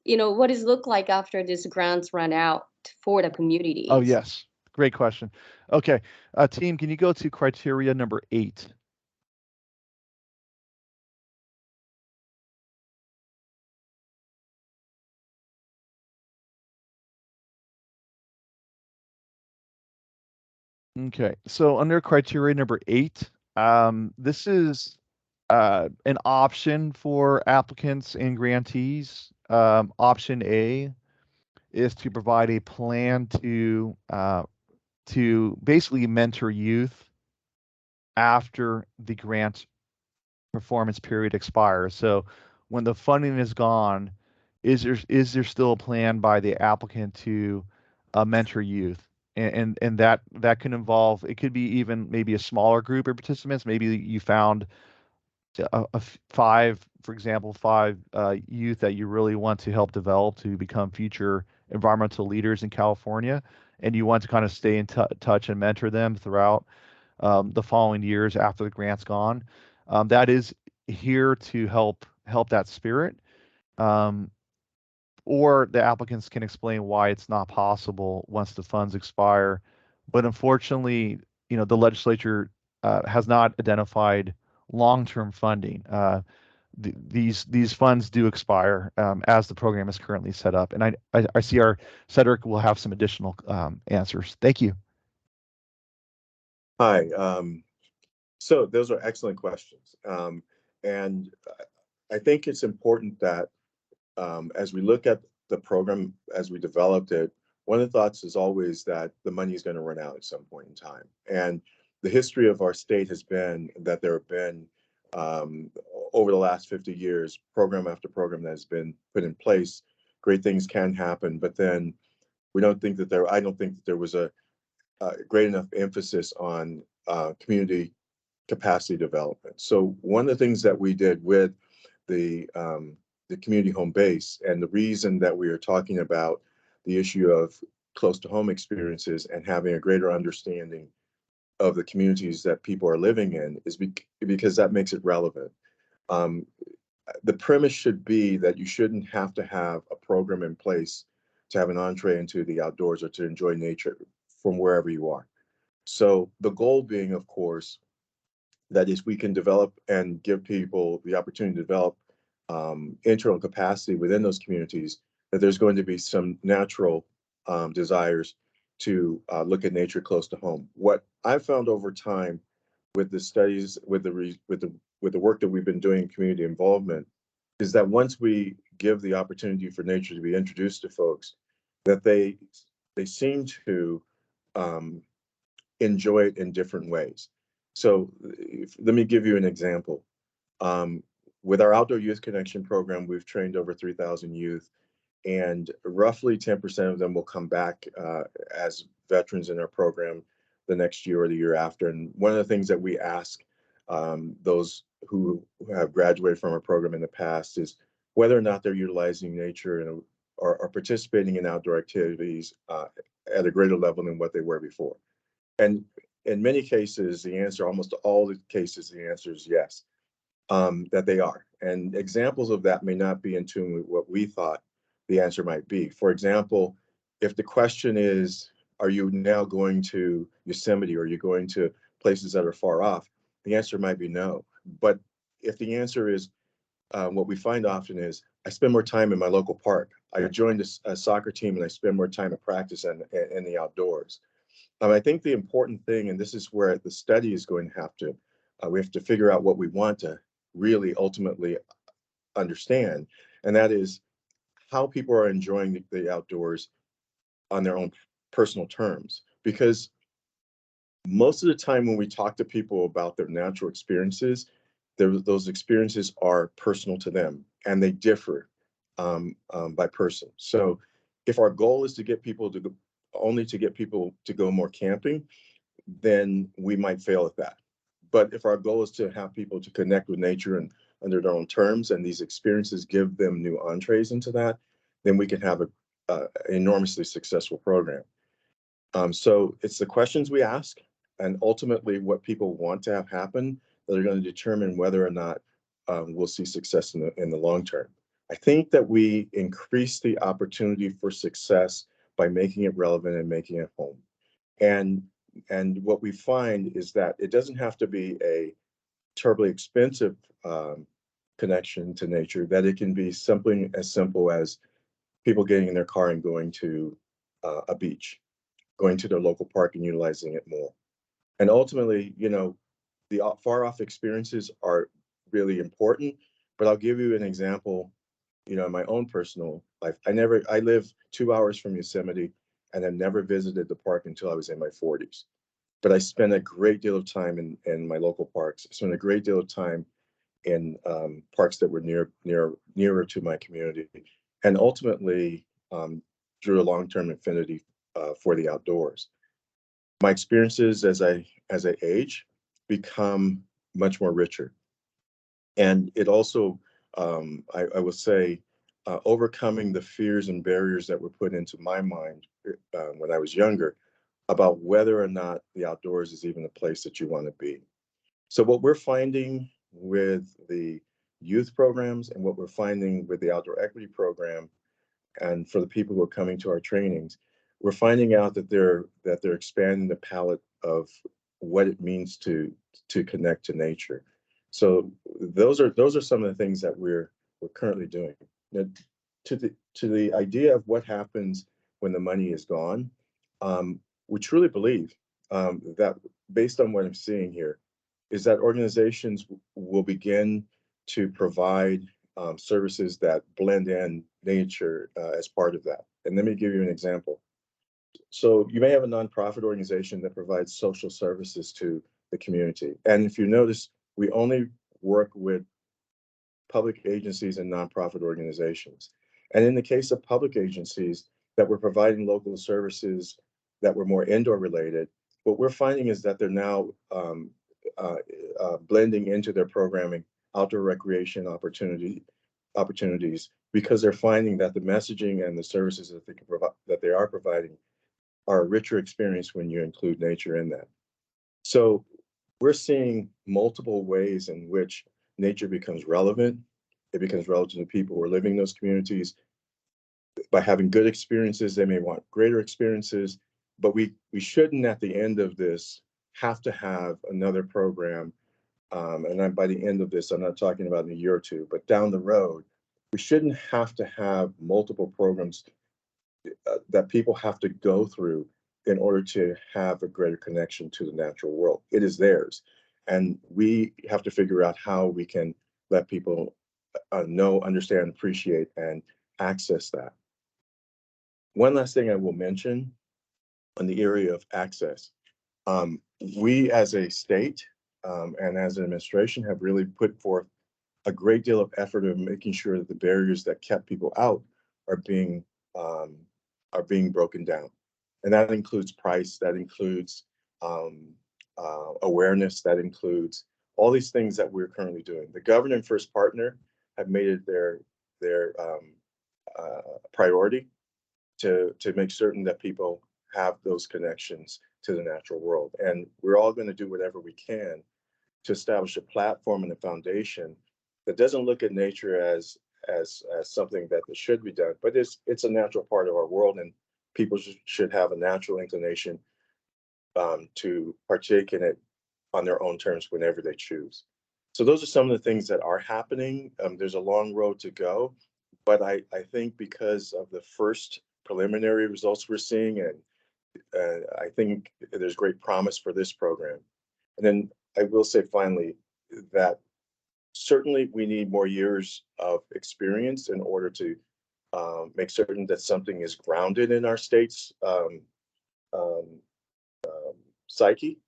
what does it look like after these grants run out for the community? Oh, yes, great question. Okay, team, can you go to criteria number 8? Okay, so under criteria number 8, this is an option for applicants and grantees. Option A is to provide a plan to basically mentor youth after the grant performance period expires. So when the funding is gone, is there still a plan by the applicant to mentor youth? And that can involve, it could be even maybe a smaller group of participants. Maybe you found five youth that you really want to help develop to become future environmental leaders in California, and you want to kind of stay in touch and mentor them throughout the following years after the grant's gone. That is here to help that spirit. Or the applicants can explain why it's not possible once the funds expire. But unfortunately, the legislature has not identified long-term funding. These funds do expire as the program is currently set up. And I see our Cedric will have some additional answers. Thank you. Hi. So those are excellent questions. And I think it's important that as we look at the program, as we developed it, one of the thoughts is always that the money is going to run out at some point in time. And the history of our state has been that there have been, over the last 50 years, program after program that has been put in place. Great things can happen, but then I don't think that there was a great enough emphasis on community capacity development. So one of the things that we did with the community home base, and the reason that we are talking about the issue of close to home experiences and having a greater understanding of the communities that people are living in, is because that makes it relevant. The premise should be that you shouldn't have to have a program in place to have an entree into the outdoors or to enjoy nature from wherever you are. So the goal being, of course, that is we can develop and give people the opportunity to develop internal capacity within those communities, that there's going to be some natural desires to look at nature close to home. What I've found over time with the studies, with the work that we've been doing in community involvement, is that once we give the opportunity for nature to be introduced to folks, that they seem to enjoy it in different ways. So let me give you an example. With our Outdoor Youth Connection program, we've trained over 3,000 youth, and roughly 10% of them will come back as veterans in our program the next year or the year after. And one of the things that we ask those who have graduated from our program in the past is whether or not they're utilizing nature and are participating in outdoor activities at a greater level than what they were before. And in many cases, almost all the cases, the answer is yes, that they are. And examples of that may not be in tune with what we thought the answer might be. For example, if the question is, are you now going to Yosemite, or are you going to places that are far off? The answer might be no. But if the answer is, what we find often is, I spend more time in my local park. I joined a soccer team and I spend more time at practice and in the outdoors. I think the important thing, and this is where the study is going to have to, we have to figure out what we want to really ultimately understand, and that is how people are enjoying the outdoors on their own personal terms. Because most of the time when we talk to people about their natural experiences, those experiences are personal to them and they differ by person. So if our goal is to get people to go more camping, then we might fail at that. But if our goal is to have people to connect with nature and under their own terms, and these experiences give them new entrees into that, then we can have an enormously successful program. So it's the questions we ask and ultimately what people want to have happen that are going to determine whether or not we'll see success in the long term. I think that we increase the opportunity for success by making it relevant and making it home. And what we find is that it doesn't have to be a terribly expensive connection to nature, that it can be something as simple as people getting in their car and going to a beach, going to their local park and utilizing it more. And ultimately, the far off experiences are really important, but I'll give you an example, in my own personal life. I live 2 hours from Yosemite, and I never visited the park until I was in my 40s. But I spent a great deal of time in my local parks. I spent a great deal of time in parks that were nearer to my community, and ultimately drew a long-term affinity for the outdoors. My experiences as I age become much more richer, and it also, I will say, overcoming the fears and barriers that were put into my mind when I was younger about whether or not the outdoors is even a place that you want to be. So what we're finding with the youth programs and what we're finding with the outdoor equity program, and for the people who are coming to our trainings, we're finding out that they're expanding the palette of what it means to connect to nature. So those are some of the things that we're currently doing. Now, to the idea of what happens when the money is gone, we truly believe that based on what I'm seeing here, is that organizations will begin to provide services that blend in nature as part of that. And let me give you an example. So you may have a nonprofit organization that provides social services to the community. And if you notice, we only work with public agencies and nonprofit organizations. And in the case of public agencies that were providing local services that were more indoor related, what we're finding is that they're now blending into their programming outdoor recreation opportunities because they're finding that the messaging and the services that they are providing are a richer experience when you include nature in that. So we're seeing multiple ways in which nature becomes relevant. It becomes relevant to people who are living in those communities. By having good experiences, they may want greater experiences, but we shouldn't at the end of this have to have another program. And by the end of this, I'm not talking about in a year or two, but down the road, we shouldn't have to have multiple programs that people have to go through in order to have a greater connection to the natural world. It is theirs. And we have to figure out how we can let people know, understand, appreciate, and access that. One last thing I will mention on the area of access. We as a state and as an administration have really put forth a great deal of effort of making sure that the barriers that kept people out are being broken down. And that includes price, that includes awareness, that includes all these things that we're currently doing. The Governor and First Partner have made it their priority to make certain that people have those connections to the natural world. And we're all going to do whatever we can to establish a platform and a foundation that doesn't look at nature as something that should be done, but it's a natural part of our world, and people should have a natural inclination to partake in it on their own terms whenever they choose. So those are some of the things that are happening. There's a long road to go, but I think because of the first preliminary results we're seeing, and I think there's great promise for this program. And then I will say finally that certainly we need more years of experience in order to make certain that something is grounded in our state's psyche.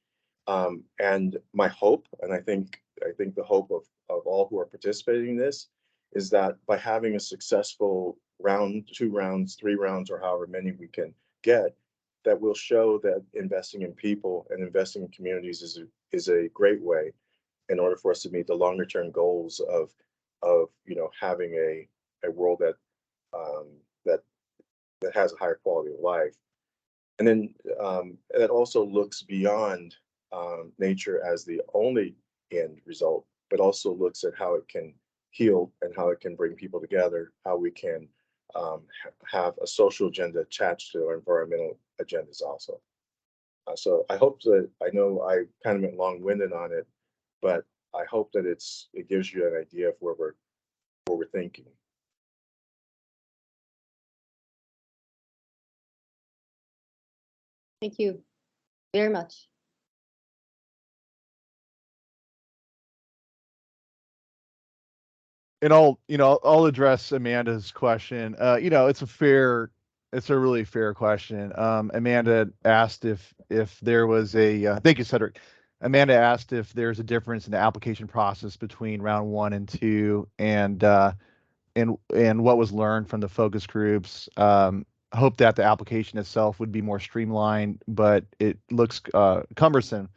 And my hope, and I think the hope of all who are participating in this, is that by having a successful round, 2 rounds, 3 rounds, or however many we can get, that will show that investing in people and investing in communities is a great way in order for us to meet the longer term goals of having a world that has a higher quality of life. And then that also looks beyond nature as the only end result, but also looks at how it can heal and how it can bring people together, how we can have a social agenda attached to our environmental agendas also. So I hope that, I know I kind of went long-winded on it, but I hope that it gives you an idea of where we're thinking. Thank you very much. And I'll address Amanda's question. It's a really fair question. Amanda asked if there was thank you, Cedric. Amanda asked if there's a difference in the application process between round 1 and 2, and what was learned from the focus groups. Hope that the application itself would be more streamlined, but it looks cumbersome.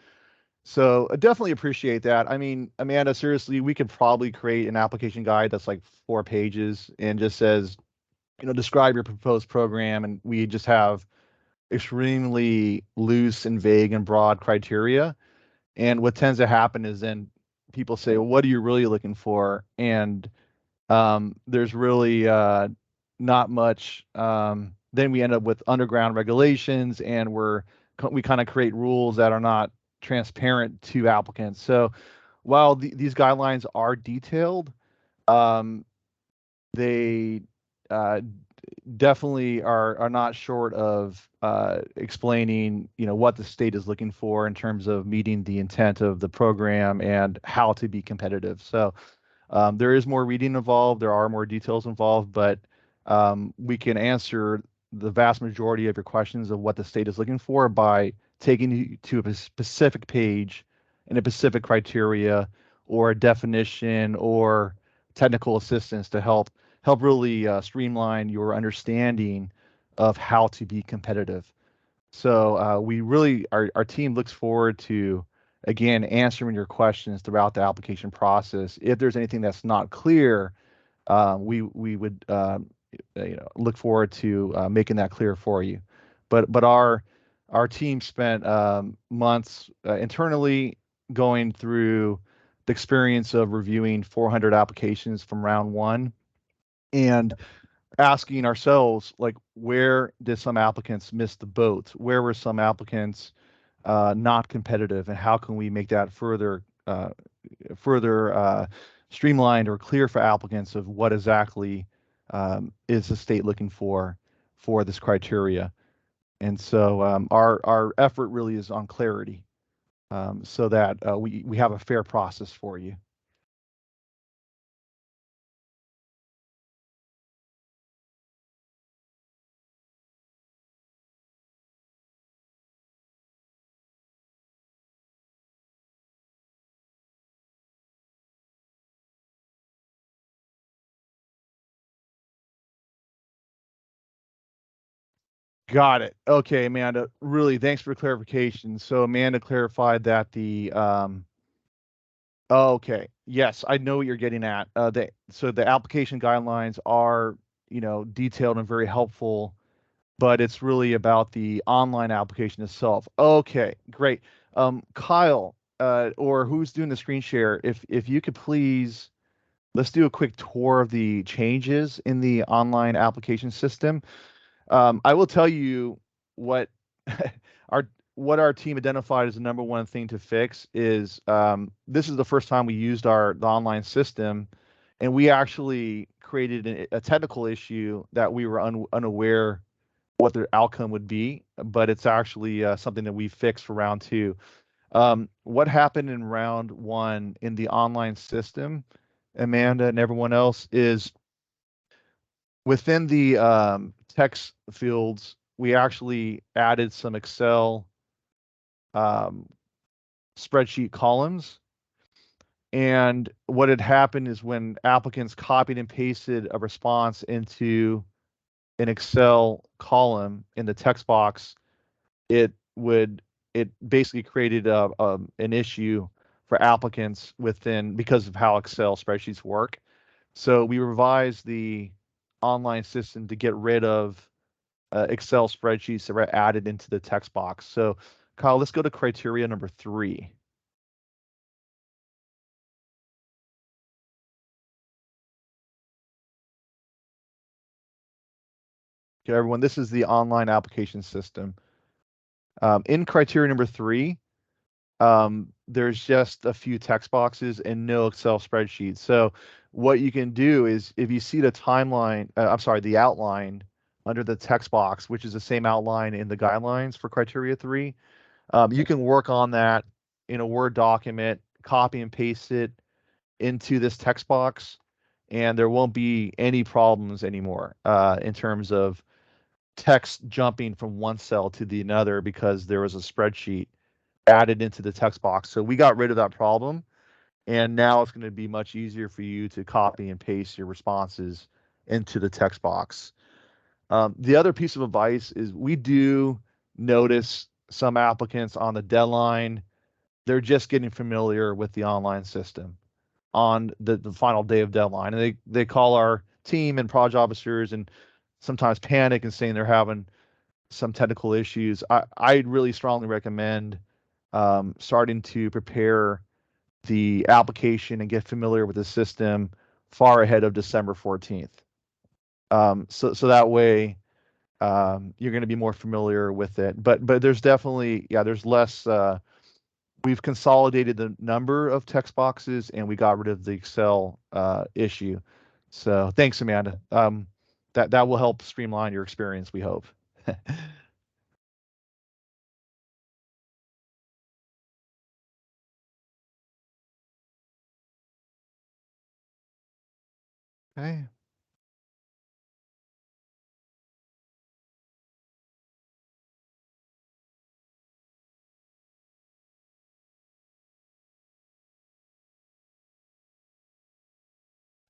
So I definitely appreciate that. I mean, Amanda, seriously, we could probably create an application guide that's like 4 pages and just says, describe your proposed program, and we just have extremely loose and vague and broad criteria. And what tends to happen is then people say, well, what are you really looking for? And there's really not much. Then we end up with underground regulations, and we kind of create rules that are not transparent to applicants. So while these guidelines are detailed, they definitely are not short of explaining, what the state is looking for in terms of meeting the intent of the program and how to be competitive. So there is more reading involved, there are more details involved, but we can answer the vast majority of your questions of what the state is looking for by taking you to a specific page and a specific criteria or a definition or technical assistance to help really streamline your understanding of how to be competitive. So we really, our team looks forward to, again, answering your questions throughout the application process. If there's anything that's not clear, we would look forward to making that clear for you. But our team spent months internally going through the experience of reviewing 400 applications from round one and asking ourselves, like, where did some applicants miss the boat? Where were some applicants not competitive, and how can we make that further streamlined or clear for applicants of what exactly is the state looking for this criteria? And so our effort really is on clarity, so that we have a fair process for you. Got it. Okay, Amanda, really, thanks for clarification. So Amanda clarified that okay, yes, I know what you're getting at. So the application guidelines are, detailed and very helpful, but it's really about the online application itself. Okay, great. Kyle, or who's doing the screen share, if you could please, let's do a quick tour of the changes in the online application system. I will tell you what our team identified as the number one thing to fix is this is the first time we used the online system, and we actually created a technical issue that we were unaware what the outcome would be, but it's actually something that we fixed for round two. What happened in round one in the online system, Amanda and everyone else, is within the text fields, we actually added some Excel spreadsheet columns. And what had happened is when applicants copied and pasted a response into an Excel column in the text box, it basically created an issue for applicants because of how Excel spreadsheets work. So we revised the online system to get rid of Excel spreadsheets that were added into the text box. So Kyle, let's go to criteria number 3. Okay, everyone, this is the online application system. In criteria number 3, there's just a few text boxes and no Excel spreadsheets. So what you can do is, if you see the the outline under the text box, which is the same outline in the guidelines for criteria 3, you can work on that in a Word document, copy and paste it into this text box, and there won't be any problems anymore in terms of text jumping from one cell to the another because there was a spreadsheet added into the text box. So we got rid of that problem, and now it's going to be much easier for you to copy and paste your responses into the text box. The other piece of advice is, we do notice some applicants on the deadline, they're just getting familiar with the online system on the final day of deadline, and they call our team and project officers and sometimes panic and saying they're having some technical issues. I'd really strongly recommend starting to prepare the application and get familiar with the system far ahead of December 14th. So that way you're going to be more familiar with it. But there's definitely, there's less. We've consolidated the number of text boxes and we got rid of the Excel issue. So thanks, Amanda. that will help streamline your experience, we hope. Okay.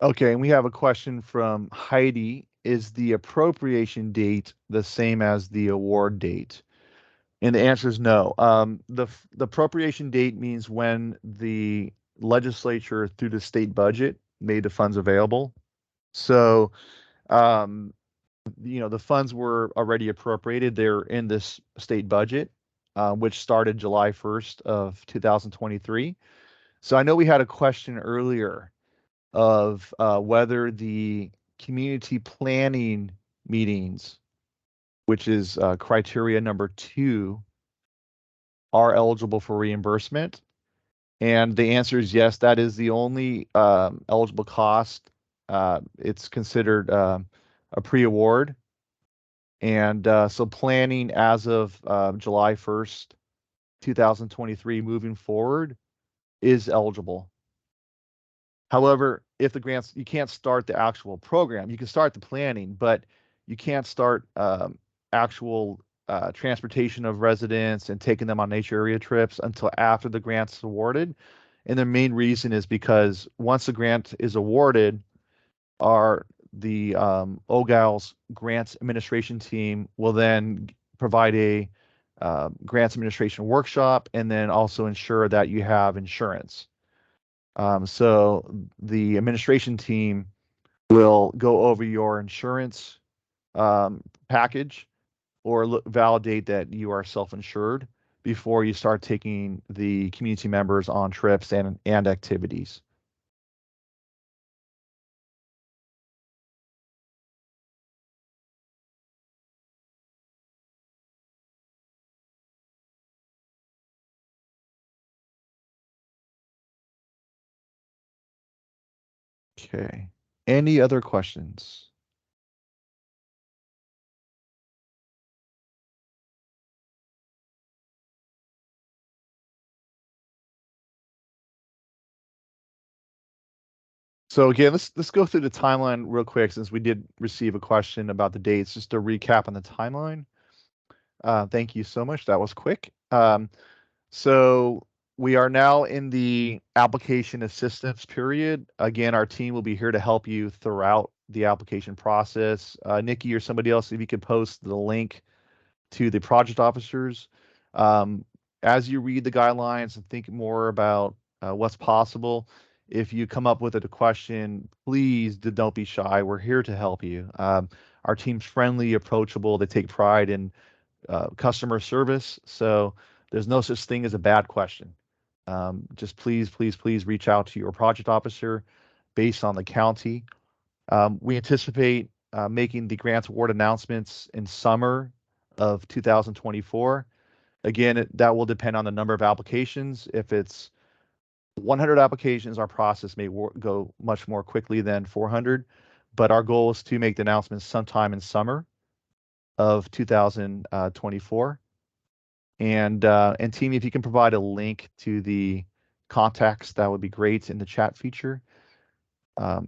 Okay, and we have a question from Heidi. Is the appropriation date the same as the award date? And the answer is no. The appropriation date means when the legislature through the state budget made the funds available. So, the funds were already appropriated. They're in this state budget, which started July 1st of 2023. So I know we had a question earlier of whether the community planning meetings, which is criteria number 2, are eligible for reimbursement. And the answer is yes, that is the only eligible cost. It's considered a pre-award. And so planning as of July 1st, 2023 moving forward is eligible. However, if the grants, you can't start the actual program. You can start the planning, but you can't start actual transportation of residents and taking them on nature area trips until after the grant's awarded. And the main reason is because once the grant is awarded, the OGAL's grants administration team will then provide a grants administration workshop and then also ensure that you have insurance. So the administration team will go over your insurance package or validate that you are self-insured before you start taking the community members on trips and activities. Okay. Any other questions? So again, let's go through the timeline real quick since we did receive a question about the dates. Just to recap on the timeline. Thank you so much. That was quick. So we are now in the application assistance period. Again, our team will be here to help you throughout the application process. Nikki or somebody else, if you could post the link to the project officers. As you read the guidelines and think more about what's possible, if you come up with a question, please don't be shy. We're here to help you. Our team's friendly, approachable. They take pride in customer service. So there's no such thing as a bad question. Just please reach out to your project officer based on the county. We anticipate making the grants award announcements in summer of 2024. Again, that will depend on the number of applications. If it's 100 applications, our process may go much more quickly than 400, but our goal is to make the announcements sometime in summer of 2024. And team, if you can provide a link to the contacts, that would be great in the chat feature.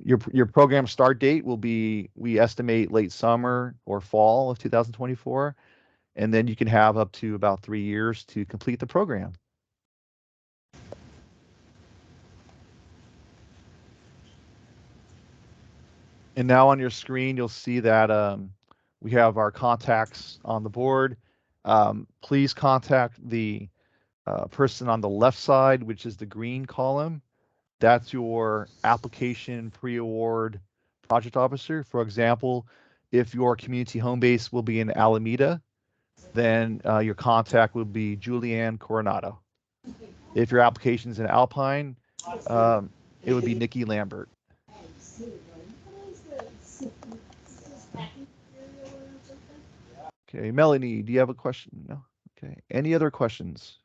Your program start date will be, we estimate, late summer or fall of 2024, and then you can have up to about 3 years to complete the program. And now on your screen, you'll see that we have our contacts on the board. Please contact the person on the left side, which is the green column. That's your application pre-award project officer. For example, if your community home base will be in Alameda, then your contact will be Julianne Coronado. If your application is in Alpine, it would be Nikki Lambert. Okay, Melanie, do you have a question? No? Okay, any other questions?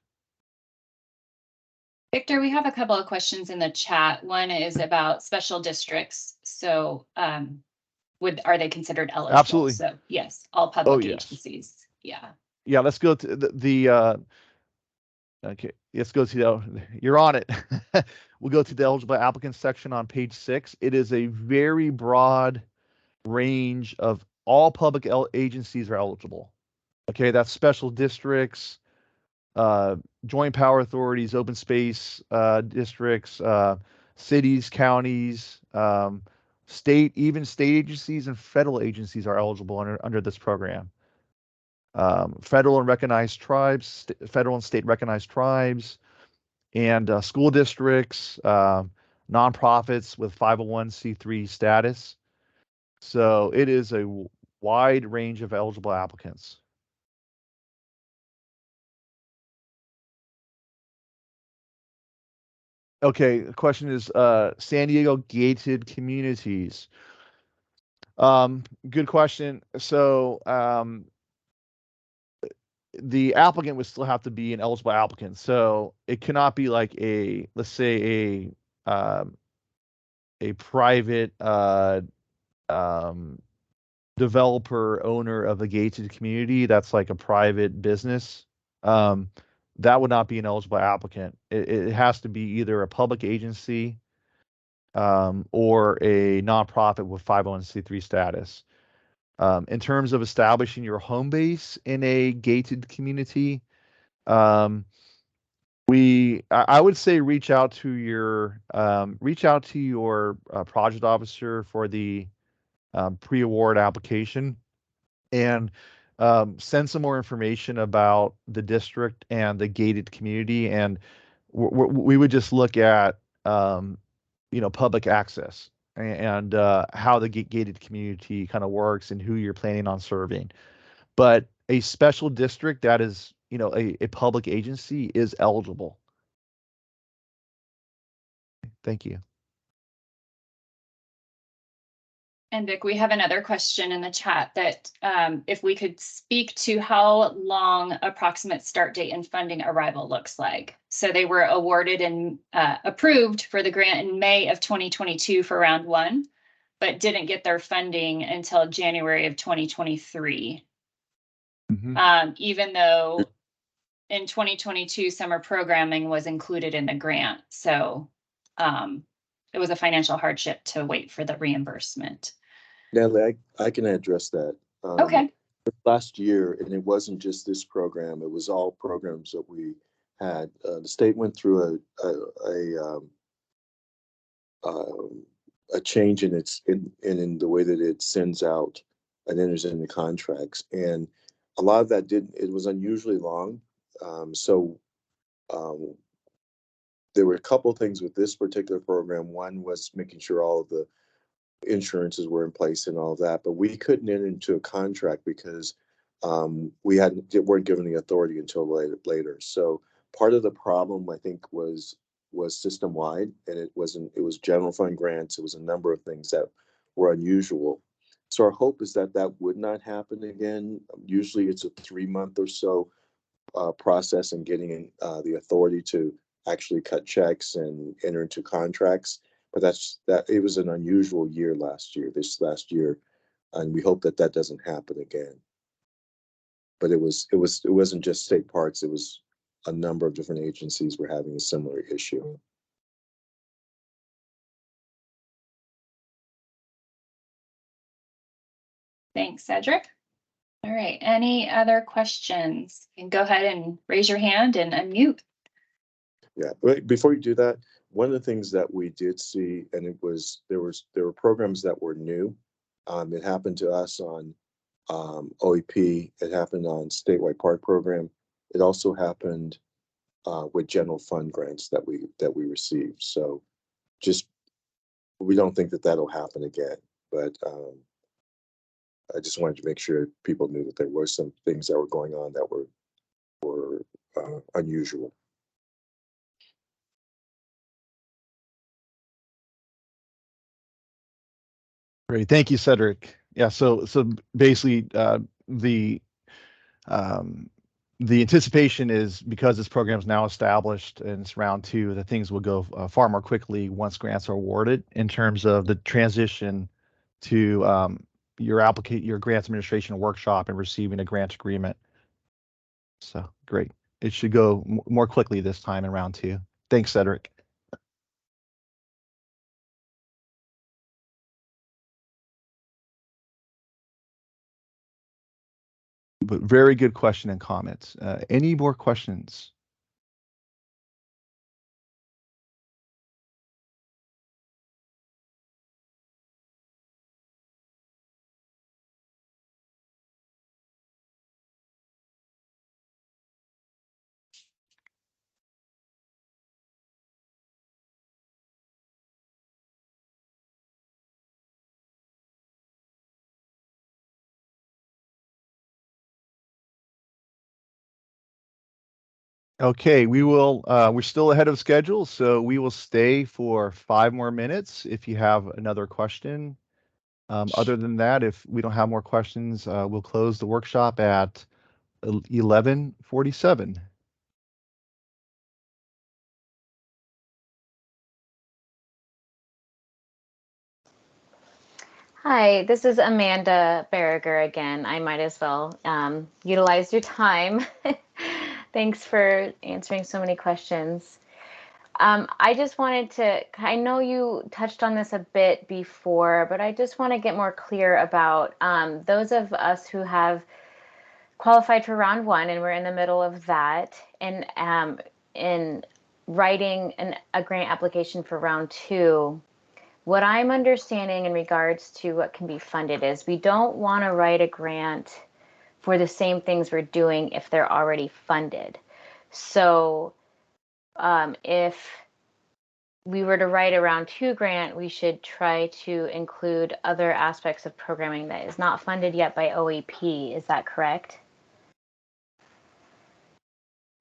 Victor, we have a couple of questions in the chat. One is about special districts. So are they considered eligible? Absolutely. So yes, all public yes. agencies. Yeah. Yeah, let's go to okay, let's go to you're on it. We'll go to the eligible applicants section on page 6. It is a very broad range of all public agencies are eligible. Okay, that's special districts, joint power authorities, open space districts, cities, counties, state agencies and federal agencies are eligible under this program. Federal and recognized tribes, federal and state recognized tribes, and school districts, nonprofits with 501c3 status. So it is a wide range of eligible applicants. Okay, the question is San Diego gated communities. Good question. So the applicant would still have to be an eligible applicant. So it cannot be like let's say a private developer owner of a gated community that's like a private business. That would not be an eligible applicant. It has to be either a public agency or a nonprofit with 501c3 status. In terms of establishing your home base in a gated community, I would say reach out to your project officer for the pre-award application and send some more information about the district and the gated community. And we would just look at public access and how the gated community kind of works and who you're planning on serving. But a special district that is, a public agency is eligible. Thank you. And Vic, we have another question in the chat that if we could speak to how long approximate start date and funding arrival looks like. So they were awarded and approved for the grant in May of 2022 for round 1, but didn't get their funding until January of 2023. Even though in 2022 summer programming was included in the grant. So it was a financial hardship to wait for the reimbursement. Natalie, I can address that. Okay. Last year, and it wasn't just this program, it was all programs that we had. The state went through a change in in the way that it sends out and enters into contracts. And a lot of that it was unusually long. There were a couple of things with this particular program. One was making sure all of the insurances were in place and all of that, but we couldn't enter into a contract because we weren't given the authority until later. So part of the problem, I think, was system wide, and it was general fund grants. It was a number of things that were unusual. So our hope is that would not happen again. Usually it's a 3-month or so process in getting the authority to actually cut checks and enter into contracts. But it was an unusual year this last year, and we hope that doesn't happen again. But it wasn't just state parks. It was a number of different agencies were having a similar issue. Thanks, Cedric. All right, any other questions? You can go ahead and raise your hand and unmute. Yeah, but before you do that, one of the things that we did see, and there were programs that were new. It happened to us on OEP. It happened on statewide park program. It also happened with general fund grants that we received. So we don't think that that'll happen again. But I just wanted to make sure people knew that there were some things that were going on that were unusual. Great, thank you, Cedric. Yeah, so basically, the anticipation is because this program is now established and it's round 2, that things will go far more quickly once grants are awarded in terms of the transition to your grants administration workshop and receiving a grant agreement. So great. It should go more quickly this time in round 2. Thanks, Cedric. But very good question and comments. Any more questions? Okay, we're still ahead of schedule, so we will stay for 5 more minutes if you have another question. Other than that, if we don't have more questions, we'll close the workshop at 11:47. Hi, this is Amanda Berriger again. I might as well utilize your time. Thanks for answering so many questions. I just wanted to, I know you touched on this a bit before, but I just want to get more clear about those of us who have qualified for round 1 and we're in the middle of that, and in writing a grant application for round 2. What I'm understanding in regards to what can be funded is we don't want to write a grant for the same things we're doing if they're already funded. So if we were to write a round 2 grant, we should try to include other aspects of programming that is not funded yet by OEP. Is that correct?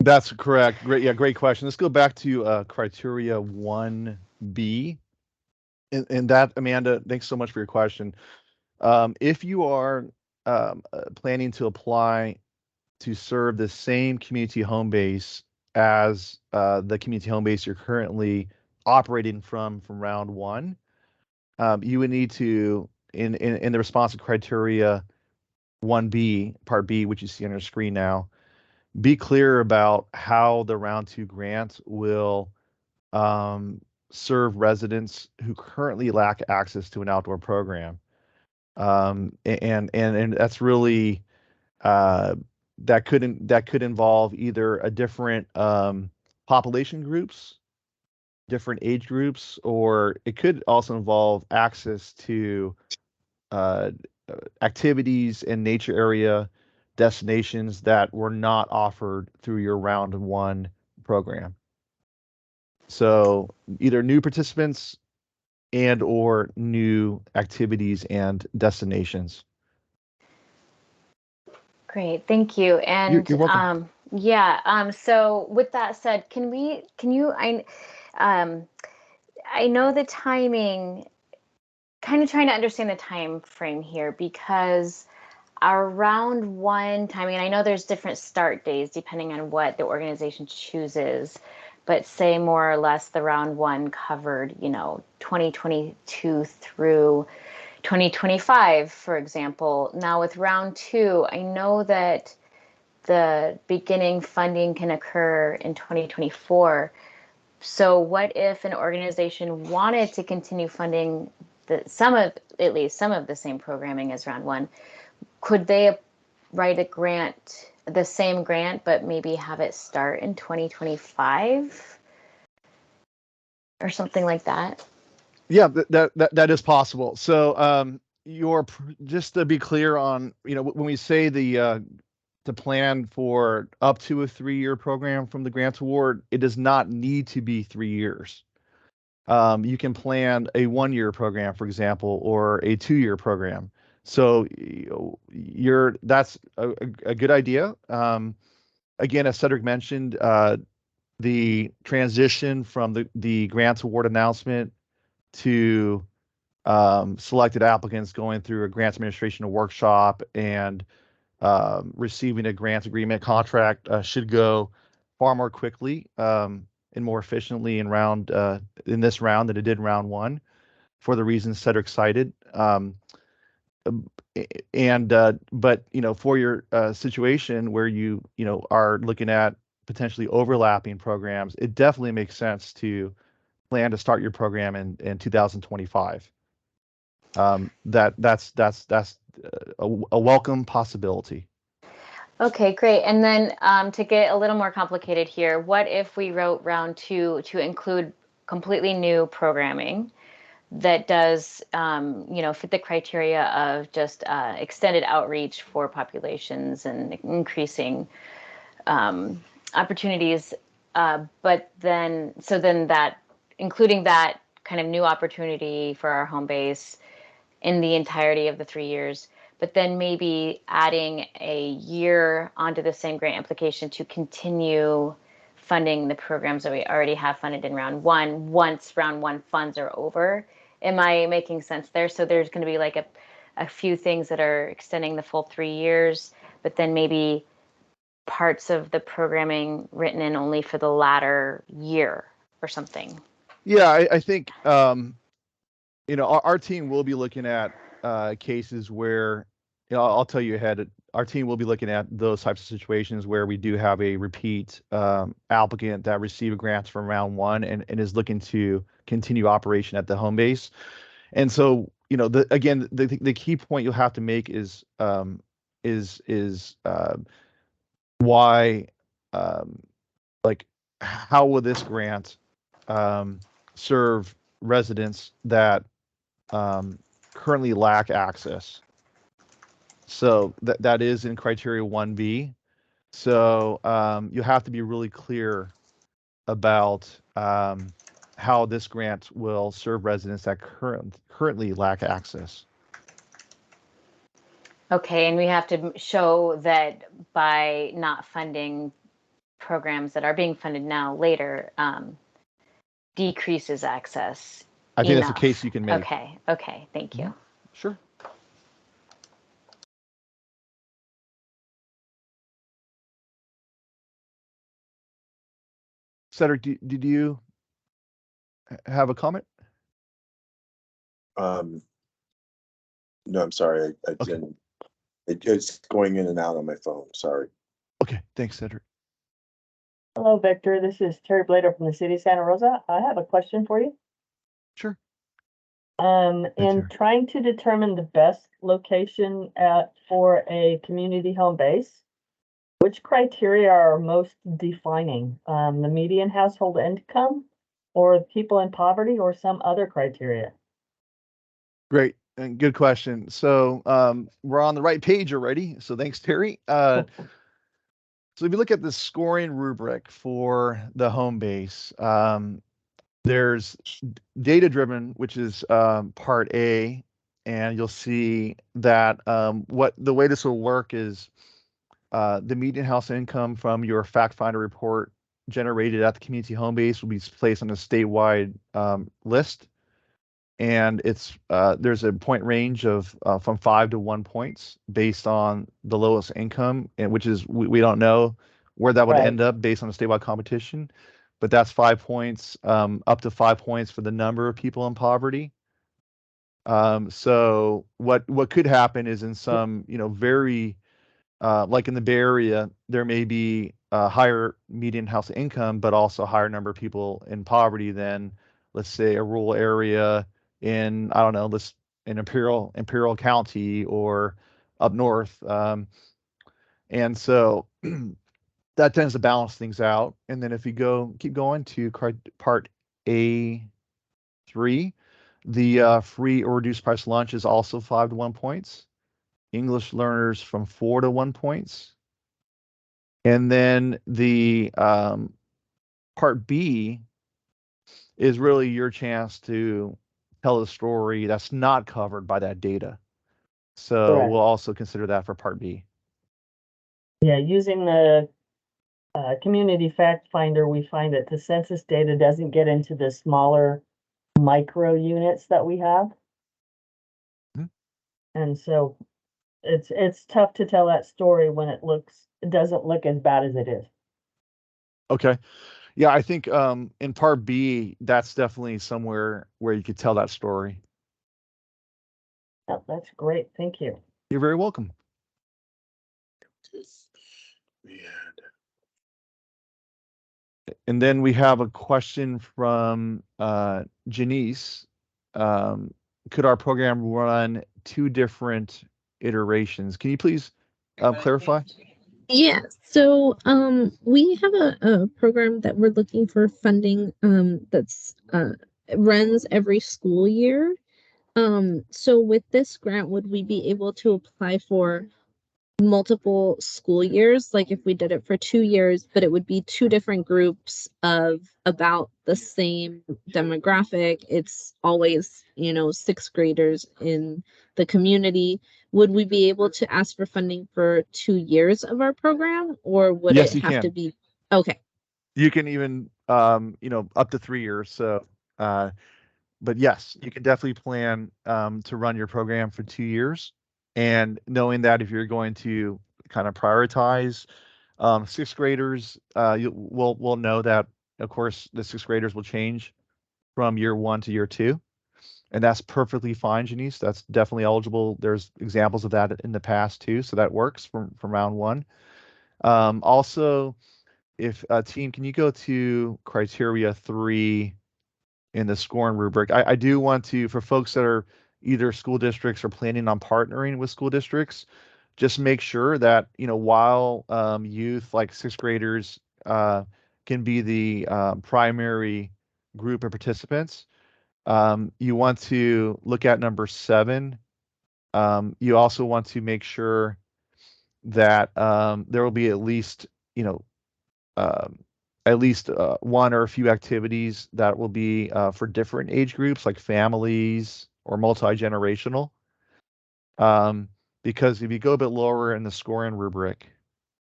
That's correct. Great. Yeah, great question. Let's go back to criteria 1B. And that, Amanda, thanks so much for your question. If you are planning to apply to serve the same community home base as the community home base you're currently operating from round 1, you would need to, in the response to criteria 1B, part B, which you see on your screen now, be clear about how the round 2 grant will serve residents who currently lack access to an outdoor program. And that's really that could involve either a different population groups, different age groups, or it could also involve access to activities and nature area destinations that were not offered through your round 1 program. So either new participants and or new activities and destinations. Great, thank you. And You're welcome. So with that said, I know the timing, kind of trying to understand the time frame here, because our round 1 timing, and I know there's different start days depending on what the organization chooses, but say more or less the round 1 covered, 2022 through 2025, for example. Now with round 2, I know that the beginning funding can occur in 2024. So what if an organization wanted to continue funding at least some of the same programming as round 1? Could they write a grant, the same grant, but maybe have it start in 2025 or something like that? Yeah, that is possible. So just to be clear on, when we say the plan for up to a 3-year program from the grants award, it does not need to be 3 years. You can plan a 1-year program, for example, or a 2-year program. So that's a good idea. Again, as Cedric mentioned, the transition from the grants award announcement to selected applicants going through a grants administration workshop and receiving a grant agreement contract should go far more quickly and more efficiently in this round than it did in round 1, for the reasons Cedric cited. and but for your situation where you are looking at potentially overlapping programs, it definitely makes sense to plan to start your program in 2025. That's a welcome possibility. Okay, great. And then to get a little more complicated here, what if we wrote round 2 to include completely new programming that does, fit the criteria of just extended outreach for populations and increasing opportunities, but then that including that kind of new opportunity for our home base in the entirety of the 3 years, but then maybe adding a year onto the same grant application to continue funding the programs that we already have funded in round 1 once round 1 funds are over. Am I making sense there? So there's going to be like a few things that are extending the full 3 years, but then maybe parts of the programming written in only for the latter year or something. Yeah, I think our team will be looking at cases where, I'll tell you ahead, our team will be looking at those types of situations where we do have a repeat applicant that received grants from round 1 and is looking to continue operation at the home base. And so, the key point you'll have to make is why, like, how will this grant serve residents that currently lack access? So that is in criteria 1B. So you have to be really clear about how this grant will serve residents that currently lack access. Okay, and we have to show that by not funding programs that are being funded now later decreases access. I think that's a case you can make. Okay, thank you. Sure. Cedric, did you have a comment? No, I'm sorry. I didn't. It's going in and out on my phone. Sorry. Okay, thanks, Cedric. Hello, Victor. This is Terry Blader from the city of Santa Rosa. I have a question for you. Sure. In trying to determine the best location for a community home base, which criteria are most defining? The median household income, or people in poverty, or some other criteria? Great and good question. So we're on the right page already. So thanks, Terry. So if you look at the scoring rubric for the home base, there's data driven, which is part A, and you'll see that what the way this will work is the median house income from your fact finder report generated at the community home base will be placed on a statewide list. And it's there's a point range of from 5 to 1 points based on the lowest income, and which is we don't know where that would end up based on a statewide competition, but that's 5 points, up to 5 points for the number of people in poverty. So what could happen is in some very like in the Bay Area, there may be a higher median house income, but also a higher number of people in poverty than, let's say, a rural area in, I don't know, this in Imperial County or up north. And so that tends to balance things out. And then if you keep going to part A3, the free or reduced price lunch is also 5 to 1 points. English learners from 4 to 1 points. And then the part B is really your chance to tell a story that's not covered by that data. So we'll also consider that for part B. Yeah, using the community fact finder, we find that the census data doesn't get into the smaller micro units that we have. And so it's tough to tell that story when it doesn't look as bad as it is. Okay. Yeah, I think in part B, that's definitely somewhere where you could tell that story. Oh, that's great. Thank you. You're very welcome. And then we have a question from Janice. Could our program run 2 different iterations? Can you please clarify? Yeah, so we have a program that we're looking for funding that's runs every school year. So with this grant, would we be able to apply for multiple school years, like if we did it for 2 years, but it would be 2 different groups of about the same demographic? It's always, 6th graders in the community. Would we be able to ask for funding for 2 years of our program, or would Yes, it you have to can. be? Okay. You can even, up to 3 years. So, but yes, you can definitely plan to run your program for 2 years. And knowing that if you're going to kind of prioritize 6th graders, we'll know that, of course, the 6th graders will change from year 1 to year 2. And that's perfectly fine, Janice. That's definitely eligible. There's examples of that in the past too. So that works from round 1. Also, if team, can you go to criteria 3 in the scoring rubric? I do want to, for folks that are either school districts or planning on partnering with school districts, just make sure that, while youth like 6th graders can be the primary group of participants, you want to look at number 7. You also want to make sure that there will be at least, one or a few activities that will be for different age groups, like families or multi-generational. Because if you go a bit lower in the scoring rubric,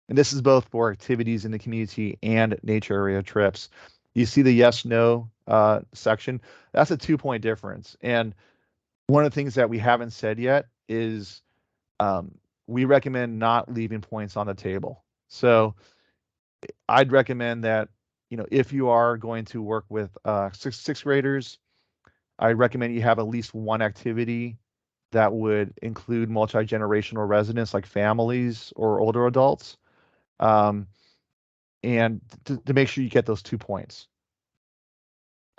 and this is both for activities in the community and nature area trips, you see the yes, no section. That's a 2-point difference. And one of the things that we haven't said yet is we recommend not leaving points on the table. So I'd recommend that, if you are going to work with sixth graders, I recommend you have at least one activity that would include multi-generational residents like families or older adults, and to make sure you get those 2 points.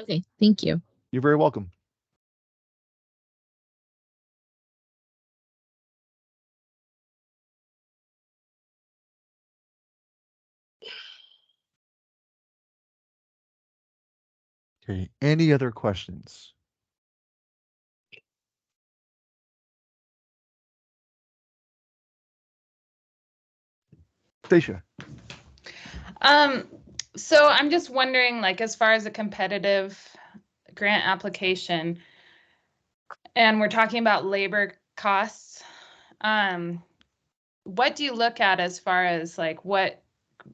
Okay, thank you. You're very welcome. Okay, any other questions? Stacia. So I'm just wondering, like, as far as a competitive grant application, and we're talking about labor costs, what do you look at as far as like what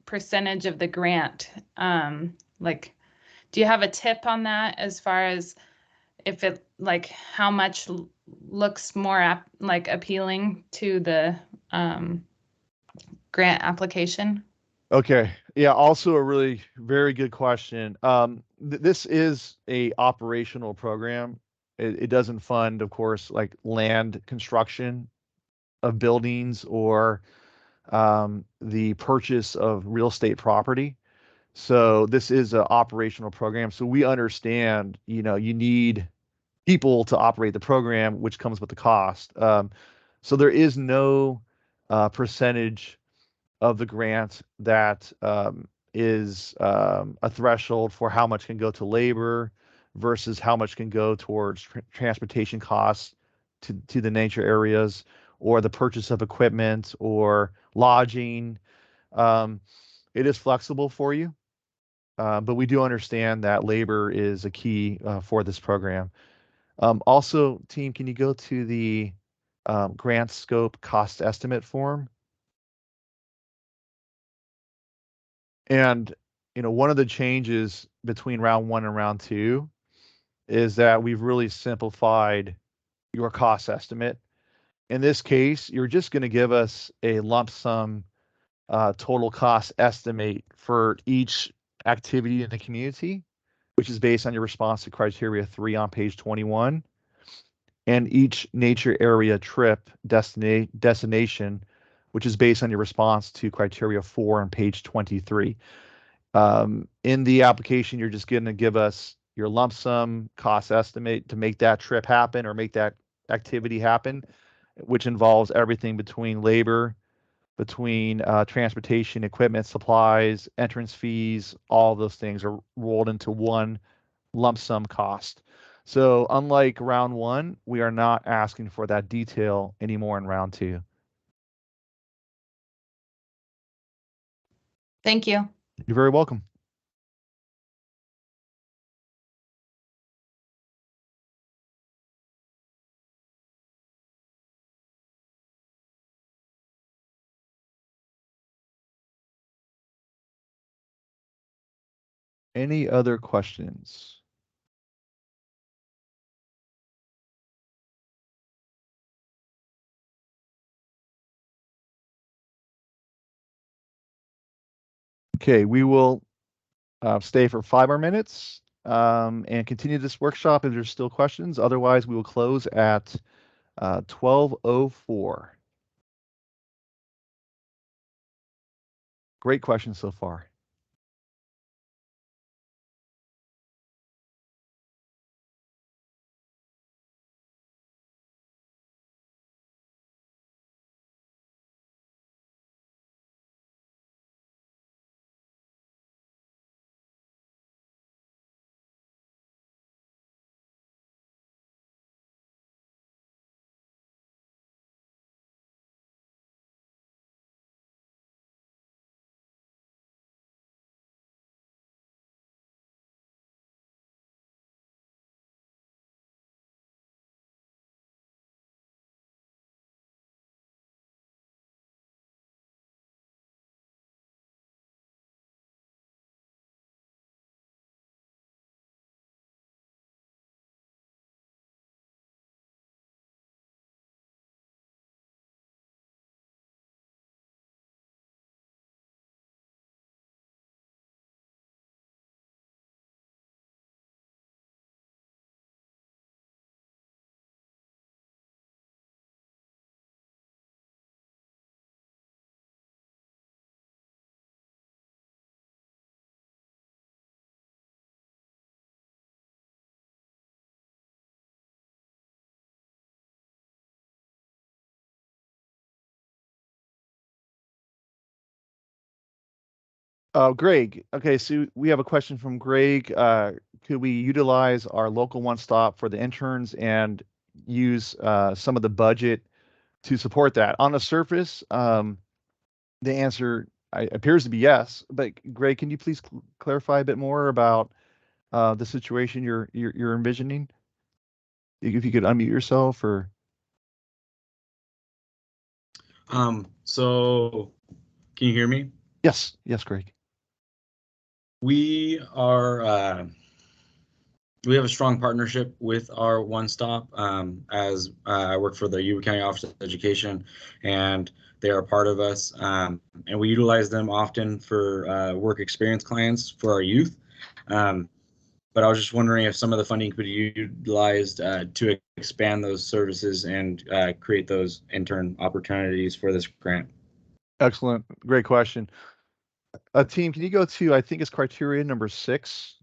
percentage of the grant? Like, do you have a tip on that as far as if it, like, how much looks more like appealing to the grant application? Okay. Yeah. Also a really very good question. This is a operational program. It doesn't fund, of course, like land construction of buildings or the purchase of real estate property. So this is an operational program. So we understand, you need people to operate the program, which comes with the cost. So there is no percentage of the grant that is a threshold for how much can go to labor versus how much can go towards transportation costs to the nature areas or the purchase of equipment or lodging. It is flexible for you, but we do understand that labor is a key for this program. Also, team, can you go to the grant scope cost estimate form? And, one of the changes between round 1 and round 2 is that we've really simplified your cost estimate. In this case, you're just going to give us a lump sum total cost estimate for each activity in the community, which is based on your response to criteria 3 on page 21. and each nature area trip destination, which is based on your response to criteria 4 on page 23. In the application, you're just going to give us your lump sum cost estimate to make that trip happen or make that activity happen, which involves everything between labor, between transportation, equipment, supplies, entrance fees. All those things are rolled into one lump sum cost. So unlike round 1, we are not asking for that detail anymore in round 2. Thank you. You're very welcome. Any other questions? Okay, we will stay for 5 more minutes and continue this workshop if there's still questions. Otherwise, we will close at 12:04. Great questions so far. Greg, okay, so we have a question from Greg. Could we utilize our local one-stop for the interns and use some of the budget to support that? On the surface, the answer appears to be yes, but Greg, can you please clarify a bit more about the situation you're envisioning? If you could unmute yourself or. So can you hear me? Yes, Greg. We are we have a strong partnership with our One Stop as I work for the Yuba County Office of Education, and they are a part of us, and we utilize them often for work experience clients for our youth. But I was just wondering if some of the funding could be utilized to expand those services and create those intern opportunities for this grant. Excellent, great question. Team, can you go to, I think it's criteria number 6.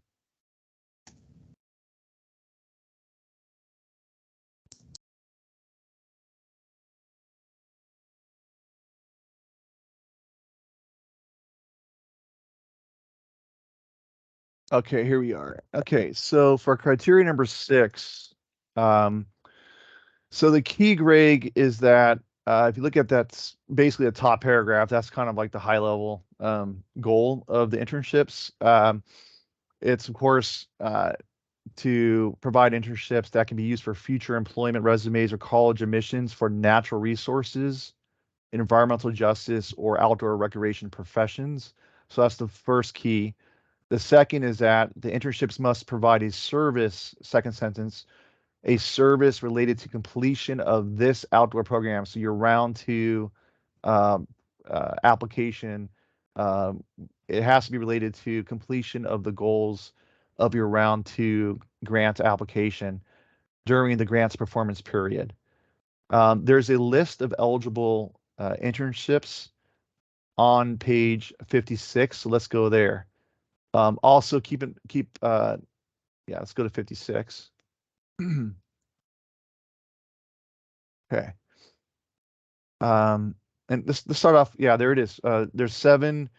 Okay, here we are. Okay, so for criteria number 6, so the key, Greg, is that if you look at that's basically the top paragraph, that's kind of like the high level goal of the internships. It's of course to provide internships that can be used for future employment resumes or college admissions for natural resources, environmental justice, or outdoor recreation professions. So that's the first key. The second is that the internships must provide a service, second sentence, a service related to completion of this outdoor program. So your round 2 application, it has to be related to completion of the goals of your round 2 grant application. during the grants performance period. There's a list of eligible internships on page 56. So let's go there. Also let's go to 56. Okay. And let's start off. Yeah, there it is. There's 7.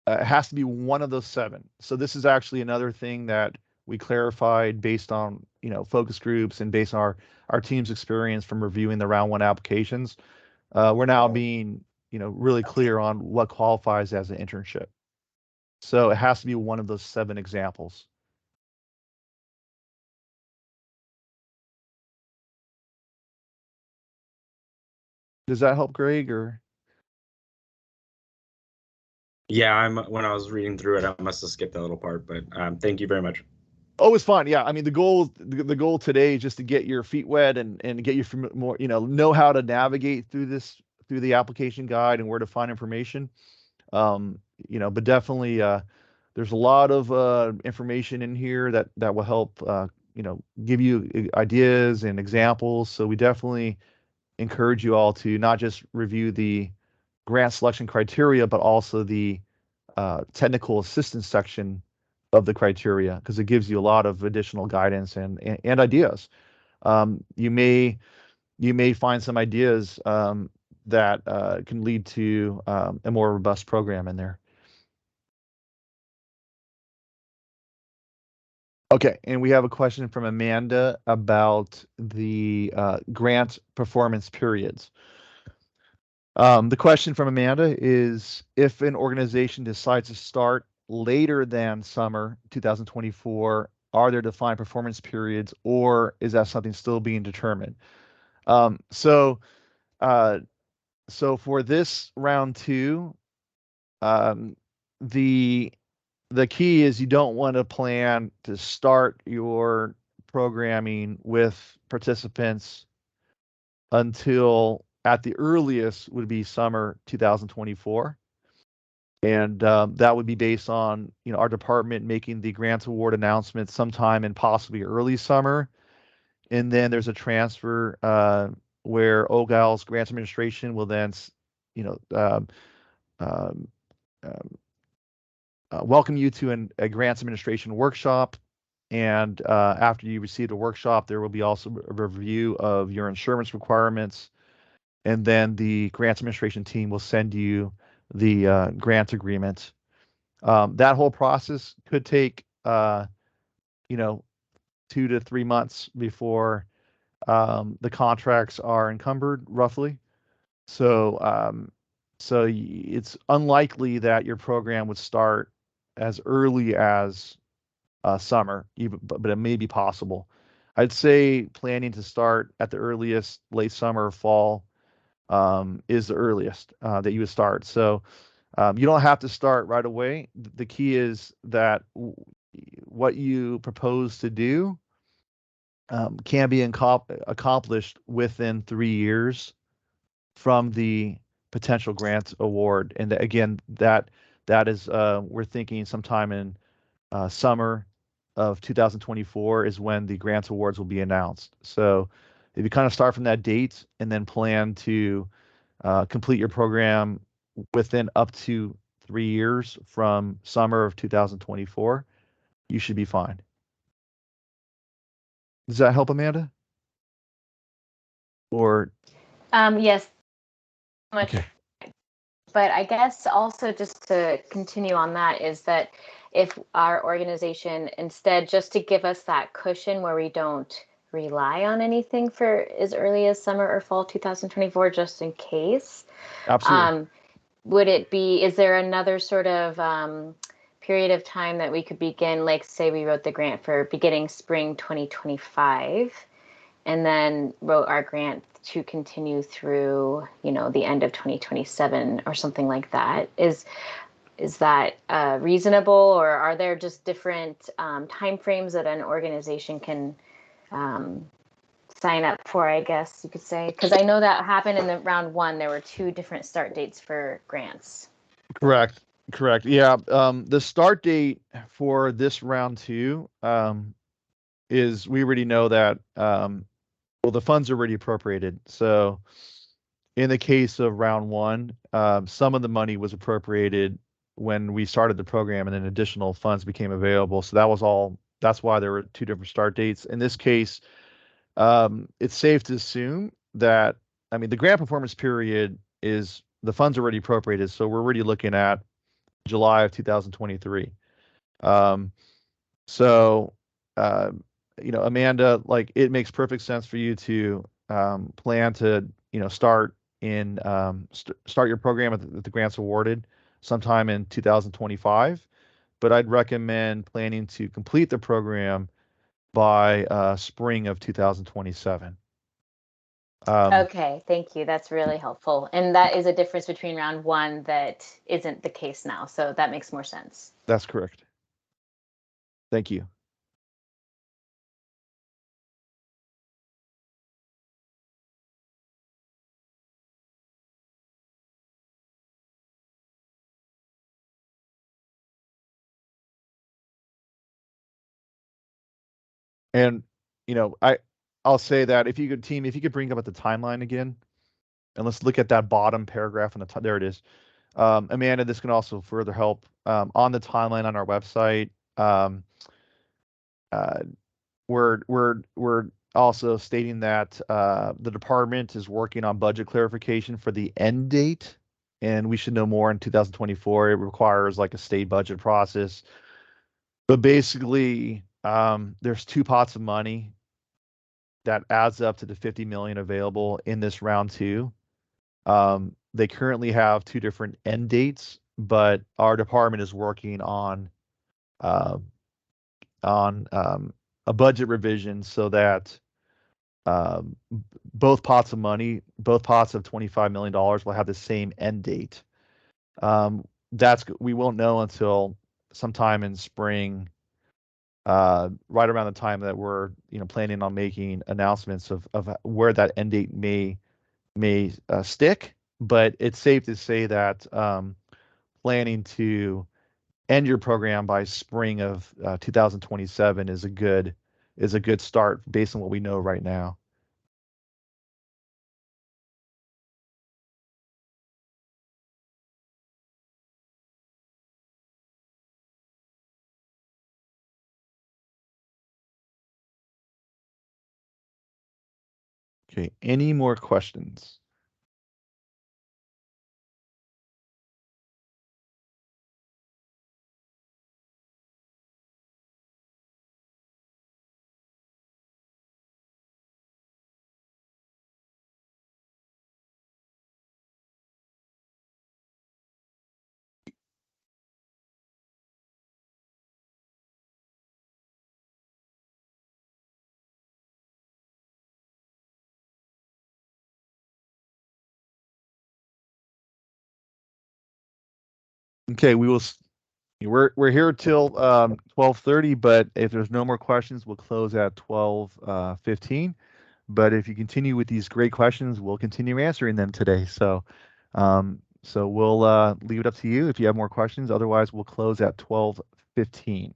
It has to be one of those 7. So this is actually another thing that we clarified based on, focus groups and based on our team's experience from reviewing the round 1 applications. We're now being, really clear on what qualifies as an internship. So it has to be one of those 7 examples. Does that help, Greg, or? Yeah, when I was reading through it, I must have skipped that little part, but thank you very much. Oh, it's fine. Yeah, I mean, the goal today is just to get your feet wet and get you more, know how to navigate through the application guide and where to find information. But definitely, there's a lot of information in here that will help, give you ideas and examples. So we definitely encourage you all to not just review the grant selection criteria, but also the technical assistance section of the criteria, because it gives you a lot of additional guidance and ideas. You may find some ideas that can lead to a more robust program in there. Okay, and we have a question from Amanda about the grant performance periods. The question from Amanda is, if an organization decides to start later than summer 2024, are there defined performance periods, or is that something still being determined? So for this round 2, the key is you don't want to plan to start your programming with participants until at the earliest would be summer 2024. And that would be based on, our department making the grant award announcement sometime in possibly early summer. And then there's a transfer where OGAL's grants administration will then, welcome you to a grants administration workshop. And after you receive the workshop, there will be also a review of your insurance requirements. And then the grants administration team will send you the grant agreement. That whole process could take, 2 to 3 months before the contracts are encumbered, roughly. So it's unlikely that your program would start as early as summer, but it may be possible. I'd say planning to start at the earliest late summer or fall is the earliest that you would start. So you don't have to start right away. The key is that what you propose to do can be accomplished within 3 years from the potential grant award. And again, that is we're thinking sometime in summer of 2024 is when the grants awards will be announced. So if you kind of start from that date and then plan to complete your program within up to 3 years from summer of 2024, you should be fine. Does that help, Amanda? Or yes. Okay. But I guess also just to continue on that is that if our organization, instead, just to give us that cushion where we don't rely on anything for as early as summer or fall 2024, just in case. Absolutely. Is there another sort of period of time that we could begin, like say we wrote the grant for beginning spring 2025 and then wrote our grant to continue through, the end of 2027 or something like that? Is that reasonable, or are there just different timeframes that an organization can sign up for, I guess you could say? Because I know that happened in the round 1. There were 2 different start dates for grants. Correct. Yeah. The start date for this round 2 is we already know that, well, the funds are already appropriated. So in the case of round one, some of the money was appropriated when we started the program, and then additional funds became available. So that was all. That's why there were two different start dates. In this case, it's safe to assume that, I mean, the grant performance period is the funds already appropriated, so we're already looking at July of 2023. So, uh, Amanda, like, it makes perfect sense for you to plan to, start in start your program at the grants awarded sometime in 2025. But I'd recommend planning to complete the program by spring of 2027. Okay, thank you. That's really helpful. And that is a difference between round one that isn't the case now. So that makes more sense. That's correct. Thank you. And, I'll say that if you could bring up the timeline again, and let's look at that bottom paragraph on the top. There it is. Amanda, this can also further help on the timeline on our website. We're also stating that the department is working on budget clarification for the end date, and we should know more in 2024. It requires like a state budget process. But basically, there's two pots of money that adds up to the 50 million available in this round two. They currently have two different end dates, but our department is working on a budget revision so that both pots of money, both pots of $25 million will have the same end date. We won't know until sometime in spring, right around the time that we're planning on making announcements of where that end date may stick. But it's safe to say that planning to end your program by spring of 2027 is a good start based on what we know right now. Okay, any more questions? Okay, we're here till 12:30, but if there's no more questions, we'll close at 12:15. But if you continue with these great questions, we'll continue answering them today. So we'll leave it up to you if you have more questions. Otherwise, we'll close at 12:15.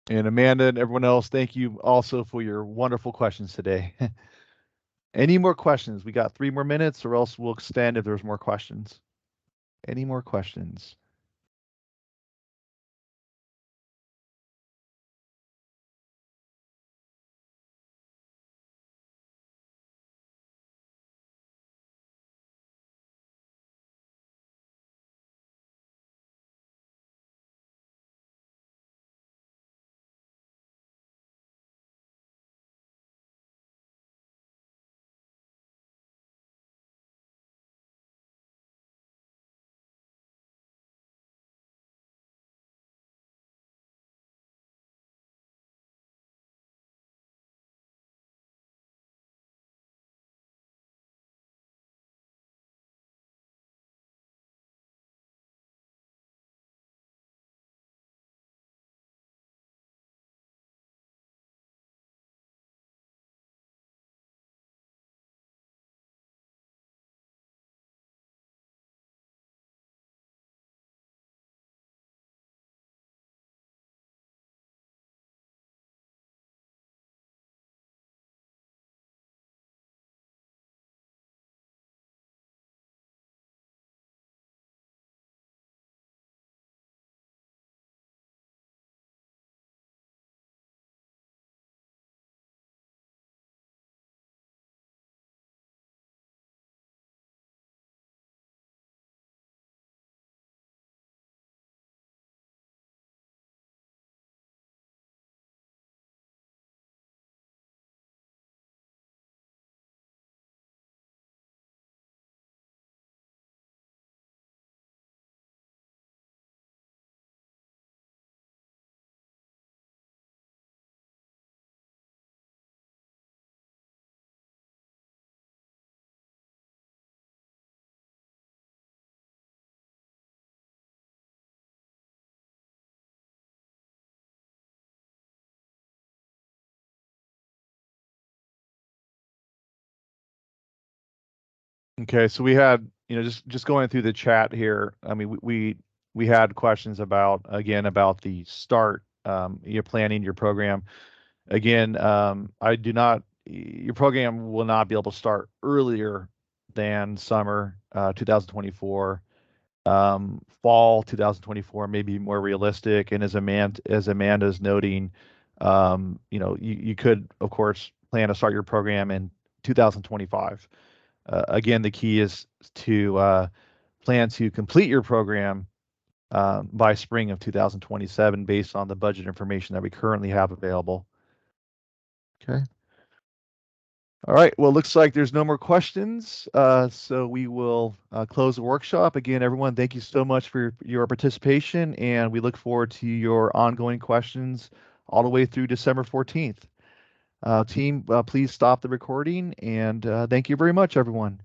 And Amanda and everyone else, thank you also for your wonderful questions today. Any more questions? We got 3 more minutes, or else we'll extend if there's more questions. Any more questions? Okay, so we had, just going through the chat here. I mean, we had questions about, again, about the start, you're planning your program. Again, your program will not be able to start earlier than summer 2024. Fall 2024 may be more realistic. And as Amanda's noting, you could, of course, plan to start your program in 2025. Again, the key is to plan to complete your program by spring of 2027 based on the budget information that we currently have available. Okay. All right. Well, looks like there's no more questions. So we will close the workshop. Again, everyone, thank you so much for your participation, and we look forward to your ongoing questions all the way through December 14th. Team, please stop the recording, and thank you very much, everyone.